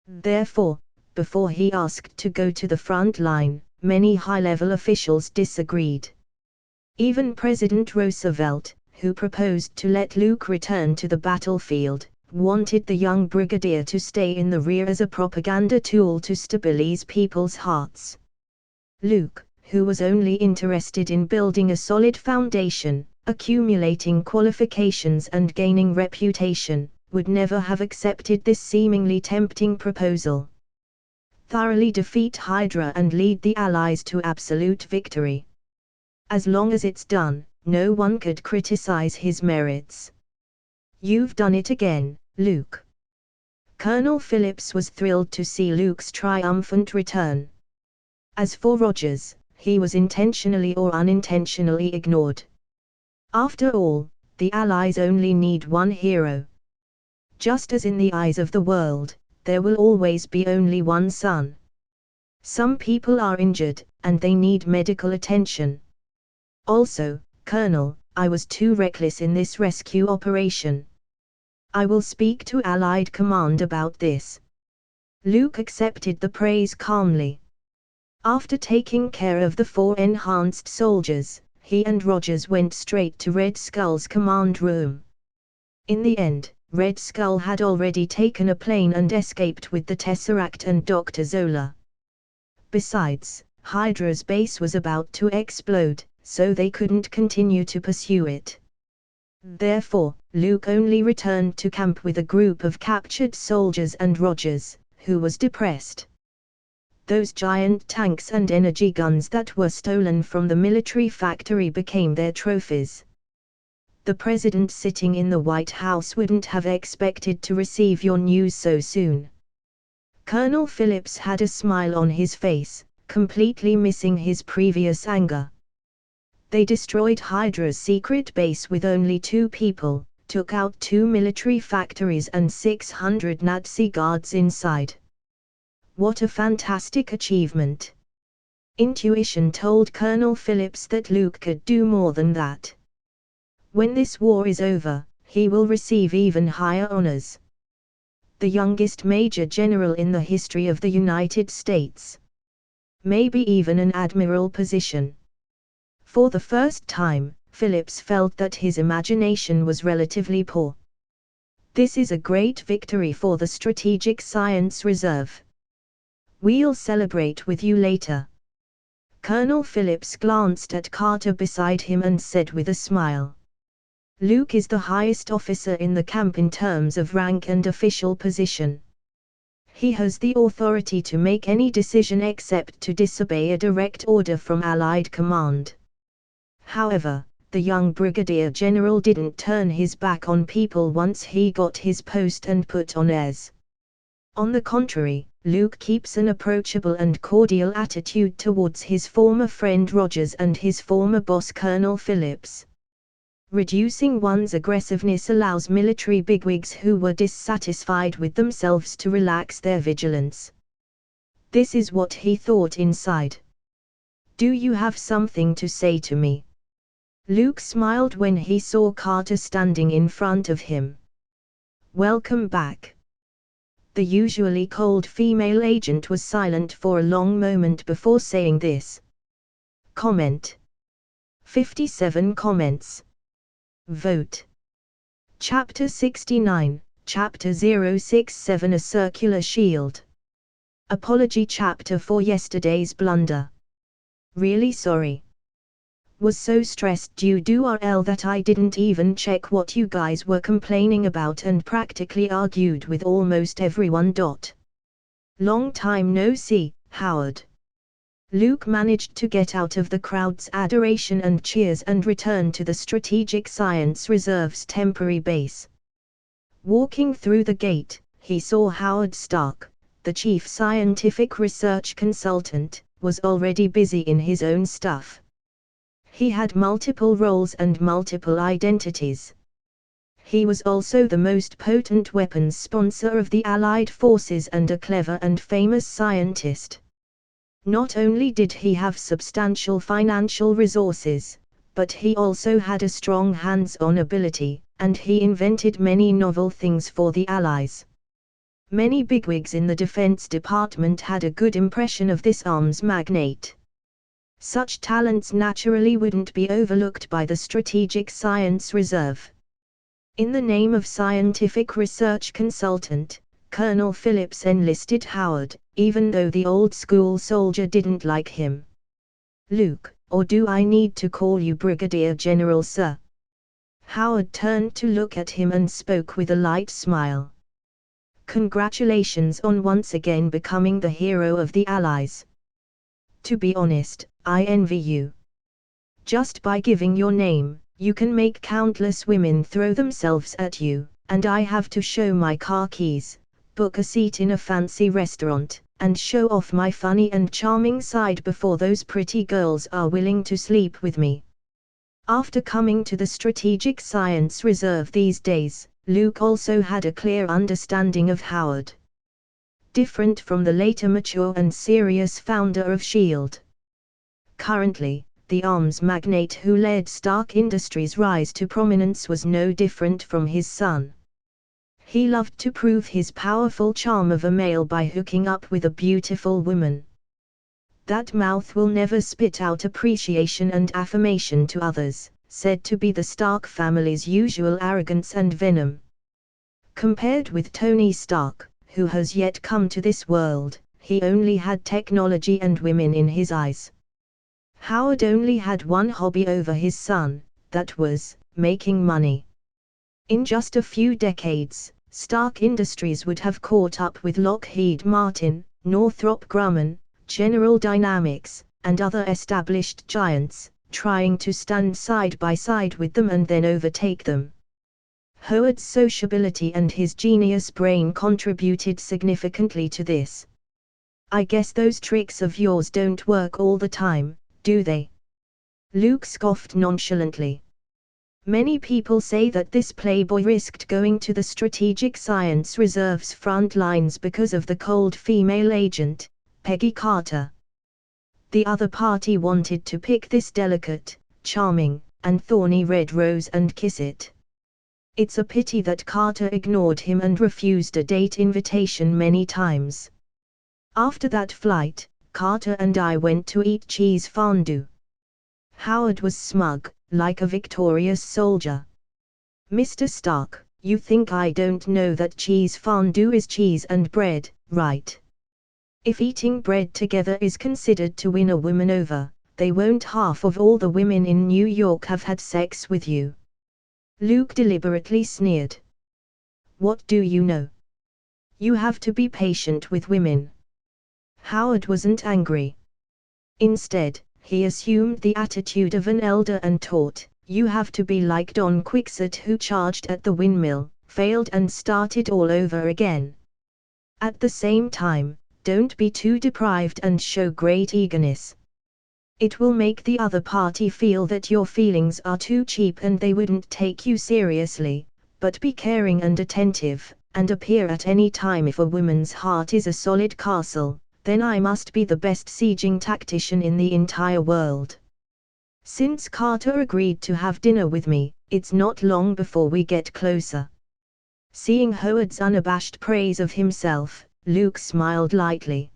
Speaker 1: Therefore, before he asked to go to the front line, many high-level officials disagreed. Even President Roosevelt, who proposed to let Luke return to the battlefield, wanted the young brigadier to stay in the rear as a propaganda tool to stabilize people's hearts. Luke, who was only interested in building a solid foundation, accumulating qualifications and gaining reputation, would never have accepted this seemingly tempting proposal. Thoroughly defeat Hydra and lead the Allies to absolute victory. As long as it's done, no one could criticize his merits. You've done it again, Luke. Colonel Phillips was thrilled to see Luke's triumphant return. As for Rogers, he was intentionally or unintentionally ignored. After all, the Allies only need one hero. Just as in the eyes of the world, there will always be only one sun. Some people are injured, and they need medical attention. Also, Colonel, I was too reckless in this rescue operation. I will speak to Allied Command about this. Luke accepted the praise calmly. After taking care of the 4 enhanced soldiers, he and Rogers went straight to Red Skull's command room. In the end, Red Skull had already taken a plane and escaped with the Tesseract and Dr. Zola. Besides, Hydra's base was about to explode, so they couldn't continue to pursue it. Therefore, Luke only returned to camp with a group of captured soldiers and Rogers, who was depressed. Those giant tanks and energy guns that were stolen from the military factory became their trophies. The president sitting in the White House wouldn't have expected to receive your news so soon. Colonel Phillips had a smile on his face, completely missing his previous anger. They destroyed Hydra's secret base with only 2 people, took out 2 military factories and 600 Nazi guards inside. What a fantastic achievement! Intuition told Colonel Phillips that Luke could do more than that. When this war is over, he will receive even higher honors. The youngest major general in the history of the United States. Maybe even an admiral position. For the first time, Phillips felt that his imagination was relatively poor. This is a great victory for the Strategic Science Reserve. We'll celebrate with you later. Colonel Phillips glanced at Carter beside him and said with a smile. Luke is the highest officer in the camp in terms of rank and official position. He has the authority to make any decision except to disobey a direct order from Allied command. However, the young brigadier general didn't turn his back on people once he got his post and put on airs. On the contrary, Luke keeps an approachable and cordial attitude towards his former friend Rogers and his former boss Colonel Phillips. Reducing one's aggressiveness allows military bigwigs who were dissatisfied with themselves to relax their vigilance. This is what he thought inside. Do you have something to say to me? Luke smiled when he saw Carter standing in front of him. Welcome back. The usually cold female agent was silent for a long moment before saying this. Comment. 57 comments. Vote. Chapter 69, Chapter 067 A Circular Shield. Apology chapter for yesterday's blunder. Really sorry. Was so stressed due to URL that I didn't even check what you guys were complaining about and practically argued with almost everyone. Long time no see, Howard. Luke managed to get out of the crowd's adoration and cheers and return to the Strategic Science Reserve's temporary base. Walking through the gate, he saw Howard Stark, the chief scientific research consultant, was already busy in his own stuff. He had multiple roles and multiple identities. He was also the most potent weapons sponsor of the Allied forces and a clever and famous scientist. Not only did he have substantial financial resources, but he also had a strong hands-on ability, and he invented many novel things for the Allies. Many bigwigs in the Defense Department had a good impression of this arms magnate. Such talents naturally wouldn't be overlooked by the Strategic Science Reserve. In the name of scientific research consultant, Colonel Phillips enlisted Howard, even though the old-school soldier didn't like him. Luke, or do I need to call you Brigadier General, sir? Howard turned to look at him and spoke with a light smile. Congratulations on once again becoming the hero of the Allies. To be honest, I envy you. Just by giving your name, you can make countless women throw themselves at you, and I have to show my car keys, book a seat in a fancy restaurant, and show off my funny and charming side before those pretty girls are willing to sleep with me. After coming to the Strategic Science Reserve these days, Luke also had a clear understanding of Howard. Different from the later mature and serious founder of S.H.I.E.L.D. Currently, the arms magnate who led Stark Industries' rise to prominence was no different from his son. He loved to prove his powerful charm of a male by hooking up with a beautiful woman. That mouth will never spit out appreciation and affirmation to others, said to be the Stark family's usual arrogance and venom. Compared with Tony Stark, who has yet come to this world, he only had technology and women in his eyes. Howard only had one hobby over his son, that was, making money. In just a few decades, Stark Industries would have caught up with Lockheed Martin, Northrop Grumman, General Dynamics, and other established giants, trying to stand side by side with them and then overtake them. Howard's sociability and his genius brain contributed significantly to this. I guess those tricks of yours don't work all the time, do they? Luke scoffed nonchalantly. Many people say that this playboy risked going to the Strategic Science Reserve's front lines because of the cold female agent, Peggy Carter. The other party wanted to pick this delicate, charming, and thorny red rose and kiss it. It's a pity that Carter ignored him and refused a date invitation many times. After that flight, Carter and I went to eat cheese fondue. Howard was smug, like a victorious soldier. Mr. Stark, you think I don't know that cheese fondue is cheese and bread, right? If eating bread together is considered to win a woman over, they won't half of all the women in New York have had sex with you. Luke deliberately sneered. What do you know? You have to be patient with women. Howard wasn't angry. Instead, he assumed the attitude of an elder and taught, you have to be like Don Quixote who charged at the windmill, failed and started all over again. At the same time, don't be too deprived and show great eagerness. It will make the other party feel that your feelings are too cheap and they wouldn't take you seriously, but be caring and attentive, and appear at any time. If a woman's heart is a solid castle, then I must be the best sieging tactician in the entire world. Since Carter agreed to have dinner with me, it's not long before we get closer. Seeing Howard's unabashed praise of himself, Luke smiled lightly.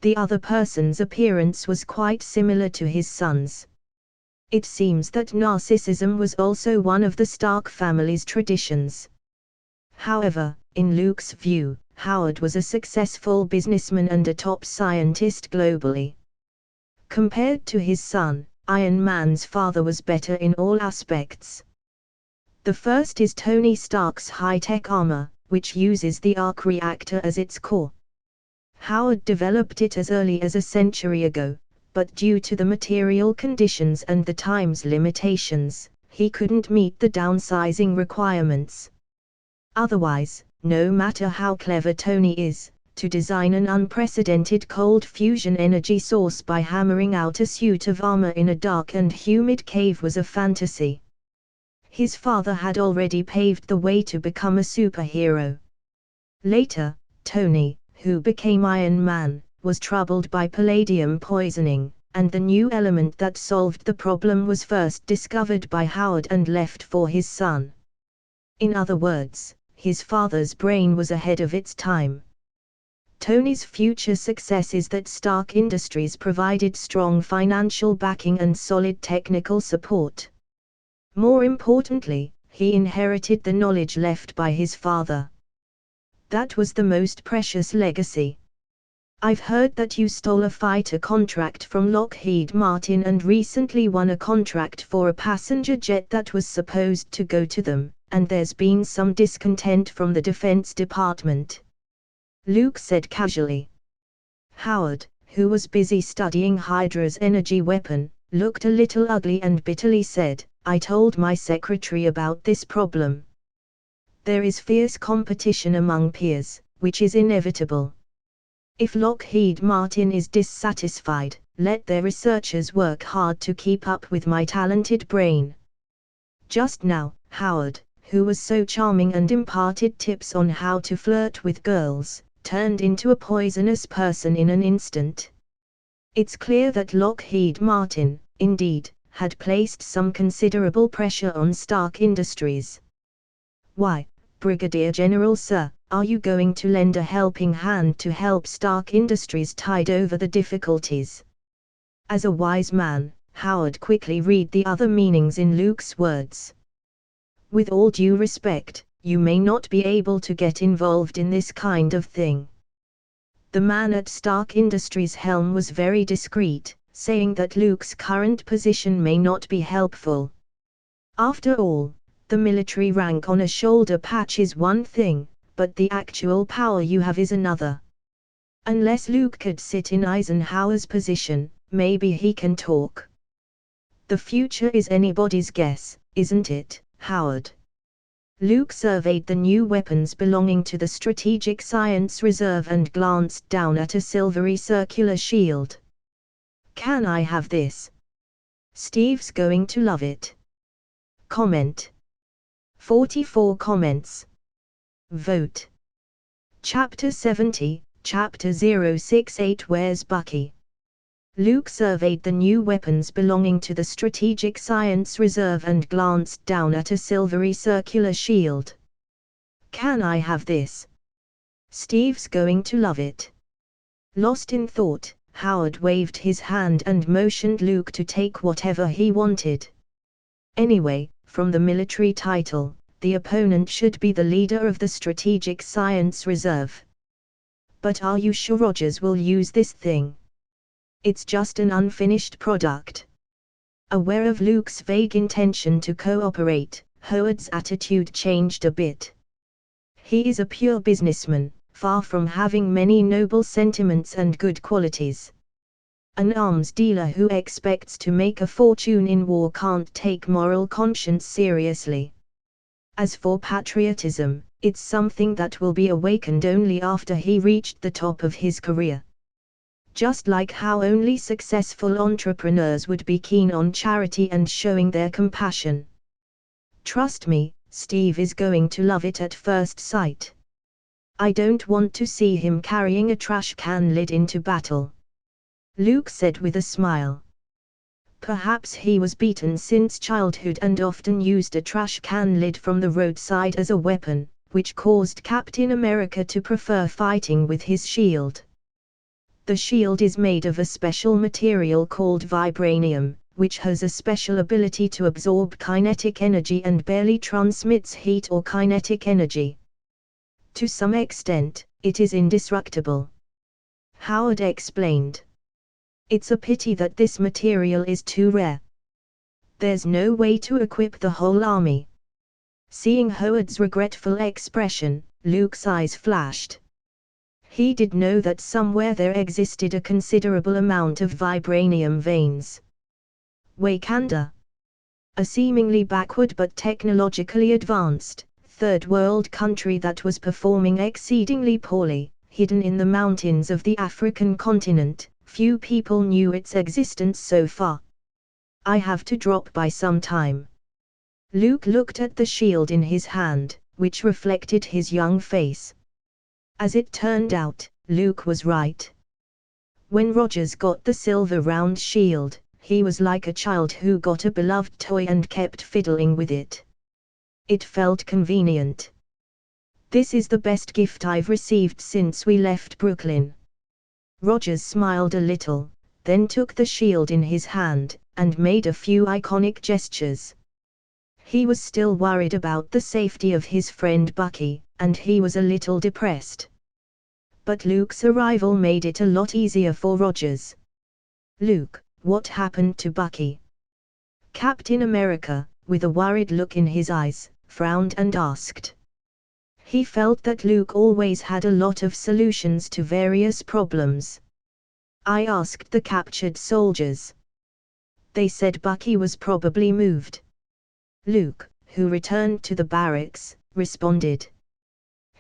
Speaker 1: The other person's appearance was quite similar to his son's. It seems that narcissism was also one of the Stark family's traditions. However, in Luke's view, Howard was a successful businessman and a top scientist globally. Compared to his son, Iron Man's father was better in all aspects. The first is Tony Stark's high-tech armor, which uses the arc reactor as its core. Howard developed it as early as a century ago, but due to the material conditions and the time's limitations, he couldn't meet the downsizing requirements. Otherwise, no matter how clever Tony is, to design an unprecedented cold fusion energy source by hammering out a suit of armor in a dark and humid cave was a fantasy. His father had already paved the way to become a superhero. Later, Tony, who became Iron Man, was troubled by palladium poisoning, and the new element that solved the problem was first discovered by Howard and left for his son. In other words, his father's brain was ahead of its time. Tony's future success is that Stark Industries provided strong financial backing and solid technical support. More importantly, he inherited the knowledge left by his father. That was the most precious legacy. I've heard that you stole a fighter contract from Lockheed Martin and recently won a contract for a passenger jet that was supposed to go to them, and there's been some discontent from the Defense Department. Luke said casually. Howard, who was busy studying Hydra's energy weapon, looked a little ugly and bitterly said, I told my secretary about this problem. There is fierce competition among peers, which is inevitable. If Lockheed Martin is dissatisfied, let their researchers work hard to keep up with my talented brain. Just now, Howard, who was so charming and imparted tips on how to flirt with girls, turned into a poisonous person in an instant. It's clear that Lockheed Martin, indeed, had placed some considerable pressure on Stark Industries. Why, Brigadier General Sir, are you going to lend a helping hand to help Stark Industries tide over the difficulties? As a wise man, Howard quickly read the other meanings in Luke's words. With all due respect, you may not be able to get involved in this kind of thing. The man at Stark Industries' helm was very discreet, saying that Luke's current position may not be helpful. After all, the military rank on a shoulder patch is one thing, but the actual power you have is another. Unless Luke could sit in Eisenhower's position, maybe he can talk. The future is anybody's guess, isn't it, Howard? Luke surveyed the new weapons belonging to the Strategic Science Reserve and glanced down at a silvery circular shield. Can I have this? Steve's going to love it. Comment. 44 comments. Vote. Chapter 70, Chapter 068 Where's Bucky? Luke surveyed the new weapons belonging to the Strategic Science Reserve and glanced down at a silvery circular shield. "Can I have this? Steve's going to love it." Lost in thought, Howard waved his hand and motioned Luke to take whatever he wanted. Anyway, from the military title, the opponent should be the leader of the Strategic Science Reserve. "But are you sure Rogers will use this thing? It's just an unfinished product." Aware of Luke's vague intention to cooperate, Howard's attitude changed a bit. He is a pure businessman, far from having many noble sentiments and good qualities. An arms dealer who expects to make a fortune in war can't take moral conscience seriously. As for patriotism, it's something that will be awakened only after he reached the top of his career. Just like how only successful entrepreneurs would be keen on charity and showing their compassion. "Trust me, Steve is going to love it at first sight. I don't want to see him carrying a trash can lid into battle," Luke said with a smile. Perhaps he was beaten since childhood and often used a trash can lid from the roadside as a weapon, which caused Captain America to prefer fighting with his shield. The shield is made of a special material called vibranium, which has a special ability to absorb kinetic energy and barely transmits heat or kinetic energy. To some extent, it is indestructible. Howard explained. "It's a pity that this material is too rare. There's no way to equip the whole army." Seeing Howard's regretful expression, Luke's eyes flashed. He did know that somewhere there existed a considerable amount of vibranium veins. Wakanda, a seemingly backward but technologically advanced, third-world country that was performing exceedingly poorly, hidden in the mountains of the African continent, few people knew its existence so far. "I have to drop by some time." Luke looked at the shield in his hand, which reflected his young face. As it turned out, Luke was right. When Rogers got the silver round shield, he was like a child who got a beloved toy and kept fiddling with it. It felt convenient. "This is the best gift I've received since we left Brooklyn." Rogers smiled a little, then took the shield in his hand, and made a few iconic gestures. He was still worried about the safety of his friend Bucky, and he was a little depressed. But Luke's arrival made it a lot easier for Rogers. "Luke, what happened to Bucky?" Captain America, with a worried look in his eyes, frowned and asked. He felt that Luke always had a lot of solutions to various problems. "I asked the captured soldiers. They said Bucky was probably moved." Luke, who returned to the barracks, responded.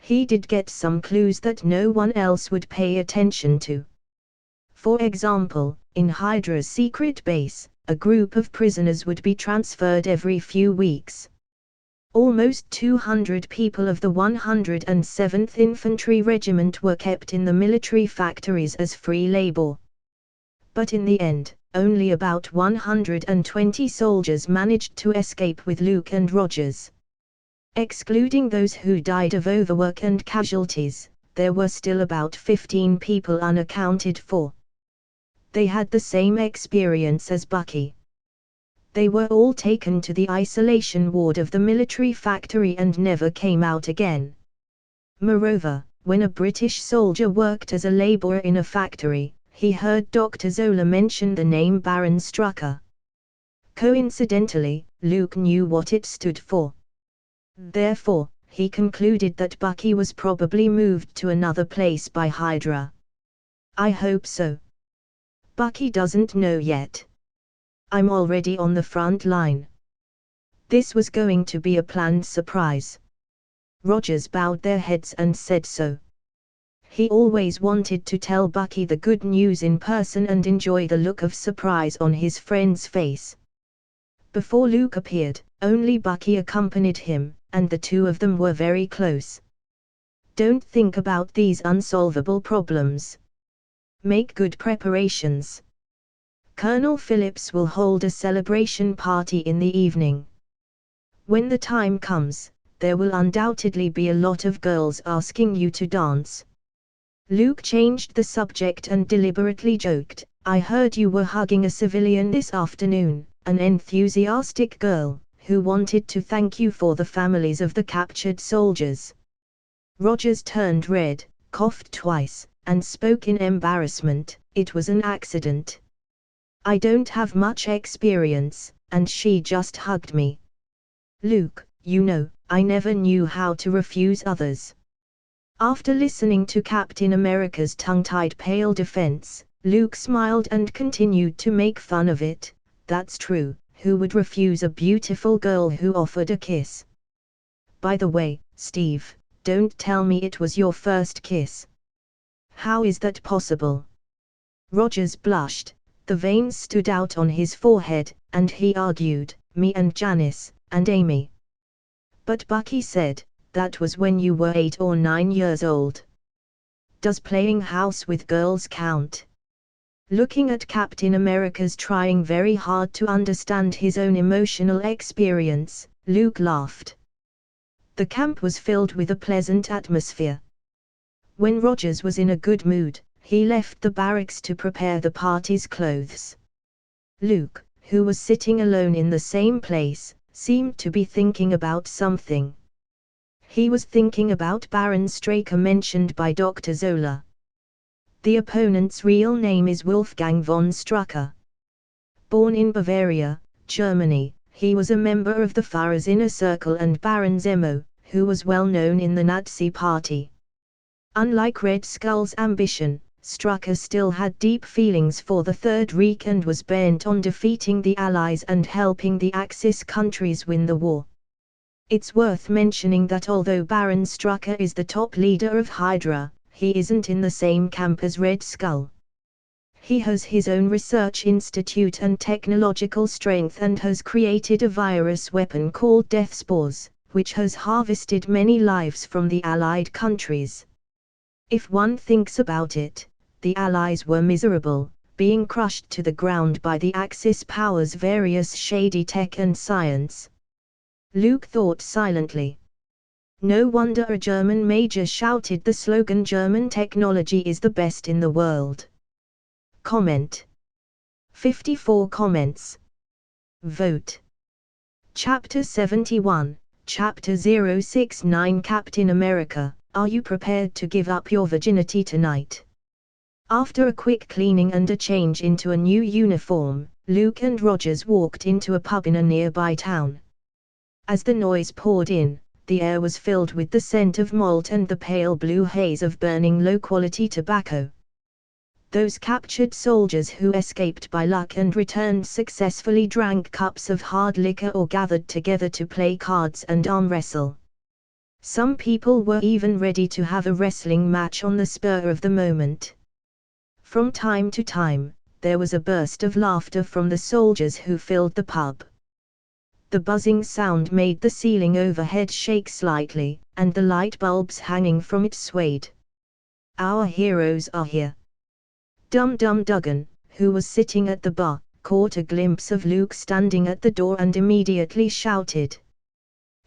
Speaker 1: He did get some clues that no one else would pay attention to. For example, in Hydra's secret base, a group of prisoners would be transferred every few weeks. Almost 200 people of the 107th Infantry Regiment were kept in the military factories as free labor. But in the end, only about 120 soldiers managed to escape with Luke and Rogers. Excluding those who died of overwork and casualties, there were still about 15 people unaccounted for. They had the same experience as Bucky. They were all taken to the isolation ward of the military factory and never came out again. Moreover, when a British soldier worked as a laborer in a factory, he heard Dr. Zola mention the name Baron Strucker. Coincidentally, Luke knew what it stood for. Therefore, he concluded that Bucky was probably moved to another place by Hydra. "I hope so. Bucky doesn't know yet. I'm already on the front line." This was going to be a planned surprise. Rogers bowed their heads and said so. He always wanted to tell Bucky the good news in person and enjoy the look of surprise on his friend's face. Before Luke appeared, only Bucky accompanied him, and the two of them were very close. "Don't think about these unsolvable problems. Make good preparations. Colonel Phillips will hold a celebration party in the evening. When the time comes, there will undoubtedly be a lot of girls asking you to dance." Luke changed the subject and deliberately joked, "I heard you were hugging a civilian this afternoon, an enthusiastic girl, who wanted to thank you for the families of the captured soldiers." Rogers turned red, coughed twice, and spoke in embarrassment, "It was an accident. I don't have much experience, and she just hugged me. Luke, you know, I never knew how to refuse others." After listening to Captain America's tongue-tied pale defense, Luke smiled and continued to make fun of it. "That's true, who would refuse a beautiful girl who offered a kiss? By the way, Steve, don't tell me it was your first kiss. How is that possible?" Rogers blushed, the veins stood out on his forehead, and he argued, "Me and Janice, and Amy." "But Bucky said, that was when you were 8 or 9 years old. Does playing house with girls count?" Looking at Captain America's trying very hard to understand his own emotional experience, Luke laughed. The camp was filled with a pleasant atmosphere. When Rogers was in a good mood, he left the barracks to prepare the party's clothes. Luke, who was sitting alone in the same place, seemed to be thinking about something. He was thinking about Baron Straker mentioned by Dr. Zola. The opponent's real name is Wolfgang von Strucker. Born in Bavaria, Germany, he was a member of the Führer's inner circle and Baron Zemo, who was well known in the Nazi Party. Unlike Red Skull's ambition, Strucker still had deep feelings for the Third Reich and was bent on defeating the Allies and helping the Axis countries win the war. It's worth mentioning that although Baron Strucker is the top leader of Hydra, he isn't in the same camp as Red Skull. He has his own research institute and technological strength and has created a virus weapon called Death Spores, which has harvested many lives from the Allied countries. If one thinks about it, the Allies were miserable, being crushed to the ground by the Axis powers' various shady tech and science. Luke thought silently. No wonder a German major shouted the slogan "German technology is the best in the world." Comment. 54 comments. Vote. Chapter 71, Chapter 069 Captain America, are you prepared to give up your virginity tonight? After a quick cleaning and a change into a new uniform, Luke and Rogers walked into a pub in a nearby town. As the noise poured in, the air was filled with the scent of malt and the pale blue haze of burning low-quality tobacco. Those captured soldiers who escaped by luck and returned successfully drank cups of hard liquor or gathered together to play cards and arm wrestle. Some people were even ready to have a wrestling match on the spur of the moment. From time to time, there was a burst of laughter from the soldiers who filled the pub. The buzzing sound made the ceiling overhead shake slightly, and the light bulbs hanging from it swayed. "Our heroes are here." Dum Dum Duggan, who was sitting at the bar, caught a glimpse of Luke standing at the door and immediately shouted.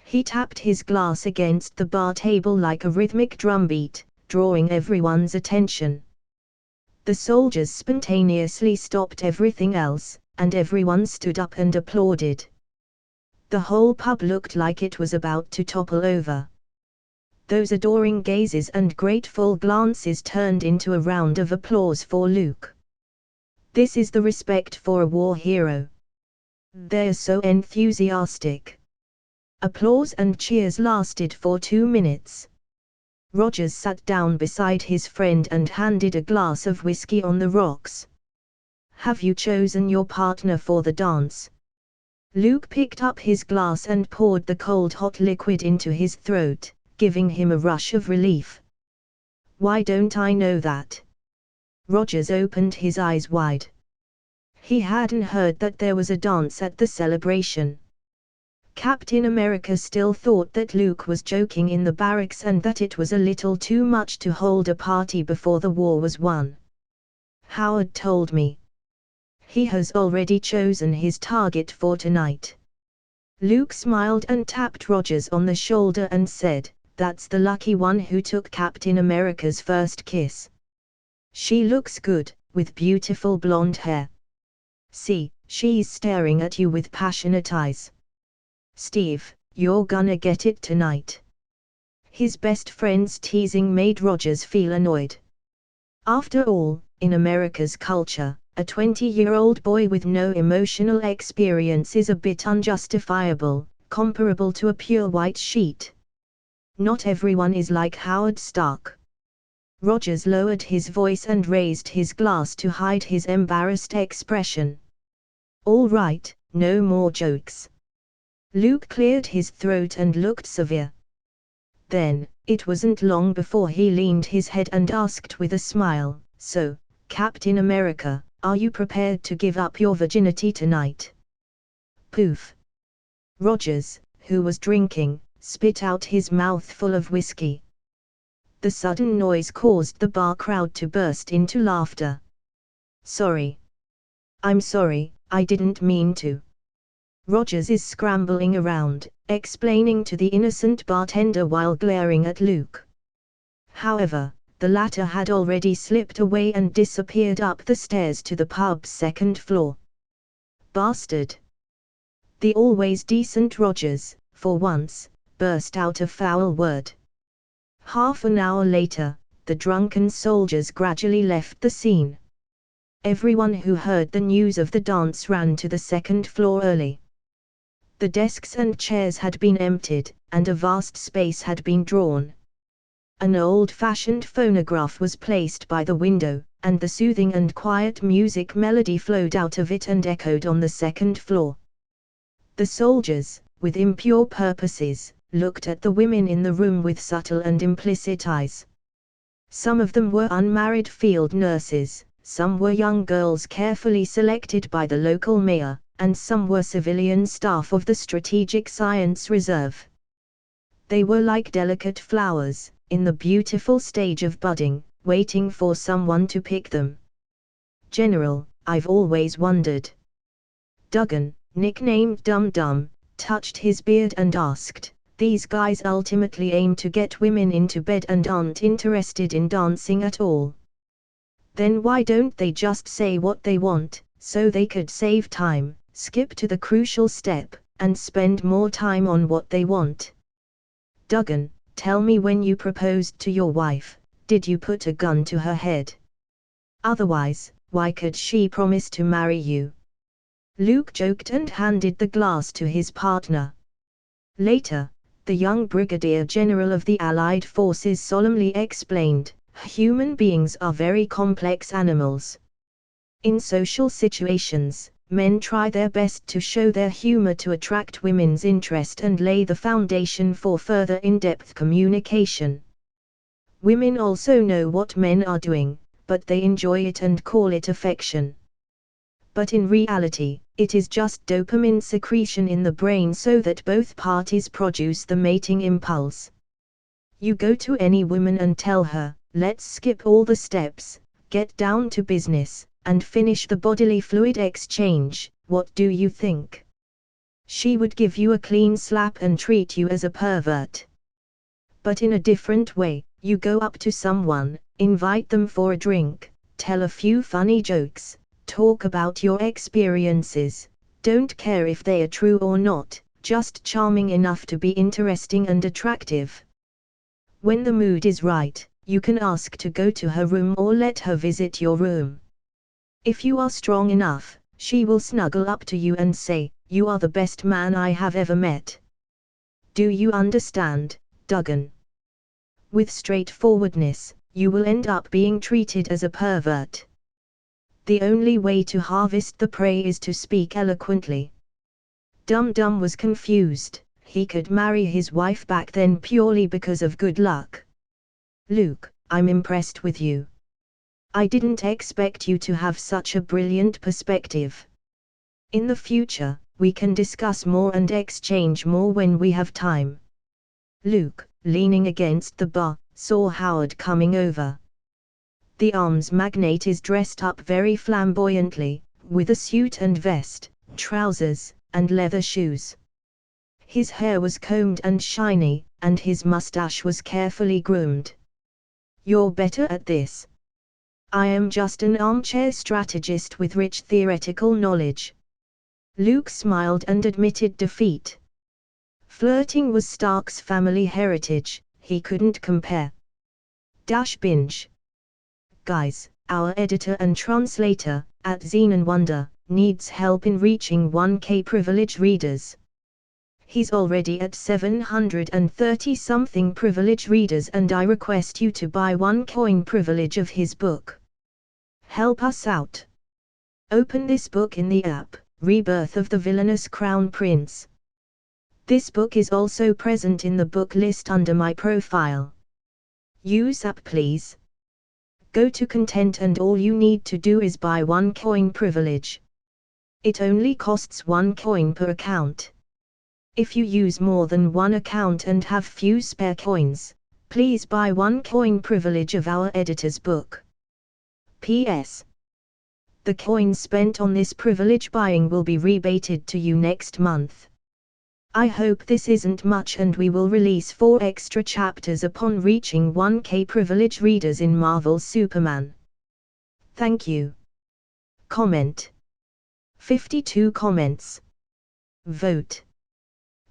Speaker 1: He tapped his glass against the bar table like a rhythmic drumbeat, drawing everyone's attention. The soldiers spontaneously stopped everything else, and everyone stood up and applauded. The whole pub looked like it was about to topple over. Those adoring gazes and grateful glances turned into a round of applause for Luke. This is the respect for a war hero. They're so enthusiastic. Applause and cheers lasted for 2 minutes. Rogers sat down beside his friend and handed a glass of whiskey on the rocks. "Have you chosen your partner for the dance?" Luke picked up his glass and poured the cold hot liquid into his throat, giving him a rush of relief. "Why don't I know that?" Rogers opened his eyes wide. He hadn't heard that there was a dance at the celebration. Captain America still thought that Luke was joking in the barracks and that it was a little too much to hold a party before the war was won. "Howard told me. He has already chosen his target for tonight. Luke smiled and tapped Rogers on the shoulder and said, "That's the lucky one who took Captain America's first kiss. She looks good, with beautiful blonde hair. See, she's staring at you with passionate eyes. Steve, you're gonna get it tonight." His best friend's teasing made Rogers feel annoyed. After all, in America's culture, a 20-year-old boy with no emotional experience is a bit unjustifiable, comparable to a pure white sheet. Not everyone is like Howard Stark. Rogers lowered his voice and raised his glass to hide his embarrassed expression. "All right, no more jokes." Luke cleared his throat and looked severe. Then, it wasn't long before he leaned his head and asked with a smile, "So, Captain America, are you prepared to give up your virginity tonight?" Poof. Rogers, who was drinking, spit out his mouth full of whiskey. The sudden noise caused the bar crowd to burst into laughter. "Sorry. I'm sorry, I didn't mean to." Rogers is scrambling around, explaining to the innocent bartender while glaring at Luke. However, the latter had already slipped away and disappeared up the stairs to the pub's second floor. Bastard! The always decent Rogers, for once, burst out a foul word. Half an hour later, the drunken soldiers gradually left the scene. Everyone who heard the news of the dance ran to the second floor early. The desks and chairs had been emptied, and a vast space had been drawn. An old-fashioned phonograph was placed by the window, and the soothing and quiet music melody flowed out of it and echoed on the second floor. The soldiers, with impure purposes, looked at the women in the room with subtle and implicit eyes. Some of them were unmarried field nurses, some were young girls carefully selected by the local mayor, and some were civilian staff of the Strategic Science Reserve. They were like delicate flowers, in the beautiful stage of budding, waiting for someone to pick them. "General, I've always wondered." Duggan, nicknamed Dum Dum, touched his beard and asked, "These guys ultimately aim to get women into bed and aren't interested in dancing at all. Then why don't they just say what they want, so they could save time, skip to the crucial step, and spend more time on what they want?" "Duggan, tell me, when you proposed to your wife, did you put a gun to her head? Otherwise, why could she promise to marry you?" Luke joked and handed the glass to his partner. Later, the young brigadier general of the Allied forces solemnly explained, "Human beings are very complex animals. In social situations, men try their best to show their humor to attract women's interest and lay the foundation for further in-depth communication. Women also know what men are doing, but they enjoy it and call it affection. But in reality, it is just dopamine secretion in the brain so that both parties produce the mating impulse. You go to any woman and tell her, 'Let's skip all the steps, get down to business, and finish the bodily fluid exchange,' what do you think? She would give you a clean slap and treat you as a pervert. But in a different way, you go up to someone, invite them for a drink, tell a few funny jokes, talk about your experiences, don't care if they are true or not, just charming enough to be interesting and attractive. When the mood is right, you can ask to go to her room or let her visit your room. If you are strong enough, she will snuggle up to you and say, 'You are the best man I have ever met.' Do you understand, Duggan? With straightforwardness, you will end up being treated as a pervert. The only way to harvest the prey is to speak eloquently." Dum Dum was confused. He could marry his wife back then purely because of good luck. "Luke, I'm impressed with you. I didn't expect you to have such a brilliant perspective. In the future, we can discuss more and exchange more when we have time." Luke, leaning against the bar, saw Howard coming over. The arms magnate is dressed up very flamboyantly, with a suit and vest, trousers, and leather shoes. His hair was combed and shiny, and his mustache was carefully groomed. "You're better at this. I am just an armchair strategist with rich theoretical knowledge." Luke smiled and admitted defeat. Flirting was Stark's family heritage, he couldn't compare. Binge. Guys, our editor and translator, at Xenon Wonder, needs help in reaching 1K privilege readers. He's already at 730-something privilege readers, and I request you to buy 1 coin privilege of his book. Help us out. Open this book in the app, Rebirth of the Villainous Crown Prince. This book is also present in the book list under my profile. Use app please. Go to content and all you need to do is buy 1 coin privilege. It only costs 1 coin per account. If you use more than 1 account and have few spare coins, please buy 1 coin privilege of our editor's book. P.S. The coins spent on this privilege buying will be rebated to you next month. I hope this isn't much, and we will release 4 extra chapters upon reaching 1K privilege readers in Marvel's Superman. Thank you. Comment. 52 comments. Vote.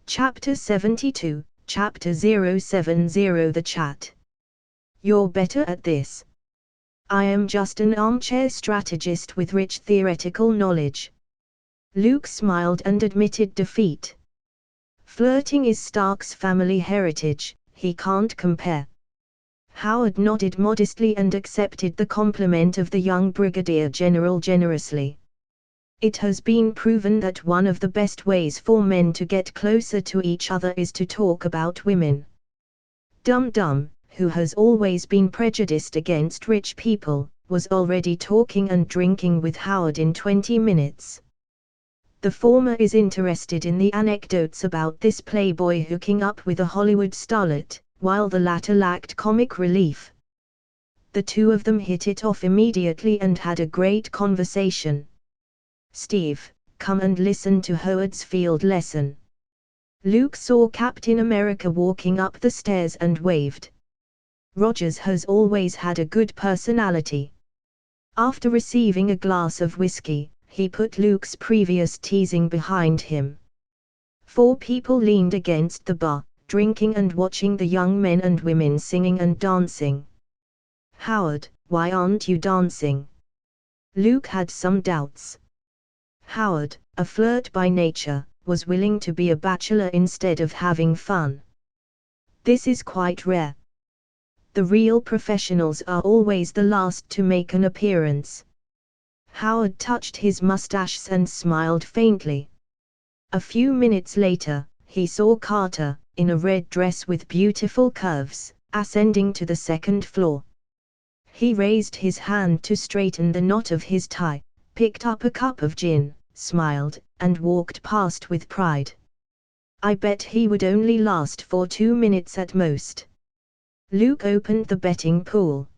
Speaker 1: Chapter 72, Chapter 070. The chat. "You're better at this. I am just an armchair strategist with rich theoretical knowledge." Luke smiled and admitted defeat. Flirting is Stark's family heritage, he can't compare. Howard nodded modestly and accepted the compliment of the young brigadier general generously. It has been proven that one of the best ways for men to get closer to each other is to talk about women. Dum-Dum, who has always been prejudiced against rich people, was already talking and drinking with Howard in 20 minutes. The former is interested in the anecdotes about this playboy hooking up with a Hollywood starlet, while the latter lacked comic relief. The two of them hit it off immediately and had a great conversation. "Steve, come and listen to Howard's field lesson." Luke saw Captain America walking up the stairs and waved. Rogers has always had a good personality. After receiving a glass of whiskey, he put Luke's previous teasing behind him. 4 people leaned against the bar, drinking and watching the young men and women singing and dancing. "Howard, why aren't you dancing?" Luke had some doubts. Howard, a flirt by nature, was willing to be a bachelor instead of having fun. This is quite rare. The real professionals are always the last to make an appearance. Howard touched his mustache and smiled faintly. A few minutes later, he saw Carter, in a red dress with beautiful curves, ascending to the 2nd floor. He raised his hand to straighten the knot of his tie, picked up a cup of gin, smiled, and walked past with pride. I bet he would only last for 2 minutes at most. Luke opened the betting pool.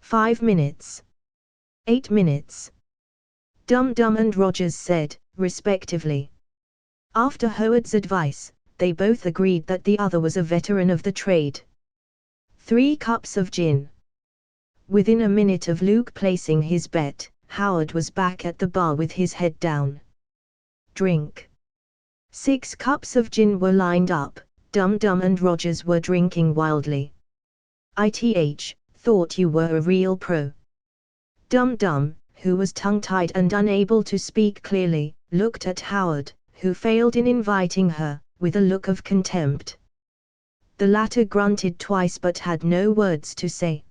Speaker 1: 5 minutes. 8 minutes. Dum-Dum and Rogers said, respectively. After Howard's advice, they both agreed that the other was a veteran of the trade. 3 cups of gin. Within a minute of Luke placing his bet, Howard was back at the bar with his head down. Drink. 6 cups of gin were lined up. Dum-Dum and Rogers were drinking wildly. "ITH, thought you were a real pro." Dum-Dum, who was tongue-tied and unable to speak clearly, looked at Howard, who failed in inviting her, with a look of contempt. The latter grunted twice but had no words to say.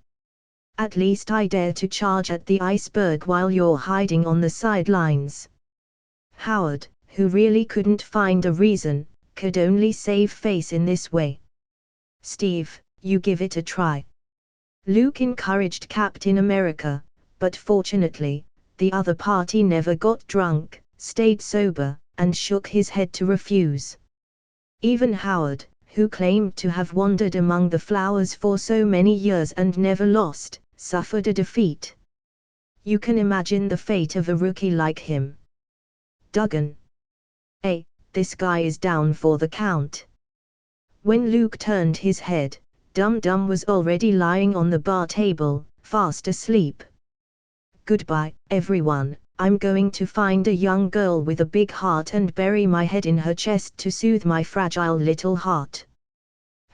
Speaker 1: "At least I dare to charge at the iceberg while you're hiding on the sidelines." Howard, who really couldn't find a reason, could only save face in this way. "Steve, you give it a try." Luke encouraged Captain America, but fortunately, the other party never got drunk, stayed sober, and shook his head to refuse. Even Howard, who claimed to have wandered among the flowers for so many years and never lost, suffered a defeat. You can imagine the fate of a rookie like him. Duggan. This guy is down for the count. When Luke turned his head, Dum Dum was already lying on the bar table, fast asleep. Goodbye, everyone. I'm going to find a young girl with a big heart and bury my head in her chest to soothe my fragile little heart.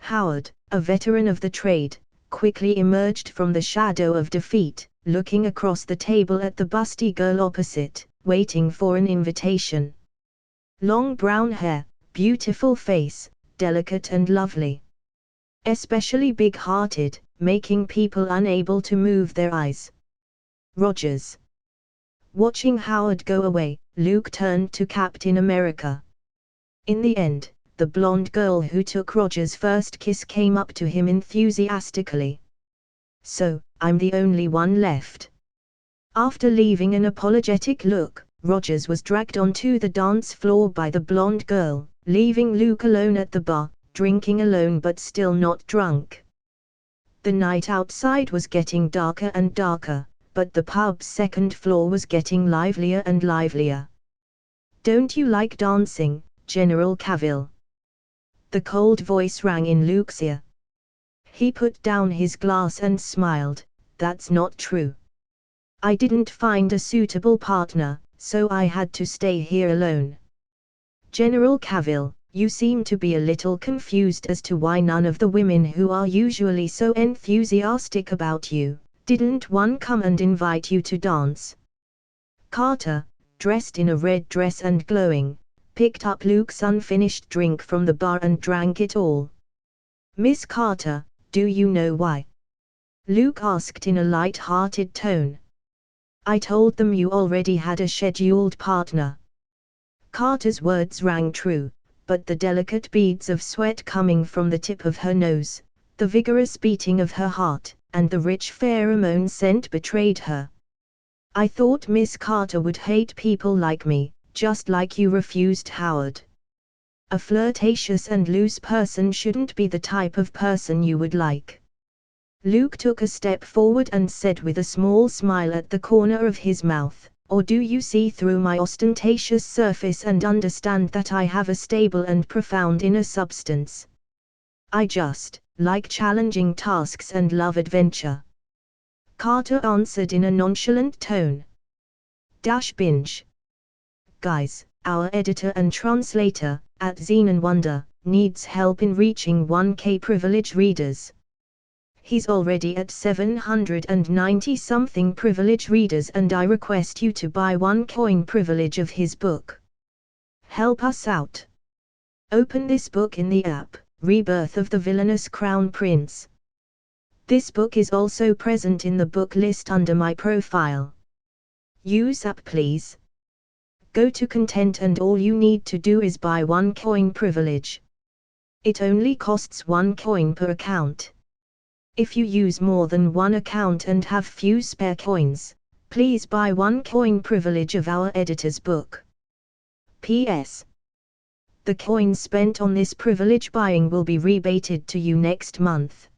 Speaker 1: Howard, a veteran of the trade, quickly emerged from the shadow of defeat, looking across the table at the busty girl opposite, waiting for an invitation. Long brown hair, beautiful face, delicate and lovely. Especially big-hearted, making people unable to move their eyes. Rogers. Watching Howard go away, Luke turned to Captain America. In the end, the blonde girl who took Rogers' first kiss came up to him enthusiastically. So, I'm the only one left. After leaving an apologetic look, Rogers was dragged onto the dance floor by the blonde girl, leaving Luke alone at the bar, drinking alone but still not drunk. The night outside was getting darker and darker, but the pub's second floor was getting livelier and livelier. Don't you like dancing, General Cavill? The cold voice rang in Luke's ear. He put down his glass and smiled. That's not true. I didn't find a suitable partner, so I had to stay here alone. General Cavill, you seem to be a little confused as to why none of the women who are usually so enthusiastic about you, didn't one come and invite you to dance? Carter, dressed in a red dress and glowing, picked up Luke's unfinished drink from the bar and drank it all. Miss Carter, do you know why? Luke asked in a light-hearted tone. I told them you already had a scheduled partner. Carter's words rang true, but the delicate beads of sweat coming from the tip of her nose, the vigorous beating of her heart, and the rich pheromone scent betrayed her. I thought Miss Carter would hate people like me, just like you refused Howard. A flirtatious and loose person shouldn't be the type of person you would like. Luke took a step forward and said with a small smile at the corner of his mouth, or do you see through my ostentatious surface and understand that I have a stable and profound inner substance? I just like challenging tasks and love adventure. Carter answered in a nonchalant tone. Binge. Guys, our editor and translator, at Xenon Wonder, needs help in reaching 1K privilege readers. He's already at 790-something privilege readers and I request you to buy 1 coin privilege of his book. Help us out. Open this book in the app, Rebirth of the Villainous Crown Prince. This book is also present in the book list under my profile. Use app please. Go to content and all you need to do is buy 1 coin privilege. It only costs 1 coin per account. If you use more than 1 account and have few spare coins, please buy 1 coin privilege of our editor's book. P.S. The coins spent on this privilege buying will be rebated to you next month.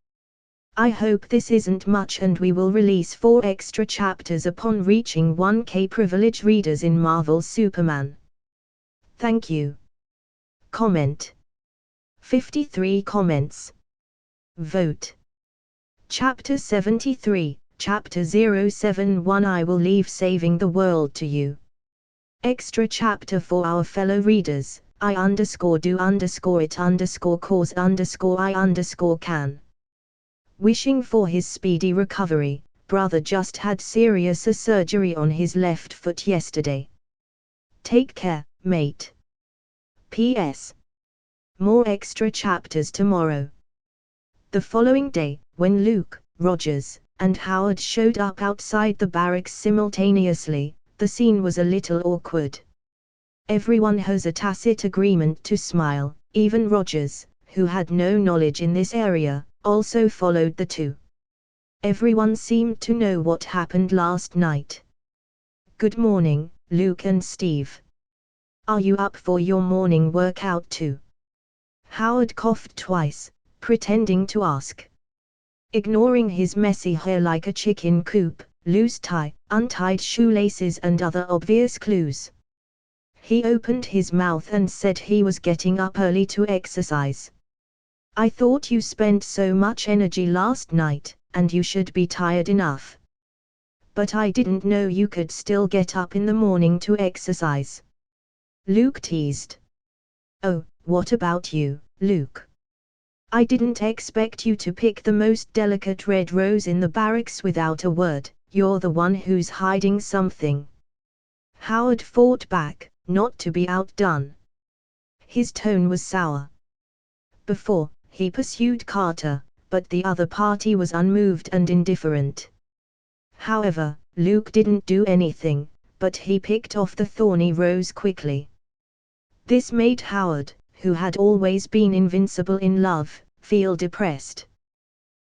Speaker 1: I hope this isn't much and we will release 4 extra chapters upon reaching 1K privilege readers in Marvel's Superman. Thank you. Comment. 53 comments. Vote. Chapter 73, Chapter 071 I will leave saving the world to you. Extra chapter for our fellow readers, I_do_it_cause_I_can. Wishing for his speedy recovery, brother just had serious surgery on his left foot yesterday. Take care, mate. P.S. More extra chapters tomorrow. The following day, when Luke, Rogers, and Howard showed up outside the barracks simultaneously, the scene was a little awkward. Everyone has a tacit agreement to smile, even Rogers, who had no knowledge in this area, also followed the two. Everyone seemed to know what happened last night. Good morning, Luke and Steve. Are you up for your morning workout too? Howard coughed twice, pretending to ask. Ignoring his messy hair like a chicken coop, loose tie, untied shoelaces and other obvious clues. He opened his mouth and said he was getting up early to exercise. I thought you spent so much energy last night, and you should be tired enough. But I didn't know you could still get up in the morning to exercise. Luke teased. Oh, what about you, Luke? I didn't expect you to pick the most delicate red rose in the barracks without a word. You're the one who's hiding something. Howard fought back, not to be outdone. His tone was sour. Before, he pursued Carter, but the other party was unmoved and indifferent. However, Luke didn't do anything, but he picked off the thorny rose quickly. This made Howard, who had always been invincible in love, feel depressed.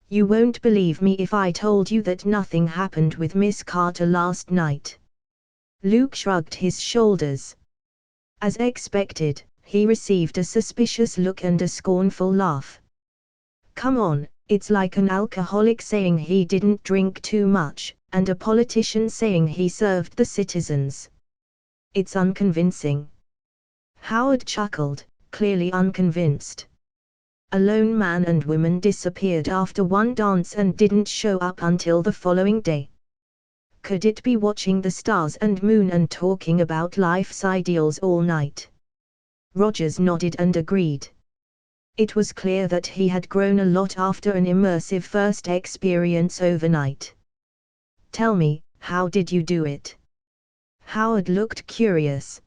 Speaker 1: You won't believe me if I told you that nothing happened with Miss Carter last night. Luke shrugged his shoulders. As expected, he received a suspicious look and a scornful laugh. Come on, it's like an alcoholic saying he didn't drink too much, and a politician saying he served the citizens. It's unconvincing. Howard chuckled, clearly unconvinced. A lone man and woman disappeared after one dance and didn't show up until the following day. Could it be watching the stars and moon and talking about life's ideals all night? Rogers nodded and agreed. It was clear that he had grown a lot after an immersive first experience overnight. Tell me, how did you do it? Howard looked curious.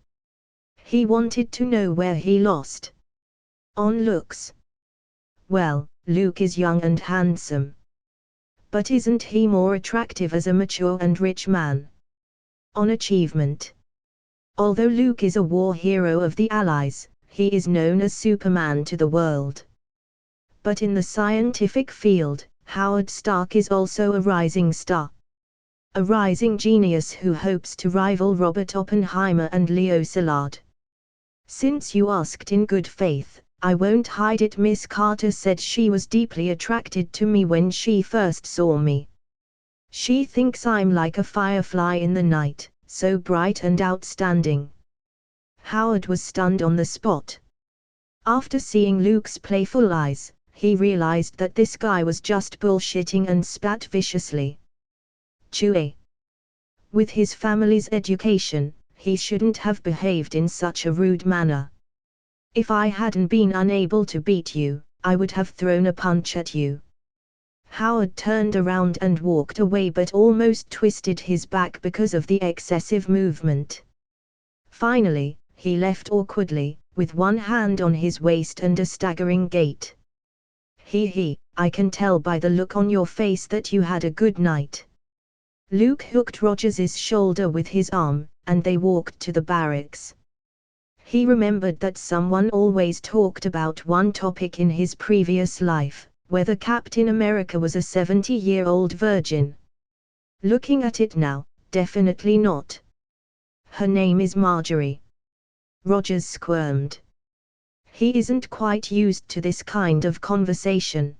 Speaker 1: He wanted to know where he lost. On looks. Well, Luke is young and handsome. But isn't he more attractive as a mature and rich man? On achievement. Although Luke is a war hero of the Allies, he is known as Superman to the world. But in the scientific field, Howard Stark is also a rising star. A rising genius who hopes to rival Robert Oppenheimer and Leo Szilard. Since you asked in good faith, I won't hide it. Miss Carter said she was deeply attracted to me when she first saw me. She thinks I'm like a firefly in the night, so bright and outstanding. Howard was stunned on the spot. After seeing Luke's playful eyes, he realized that this guy was just bullshitting and spat viciously. Chewie. With his family's education, he shouldn't have behaved in such a rude manner. If I hadn't been unable to beat you, I would have thrown a punch at you. Howard turned around and walked away but almost twisted his back because of the excessive movement. Finally, he left awkwardly, with one hand on his waist and a staggering gait. I can tell by the look on your face that you had a good night. Luke hooked Rogers's shoulder with his arm, and they walked to the barracks. He remembered that someone always talked about one topic in his previous life, whether Captain America was a 70-year-old virgin. Looking at it now, definitely not. Her name is Marjorie. Rogers squirmed. He isn't quite used to this kind of conversation.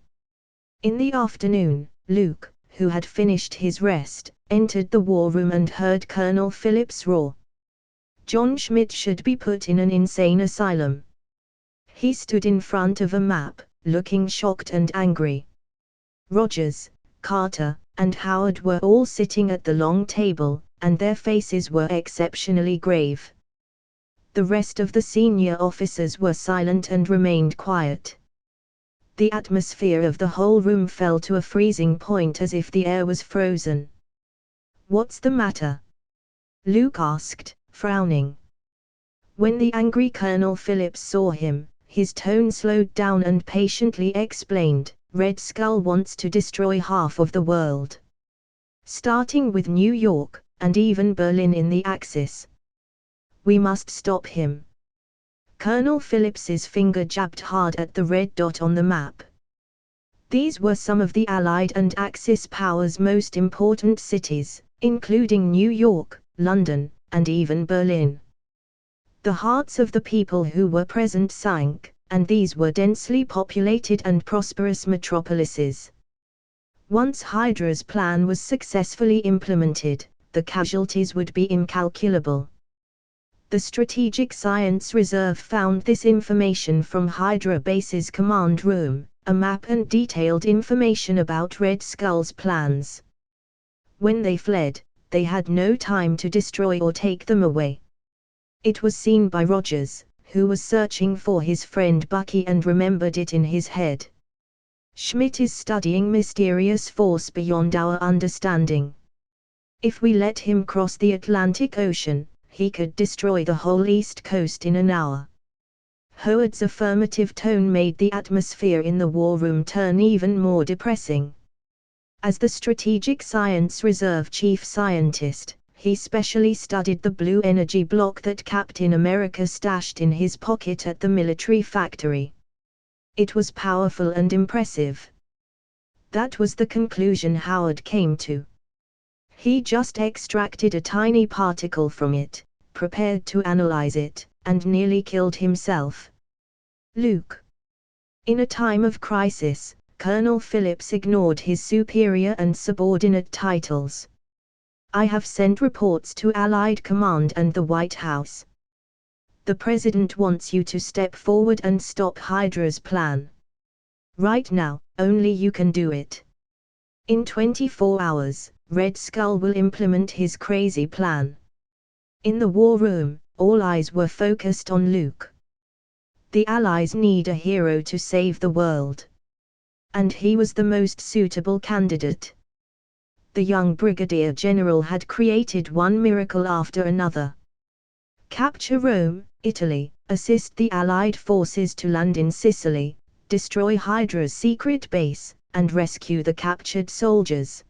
Speaker 1: In the afternoon, Luke, who had finished his rest, entered the war room and heard Colonel Phillips roar. John Schmidt should be put in an insane asylum. He stood in front of a map, looking shocked and angry. Rogers, Carter, and Howard were all sitting at the long table, and their faces were exceptionally grave. The rest of the senior officers were silent and remained quiet. The atmosphere of the whole room fell to a freezing point as if the air was frozen. What's the matter? Luke asked, frowning. When the angry Colonel Phillips saw him, his tone slowed down and patiently explained, Red Skull wants to destroy half of the world. Starting with New York, and even Berlin in the Axis. We must stop him. Colonel Phillips's finger jabbed hard at the red dot on the map. These were some of the Allied and Axis powers' most important cities, including New York, London, and even Berlin. The hearts of the people who were present sank, and these were densely populated and prosperous metropolises. Once Hydra's plan was successfully implemented, the casualties would be incalculable. The Strategic Science Reserve found this information from Hydra Base's command room, a map and detailed information about Red Skull's plans. When they fled, they had no time to destroy or take them away. It was seen by Rogers, who was searching for his friend Bucky and remembered it in his head. Schmidt is studying mysterious force beyond our understanding. If we let him cross the Atlantic Ocean, he could destroy the whole East Coast in an hour. Howard's affirmative tone made the atmosphere in the war room turn even more depressing. As the Strategic Science Reserve chief scientist, he specially studied the blue energy block that Captain America stashed in his pocket at the military factory. It was powerful and impressive. That was the conclusion Howard came to. He just extracted a tiny particle from it, prepared to analyze it, and nearly killed himself. Luke. In a time of crisis, Colonel Phillips ignored his superior and subordinate titles. I have sent reports to Allied Command and the White House. The President wants you to step forward and stop Hydra's plan. Right now, only you can do it. In 24 hours, Red Skull will implement his crazy plan. In the war room, all eyes were focused on Luke. The Allies need a hero to save the world. And he was the most suitable candidate. The young Brigadier General had created one miracle after another. Capture Rome, Italy, assist the Allied forces to land in Sicily, destroy Hydra's secret base, and rescue the captured soldiers.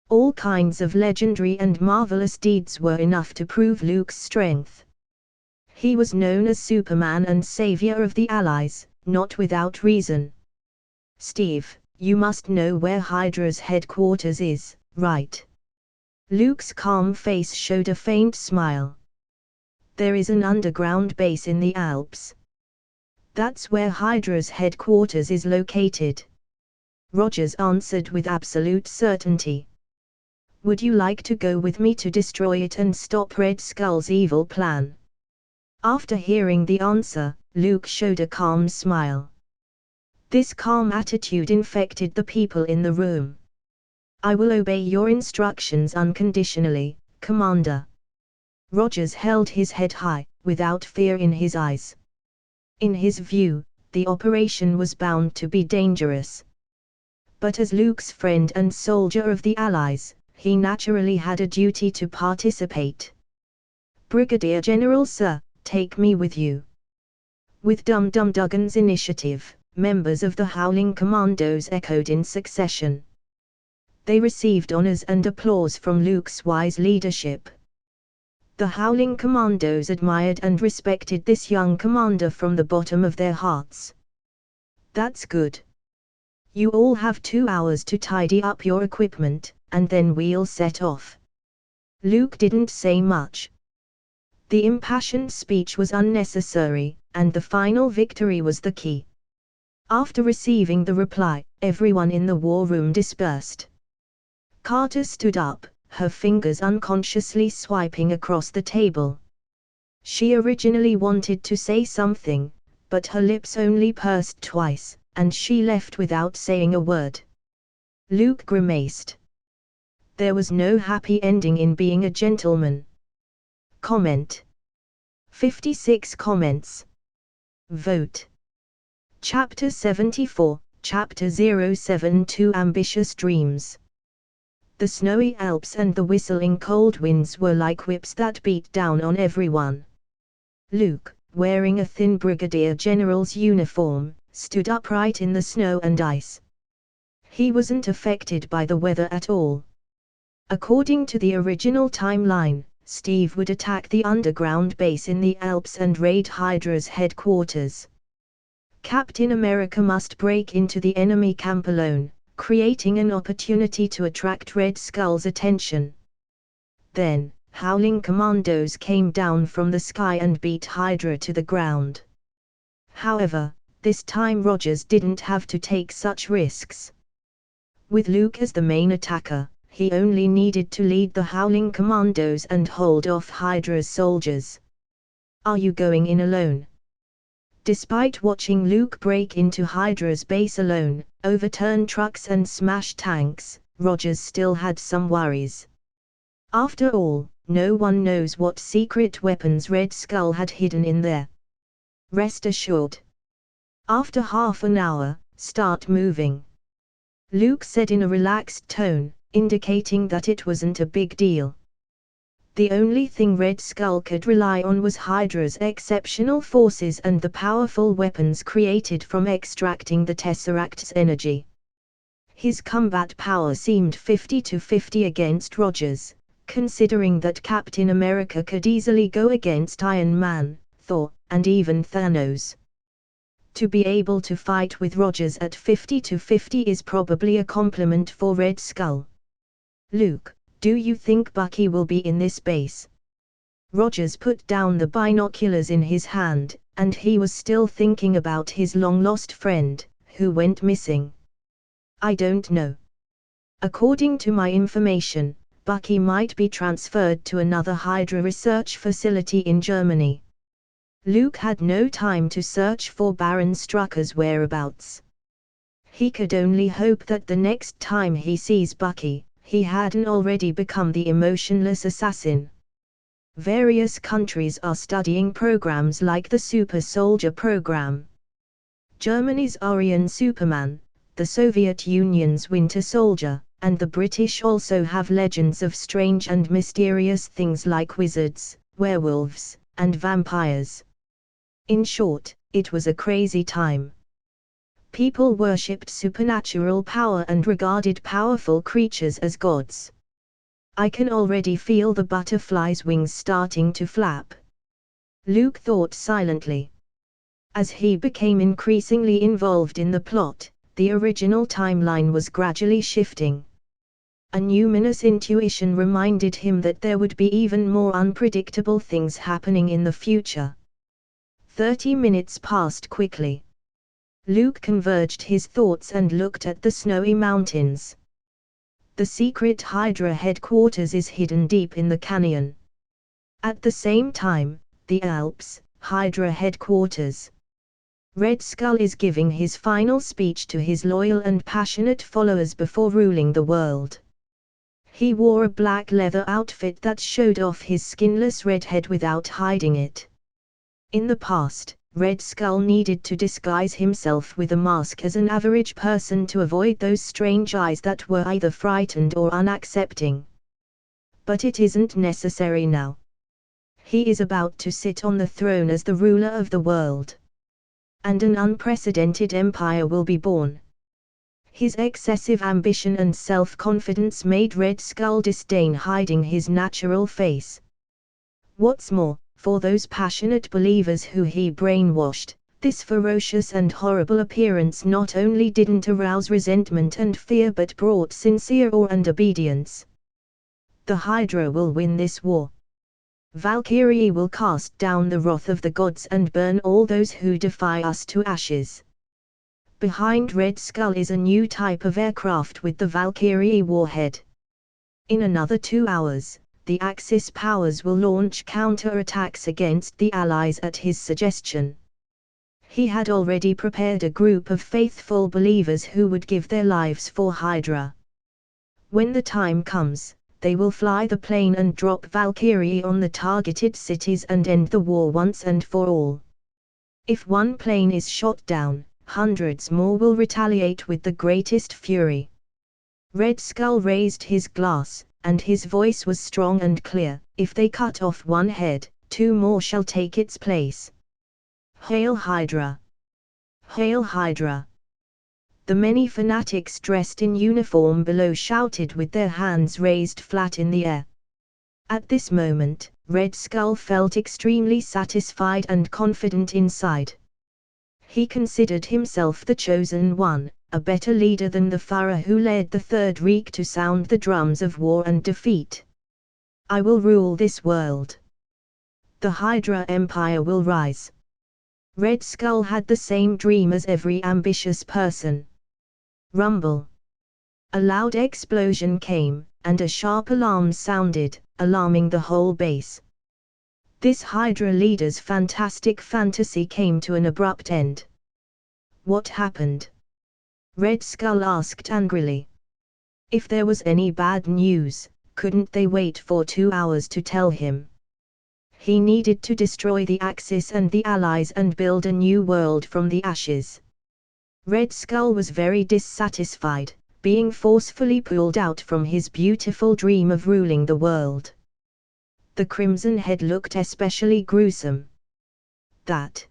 Speaker 1: All kinds of legendary and marvelous deeds were enough to prove Luke's strength. He was known as Superman and savior of the Allies, not without reason. Steve, you must know where Hydra's headquarters is, right? Luke's calm face showed a faint smile. There is an underground base in the Alps. That's where Hydra's headquarters is located. Rogers answered with absolute certainty. Would you like to go with me to destroy it and stop Red Skull's evil plan? After hearing the answer, Luke showed a calm smile. This calm attitude infected the people in the room. I will obey your instructions unconditionally, Commander. Rogers held his head high, without fear in his eyes. In his view, the operation was bound to be dangerous. But as Luke's friend and soldier of the Allies, he naturally had a duty to participate. Brigadier General Sir, take me with you. With Dum Dum Dugan's initiative, members of the Howling Commandos echoed in succession. They received honors and applause from Luke's wise leadership. The Howling Commandos admired and respected this young commander from the bottom of their hearts. That's good. You all have 2 hours to tidy up your equipment, and then we'll set off. Luke didn't say much. The impassioned speech was unnecessary, and the final victory was the key. After receiving the reply, everyone in the war room dispersed. Carter stood up, her fingers unconsciously swiping across the table. She originally wanted to say something, but her lips only pursed twice, and she left without saying a word. Luke grimaced. There was no happy ending in being a gentleman. Comment. 56 comments. Vote. Chapter 74, Chapter 072 Ambitious Dreams. The snowy Alps and the whistling cold winds were like whips that beat down on everyone. Luke, wearing a thin brigadier general's uniform, stood upright in the snow and ice. He wasn't affected by the weather at all. According to the original timeline, Steve would attack the underground base in the Alps and raid Hydra's headquarters. Captain America must break into the enemy camp alone, creating an opportunity to attract Red Skull's attention. Then, Howling Commandos came down from the sky and beat Hydra to the ground. However, this time Rogers didn't have to take such risks. With Luke as the main attacker, he only needed to lead the Howling Commandos and hold off Hydra's soldiers. "Are you going in alone?" Despite watching Luke break into Hydra's base alone, overturn trucks and smash tanks, Rogers still had some worries. After all, no one knows what secret weapons Red Skull had hidden in there. "Rest assured. After half an hour, start moving," Luke said in a relaxed tone, indicating that it wasn't a big deal. The only thing Red Skull could rely on was Hydra's exceptional forces and the powerful weapons created from extracting the Tesseract's energy. His combat power seemed 50-50 against Rogers, considering that Captain America could easily go against Iron Man, Thor, and even Thanos. To be able to fight with Rogers at 50-50 is probably a compliment for Red Skull. "Luke, do you think Bucky will be in this base?" Rogers put down the binoculars in his hand, and he was still thinking about his long-lost friend, who went missing. "I don't know. According to my information, Bucky might be transferred to another Hydra research facility in Germany." Luke had no time to search for Baron Strucker's whereabouts. He could only hope that the next time he sees Bucky, he hadn't already become the emotionless assassin. Various countries are studying programs like the Super Soldier program. Germany's Aryan Superman, the Soviet Union's Winter Soldier, and the British also have legends of strange and mysterious things like wizards, werewolves, and vampires. In short, it was a crazy time. People worshipped supernatural power and regarded powerful creatures as gods. "I can already feel the butterfly's wings starting to flap," Luke thought silently. As he became increasingly involved in the plot, the original timeline was gradually shifting. A numinous intuition reminded him that there would be even more unpredictable things happening in the future. 30 minutes passed quickly. Luke converged his thoughts and looked at the snowy mountains. The secret Hydra headquarters is hidden deep in the canyon. At the same time, the Alps, Hydra headquarters. Red Skull is giving his final speech to his loyal and passionate followers before ruling the world. He wore a black leather outfit that showed off his skinless red head without hiding it. In the past, Red Skull needed to disguise himself with a mask as an average person to avoid those strange eyes that were either frightened or unaccepting. But it isn't necessary now. He is about to sit on the throne as the ruler of the world. And an unprecedented empire will be born. His excessive ambition and self-confidence made Red Skull disdain hiding his natural face. What's more, for those passionate believers who he brainwashed, this ferocious and horrible appearance not only didn't arouse resentment and fear but brought sincere awe and obedience. The Hydra will win this war. Valkyrie will cast down the wrath of the gods and burn all those who defy us to ashes. Behind Red Skull is a new type of aircraft with the Valkyrie warhead. In another 2 hours, the Axis powers will launch counter-attacks against the Allies at his suggestion. He had already prepared a group of faithful believers who would give their lives for Hydra. When the time comes, they will fly the plane and drop Valkyrie on the targeted cities and end the war once and for all. If one plane is shot down, hundreds more will retaliate with the greatest fury. Red Skull raised his glass, and his voice was strong and clear. If they cut off one head, 2 more shall take its place. Hail Hydra! Hail Hydra! The many fanatics dressed in uniform below shouted with their hands raised flat in the air. At this moment, Red Skull felt extremely satisfied and confident inside. He considered himself the chosen one, a better leader than the Pharaoh who led the Third Reich to sound the drums of war and defeat. I will rule this world. The Hydra Empire will rise. Red Skull had the same dream as every ambitious person. Rumble. A loud explosion came, and a sharp alarm sounded, alarming the whole base. This Hydra leader's fantastic fantasy came to an abrupt end. What happened? Red Skull asked angrily. If there was any bad news, couldn't they wait for 2 hours to tell him? He needed to destroy the Axis and the Allies and build a new world from the ashes. Red Skull was very dissatisfied, being forcefully pulled out from his beautiful dream of ruling the world. The Crimson Head looked especially gruesome. That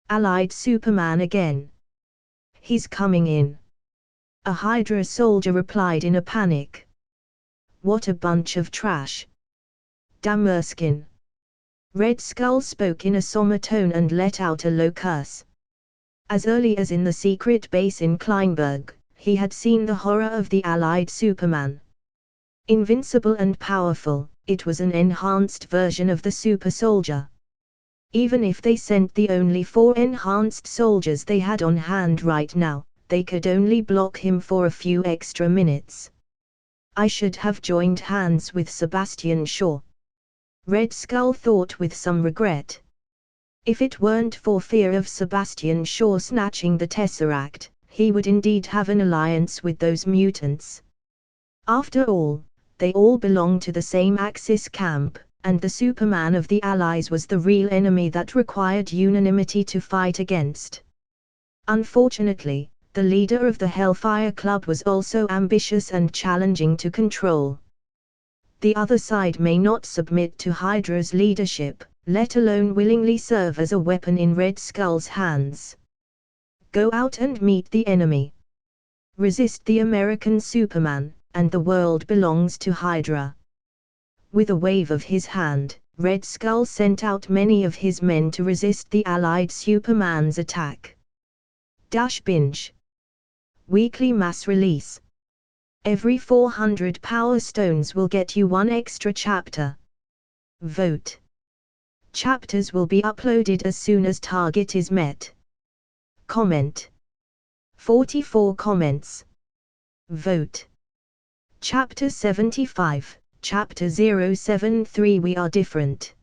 Speaker 1: Allied Superman again. He's coming in. A Hydra soldier replied in a panic. What a bunch of trash. Damn Erskine. Red Skull spoke in a somber tone and let out a low curse. As early as in the secret base in Kleinberg, he had seen the horror of the Allied Superman. Invincible and powerful, it was an enhanced version of the Super Soldier. Even if they sent the only 4 enhanced soldiers they had on hand right now, they could only block him for a few extra minutes. I should have joined hands with Sebastian Shaw. Red Skull thought with some regret. If it weren't for fear of Sebastian Shaw snatching the Tesseract, he would indeed have an alliance with those mutants. After all, they all belong to the same Axis camp, and the Superman of the Allies was the real enemy that required unanimity to fight against. Unfortunately, the leader of the Hellfire Club was also ambitious and challenging to control. The other side may not submit to Hydra's leadership, let alone willingly serve as a weapon in Red Skull's hands. Go out and meet the enemy. Resist the American Superman, and the world belongs to Hydra. With a wave of his hand, Red Skull sent out many of his men to resist the Allied Superman's attack. Binge. Weekly mass release. Every 400 power stones will get you 1 extra chapter. Vote. Chapters will be uploaded as soon as target is met. Comment. 44 comments. Vote. Chapter 75, Chapter 073 We Are Different.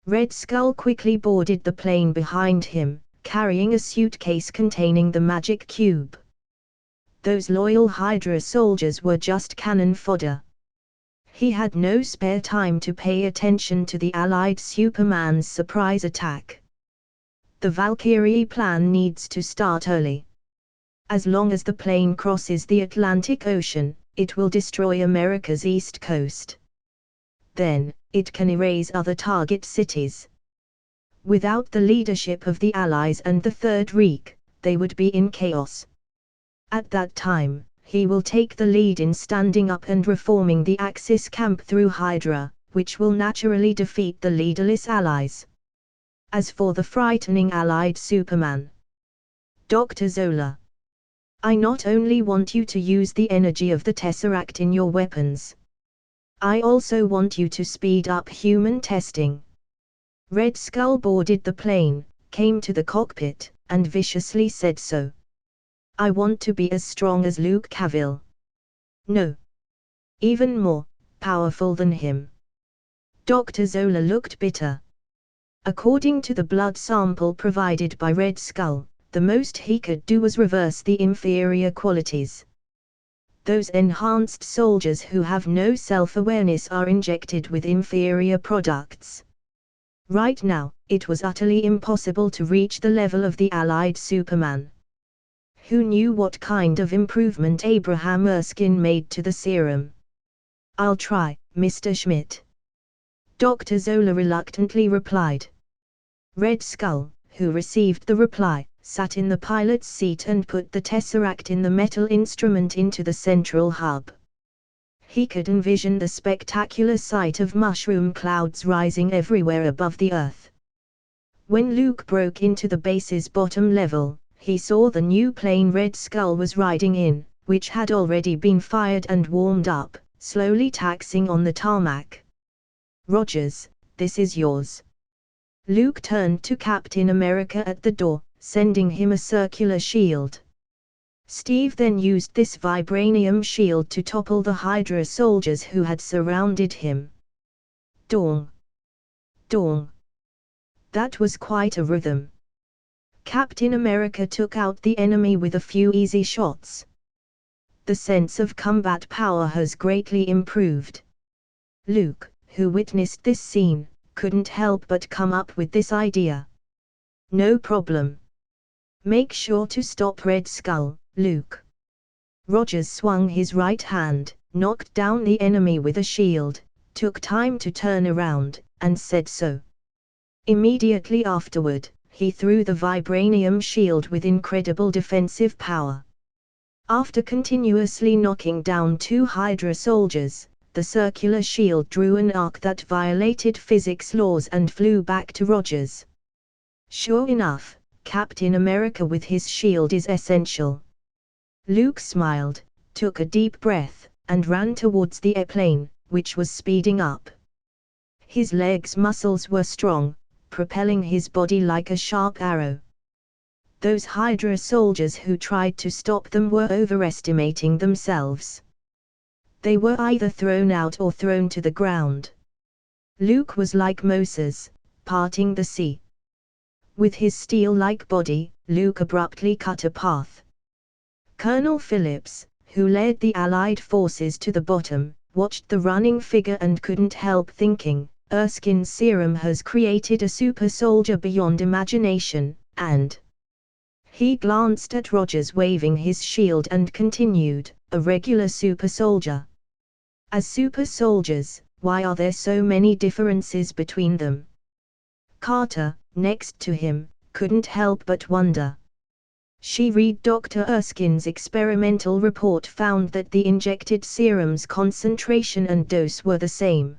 Speaker 1: Red Skull quickly boarded the plane behind him, carrying a suitcase containing the magic cube. Those loyal Hydra soldiers were just cannon fodder. He had no spare time to pay attention to the Allied Superman's surprise attack. The Valkyrie plan needs to start early. As long as the plane crosses the Atlantic Ocean, it will destroy America's east coast. Then, it can erase other target cities. Without the leadership of the Allies and the Third Reich, they would be in chaos. At that time, he will take the lead in standing up and reforming the Axis camp through Hydra, which will naturally defeat the leaderless Allies. As for the frightening Allied Superman, Dr. Zola, I not only want you to use the energy of the Tesseract in your weapons. I also want you to speed up human testing. Red Skull boarded the plane, came to the cockpit, and viciously said so. I want to be as strong as Luke Cavill. No. Even more powerful than him. Dr. Zola looked bitter. According to the blood sample provided by Red Skull, the most he could do was reverse the inferior qualities. Those enhanced soldiers who have no self-awareness are injected with inferior products. Right now, it was utterly impossible to reach the level of the Allied Superman. Who knew what kind of improvement Abraham Erskine made to the serum? I'll try, Mr. Schmidt. Dr. Zola reluctantly replied. Red Skull, who received the reply, sat in the pilot's seat and put the Tesseract in the metal instrument into the central hub. He could envision the spectacular sight of mushroom clouds rising everywhere above the Earth. When Luke broke into the base's bottom level, he saw the new plane Red Skull was riding in, which had already been fired and warmed up, slowly taxiing on the tarmac. Rogers, this is yours. Luke turned to Captain America at the door, sending him a circular shield. Steve then used this vibranium shield to topple the Hydra soldiers who had surrounded him. Dong! Dong! That was quite a rhythm. Captain America took out the enemy with a few easy shots. The sense of combat power has greatly improved. Luke, who witnessed this scene, couldn't help but come up with this idea. No problem. Make sure to stop Red Skull, Luke. Rogers swung his right hand, knocked down the enemy with a shield, took time to turn around, and said so. Immediately afterward, he threw the vibranium shield with incredible defensive power. After continuously knocking down 2 Hydra soldiers, the circular shield drew an arc that violated physics laws and flew back to Rogers. Sure enough, Captain America with his shield is essential. Luke smiled, took a deep breath, and ran towards the airplane, which was speeding up. His legs' muscles were strong, propelling his body like a sharp arrow. Those Hydra soldiers who tried to stop them were overestimating themselves. They were either thrown out or thrown to the ground. Luke was like Moses, parting the sea. With his steel-like body, Luke abruptly cut a path. Colonel Phillips, who led the Allied forces to the bottom, watched the running figure and couldn't help thinking, Erskine's serum has created a super soldier beyond imagination, and... He glanced at Rogers waving his shield and continued, a regular super soldier. As super soldiers, why are there so many differences between them? Carter, next to him, couldn't help but wonder. She read Dr. Erskine's experimental report found that the injected serum's concentration and dose were the same.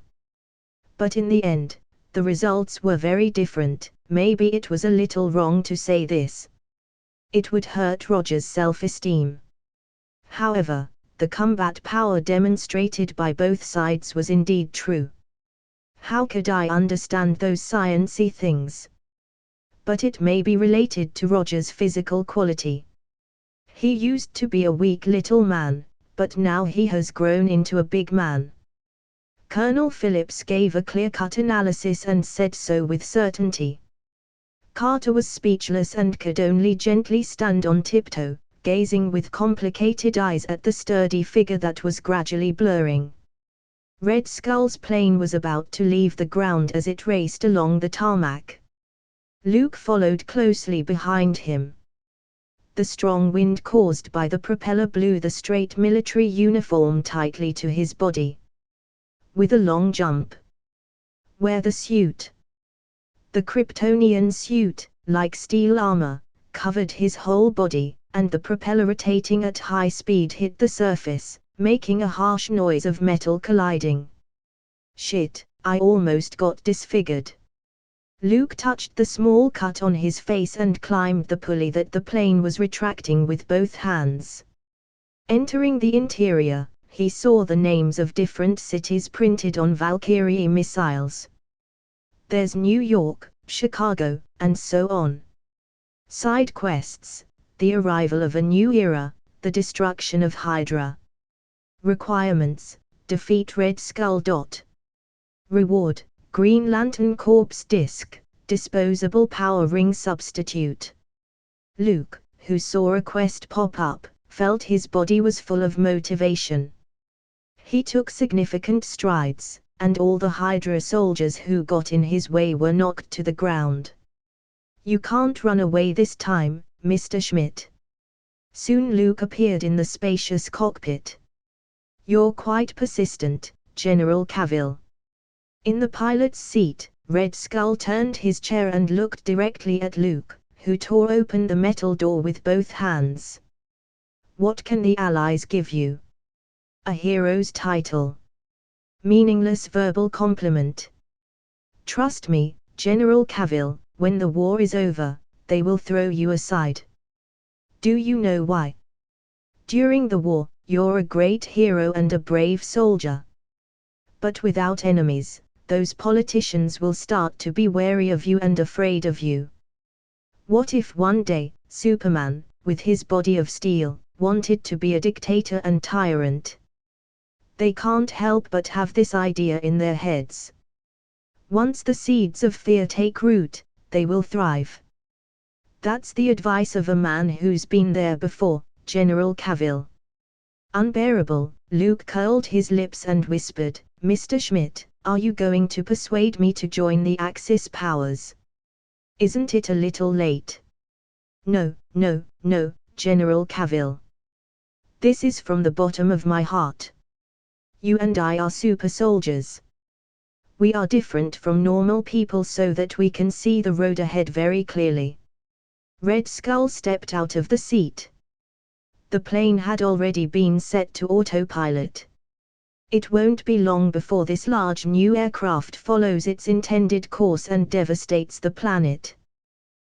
Speaker 1: But in the end, the results were very different. Maybe it was a little wrong to say this. It would hurt Rogers' self-esteem. However, the combat power demonstrated by both sides was indeed true. How could I understand those science-y things? But it may be related to Rogers' physical quality. He used to be a weak little man, but now he has grown into a big man. Colonel Phillips gave a clear-cut analysis and said so with certainty. Carter was speechless and could only gently stand on tiptoe, gazing with complicated eyes at the sturdy figure that was gradually blurring. Red Skull's plane was about to leave the ground as it raced along the tarmac. Luke followed closely behind him. The strong wind caused by the propeller blew the straight military uniform tightly to his body. With a long jump. Wear the suit. The Kryptonian suit, like steel armor, covered his whole body, and the propeller rotating at high speed hit the surface, making a harsh noise of metal colliding. Shit, I almost got disfigured. Luke touched the small cut on his face and climbed the pulley that the plane was retracting with both hands. Entering the interior, he saw the names of different cities printed on Valkyrie missiles. There's New York, Chicago, and so on. Side quests, the arrival of a new era, the destruction of Hydra. Requirements, defeat Red Skull. Reward, Green Lantern Corps disc, disposable power ring substitute. Luke, who saw a quest pop up, felt his body was full of motivation. He took significant strides, and all the Hydra soldiers who got in his way were knocked to the ground. You can't run away this time, Mr. Schmidt. Soon Luke appeared in the spacious cockpit. You're quite persistent, General Cavill. In the pilot's seat, Red Skull turned his chair and looked directly at Luke, who tore open the metal door with both hands. What can the Allies give you? A hero's title. Meaningless verbal compliment. Trust me, General Cavill, when the war is over, they will throw you aside. Do you know why? During the war, you're a great hero and a brave soldier. But without enemies, those politicians will start to be wary of you and afraid of you. What if one day, Superman, with his body of steel, wanted to be a dictator and tyrant. They can't help but have this idea in their heads. Once the seeds of fear take root, they will thrive. That's the advice of a man who's been there before, General Cavill. Unbearable, Luke curled his lips and whispered, Mr. Schmidt, are you going to persuade me to join the Axis powers? Isn't it a little late? No, no, no, General Cavill. This is from the bottom of my heart. You and I are super soldiers. We are different from normal people so that we can see the road ahead very clearly. Red Skull stepped out of the seat. The plane had already been set to autopilot. It won't be long before this large new aircraft follows its intended course and devastates the planet.